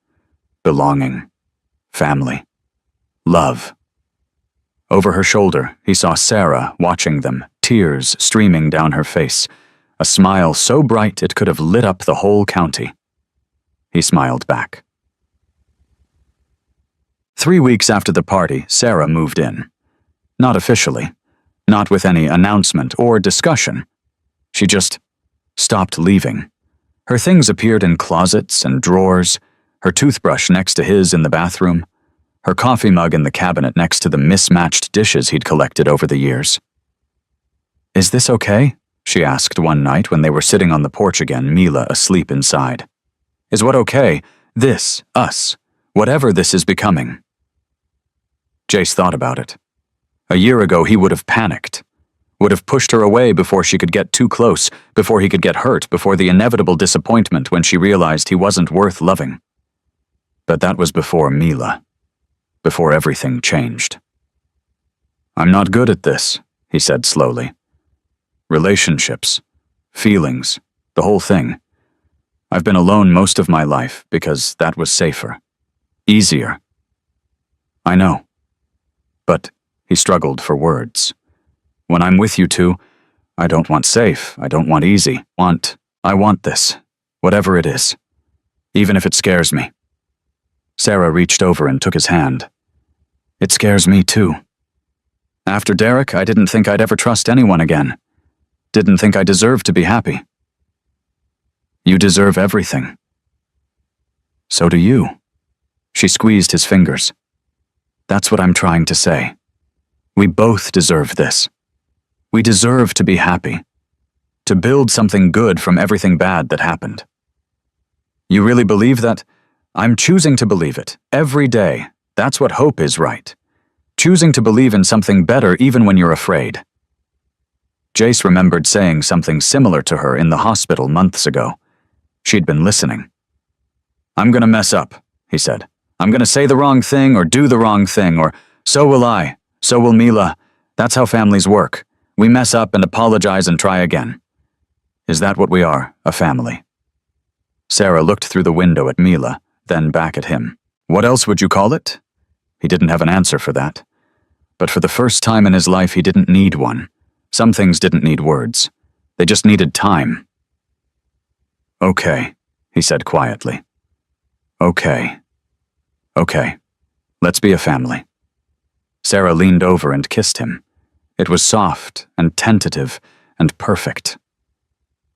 Belonging. Family. Love. Over her shoulder, he saw Sarah watching them, tears streaming down her face, a smile so bright it could have lit up the whole county. He smiled back. 3 weeks after the party, Sarah moved in. Not officially, not with any announcement or discussion. She just stopped leaving. Her things appeared in closets and drawers, her toothbrush next to his in the bathroom, her coffee mug in the cabinet next to the mismatched dishes he'd collected over the years. "Is this okay?" she asked one night when they were sitting on the porch again, Mila asleep inside. "Is what okay? This, us, whatever this is becoming." Jace thought about it. A year ago he would have panicked, would have pushed her away before she could get too close, before he could get hurt, before the inevitable disappointment when she realized he wasn't worth loving. But that was before Mila. Before everything changed. "I'm not good at this," he said slowly. "Relationships, feelings, the whole thing. I've been alone most of my life because that was safer. Easier. I know. But," he struggled for words, "when I'm with you two, I don't want safe, I don't want easy. I want this, whatever it is, even if it scares me." Sarah reached over and took his hand. "It scares me too. After Derek, I didn't think I'd ever trust anyone again. Didn't think I deserved to be happy." "You deserve everything." "So do you." She squeezed his fingers. "That's what I'm trying to say. We both deserve this. We deserve to be happy. To build something good from everything bad that happened." "You really believe that?" "I'm choosing to believe it, every day. That's what hope is, right? Choosing to believe in something better even when you're afraid." Jace remembered saying something similar to her in the hospital months ago. She'd been listening. "I'm gonna mess up," he said. "I'm gonna say the wrong thing or do the wrong thing, or so will I, so will Mila. That's how families work. We mess up and apologize and try again. Is that what we are, a family?" Sarah looked through the window at Mila, then back at him. "What else would you call it?" He didn't have an answer for that. But for the first time in his life, he didn't need one. Some things didn't need words. They just needed time. "Okay," he said quietly. "Okay. Okay. Let's be a family." Sarah leaned over and kissed him. It was soft and tentative and perfect.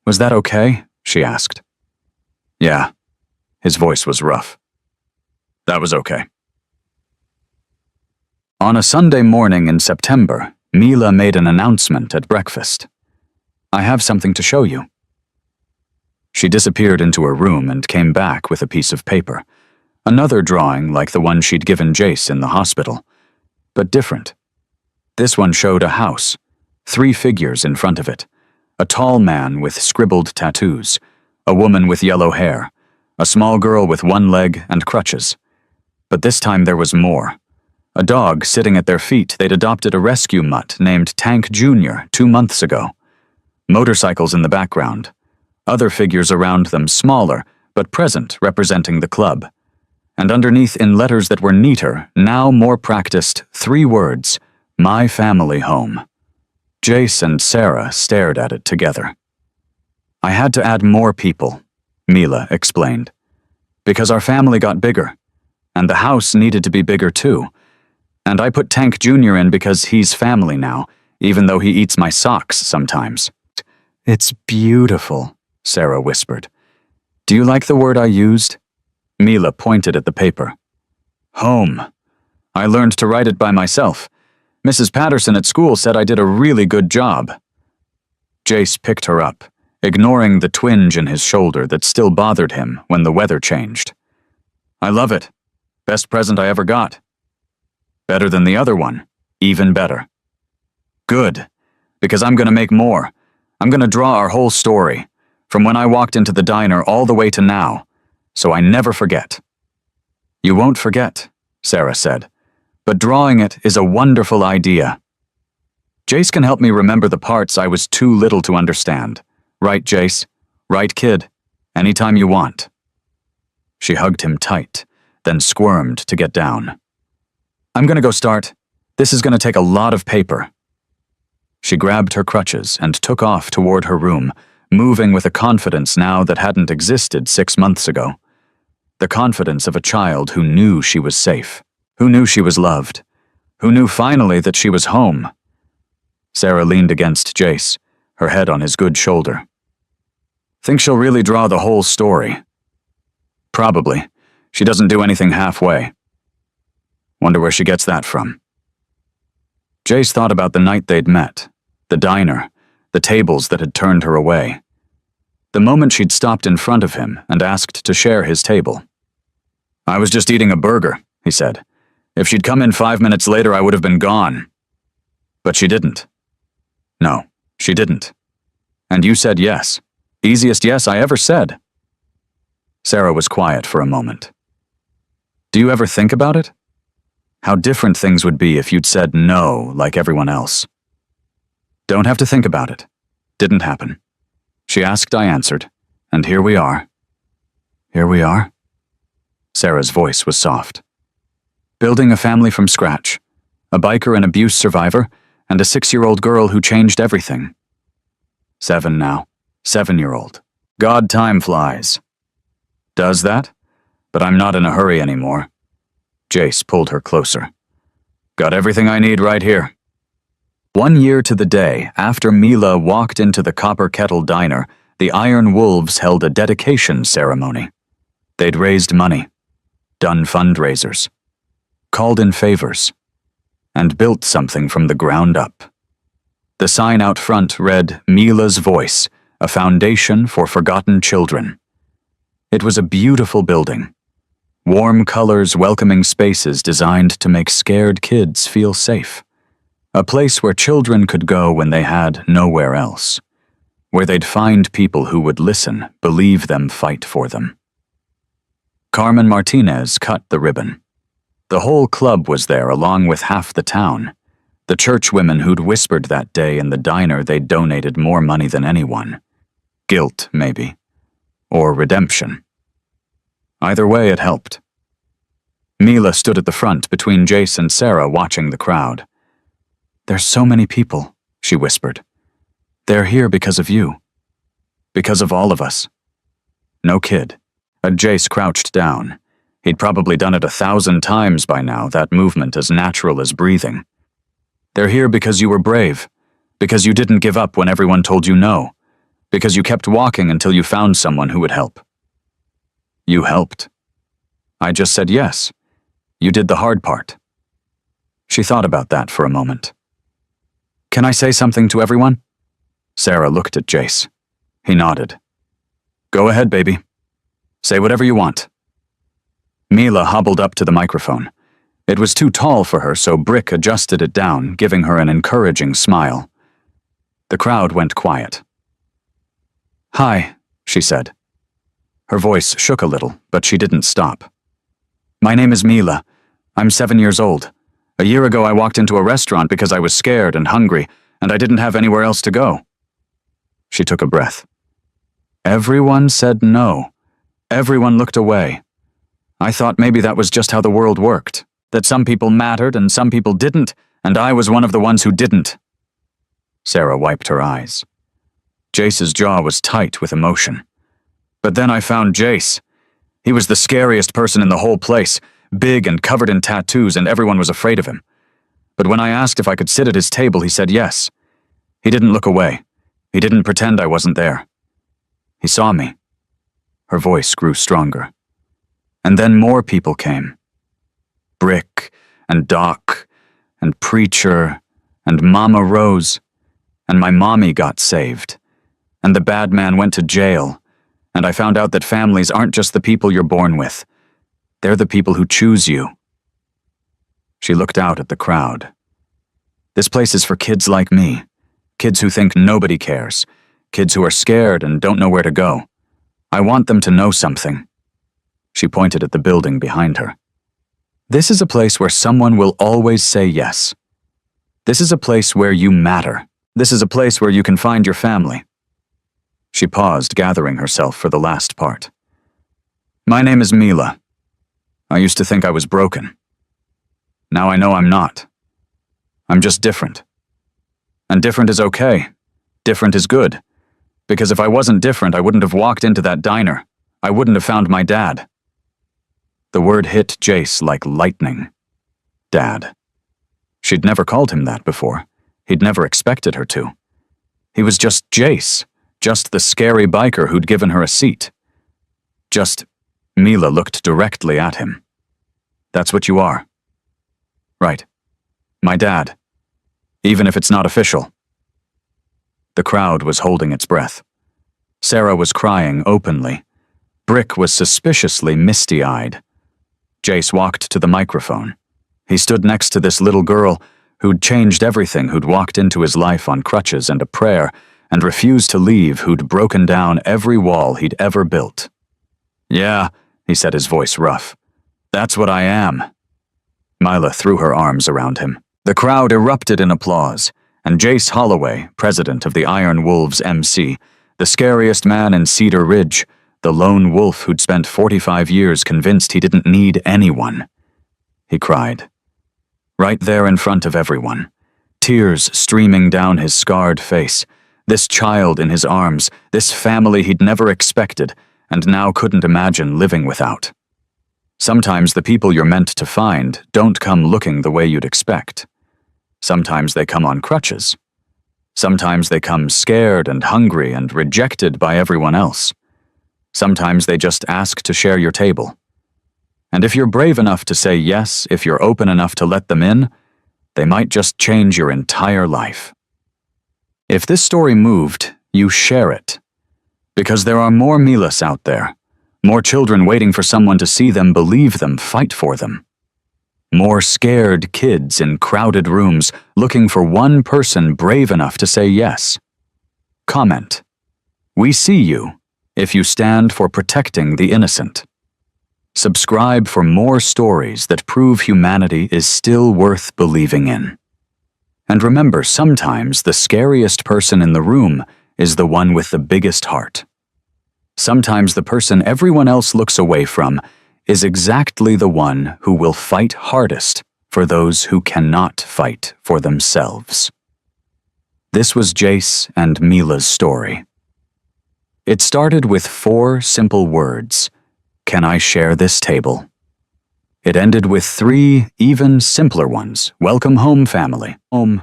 "Was that okay?" she asked. "Yeah." His voice was rough. "That was okay." On a Sunday morning in September, Mila made an announcement at breakfast. "I have something to show you." She disappeared into her room and came back with a piece of paper. Another drawing like the one she'd given Jace in the hospital, but different. This one showed a house, 3 figures in front of it, a tall man with scribbled tattoos, a woman with yellow hair, a small girl with 1 leg and crutches. But this time there was more. A dog sitting at their feet. They'd adopted a rescue mutt named Tank Jr. 2 months ago. Motorcycles in the background. Other figures around them, smaller, but present, representing the club. And underneath, in letters that were neater, now more practiced, 3 words: "My family home." Jace and Sarah stared at it together. I had to add more people, Mila explained, because our family got bigger, and the house needed to be bigger too. And I put Tank Jr. in because he's family now, even though he eats my socks sometimes. It's beautiful, Sarah whispered. Do you like the word I used? Mila pointed at the paper. Home. I learned to write it by myself. Mrs. Patterson at school said I did a really good job. Jace picked her up, ignoring the twinge in his shoulder that still bothered him when the weather changed. I love it. Best present I ever got. Better than the other one. Even better. Good, because I'm gonna make more. I'm gonna draw our whole story, from when I walked into the diner all the way to now, so I never forget. You won't forget, Sarah said, but drawing it is a wonderful idea. Jace can help me remember the parts I was too little to understand. Right, Jace? Right, kid? Anytime you want. She hugged him tight, then squirmed to get down. I'm gonna go start. This is gonna take a lot of paper. She grabbed her crutches and took off toward her room, moving with a confidence now that hadn't existed 6 months ago. The confidence of a child who knew she was safe, who knew she was loved, who knew finally that she was home. Sarah leaned against Jace, her head on his good shoulder. Think she'll really draw the whole story? Probably. She doesn't do anything halfway. Wonder where she gets that from. Jace thought about the night they'd met, the diner, the tables that had turned her away. The moment she'd stopped in front of him and asked to share his table. I was just eating a burger, he said. If she'd come in 5 minutes later, I would have been gone. But she didn't. No, she didn't. And you said yes. Easiest yes I ever said. Sarah was quiet for a moment. Do you ever think about it? How different things would be if you'd said no like everyone else. Don't have to think about it. Didn't happen. She asked, I answered, and here we are. Here we are? Sarah's voice was soft. Building a family from scratch, a biker and abuse survivor, and a 6-year-old girl who changed everything. 7 now. 7-year-old. God, time flies. Does that? But I'm not in a hurry anymore. Jace pulled her closer. Got everything I need right here. 1 year to the day after Mila walked into the Copper Kettle Diner, the Iron Wolves held a dedication ceremony. They'd raised money, done fundraisers, called in favors, and built something from the ground up. The sign out front read, Mila's Voice, a foundation for forgotten children. It was a beautiful building. Warm colors, welcoming spaces designed to make scared kids feel safe. A place where children could go when they had nowhere else. Where they'd find people who would listen, believe them, fight for them. Carmen Martinez cut the ribbon. The whole club was there along with half the town. The churchwomen who'd whispered that day in the diner they'd donated more money than anyone. Guilt, maybe. Or redemption. Either way, it helped. Mila stood at the front between Jace and Sarah watching the crowd. There's so many people, she whispered. They're here because of you. Because of all of us. No kid. Jace crouched down. He'd probably done it 1,000 times by now, that movement as natural as breathing. They're here because you were brave. Because you didn't give up when everyone told you no. Because you kept walking until you found someone who would help. You helped. I just said yes. You did the hard part. She thought about that for a moment. Can I say something to everyone? Sarah looked at Jace. He nodded. Go ahead, baby. Say whatever you want. Mila hobbled up to the microphone. It was too tall for her, so Brick adjusted it down, giving her an encouraging smile. The crowd went quiet. Hi, she said. Her voice shook a little, but she didn't stop. My name is Mila. I'm 7 years old. A year ago I walked into a restaurant because I was scared and hungry, and I didn't have anywhere else to go. She took a breath. Everyone said no. Everyone looked away. I thought maybe that was just how the world worked, that some people mattered and some people didn't, and I was one of the ones who didn't. Sarah wiped her eyes. Jace's jaw was tight with emotion. But then I found Jace. He was the scariest person in the whole place, big and covered in tattoos, and everyone was afraid of him. But when I asked if I could sit at his table, he said yes. He didn't look away. He didn't pretend I wasn't there. He saw me. Her voice grew stronger. And then more people came. Brick, and Doc, and Preacher, and Mama Rose, and my mommy got saved. And the bad man went to jail, and I found out that families aren't just the people you're born with. They're the people who choose you. She looked out at the crowd. This place is for kids like me, kids who think nobody cares, kids who are scared and don't know where to go. I want them to know something. She pointed at the building behind her. This is a place where someone will always say yes. This is a place where you matter. This is a place where you can find your family. She paused, gathering herself for the last part. My name is Mila. I used to think I was broken. Now I know I'm not. I'm just different. And different is okay. Different is good. Because if I wasn't different, I wouldn't have walked into that diner. I wouldn't have found my dad. The word hit Jace like lightning. Dad. She'd never called him that before. He'd never expected her to. He was just Jace, just the scary biker who'd given her a seat. Mila looked directly at him. That's what you are. Right. My dad. Even if it's not official. The crowd was holding its breath. Sarah was crying openly. Brick was suspiciously misty-eyed. Jace walked to the microphone. He stood next to this little girl who'd changed everything, who'd walked into his life on crutches and a prayer, and refused to leave, who'd broken down every wall he'd ever built. Yeah, he said, his voice rough. That's what I am. Mila threw her arms around him. The crowd erupted in applause, and Jace Holloway, president of the Iron Wolves MC, the scariest man in Cedar Ridge, the lone wolf who'd spent 45 years convinced he didn't need anyone. He cried. Right there in front of everyone, tears streaming down his scarred face, this child in his arms, this family he'd never expected and now couldn't imagine living without. Sometimes the people you're meant to find don't come looking the way you'd expect. Sometimes they come on crutches. Sometimes they come scared and hungry and rejected by everyone else. Sometimes they just ask to share your table. And if you're brave enough to say yes, if you're open enough to let them in, they might just change your entire life. If this story moved, you share it. Because there are more Milas out there. More children waiting for someone to see them, believe them, fight for them. More scared kids in crowded rooms looking for one person brave enough to say yes. Comment. We see you if you stand for protecting the innocent. Subscribe for more stories that prove humanity is still worth believing in. And remember, sometimes the scariest person in the room is the one with the biggest heart. Sometimes the person everyone else looks away from is exactly the one who will fight hardest for those who cannot fight for themselves. This was Jace and Mila's story. It started with 4 simple words. Can I share this table? It ended with 3 even simpler ones. Welcome home, family. Home.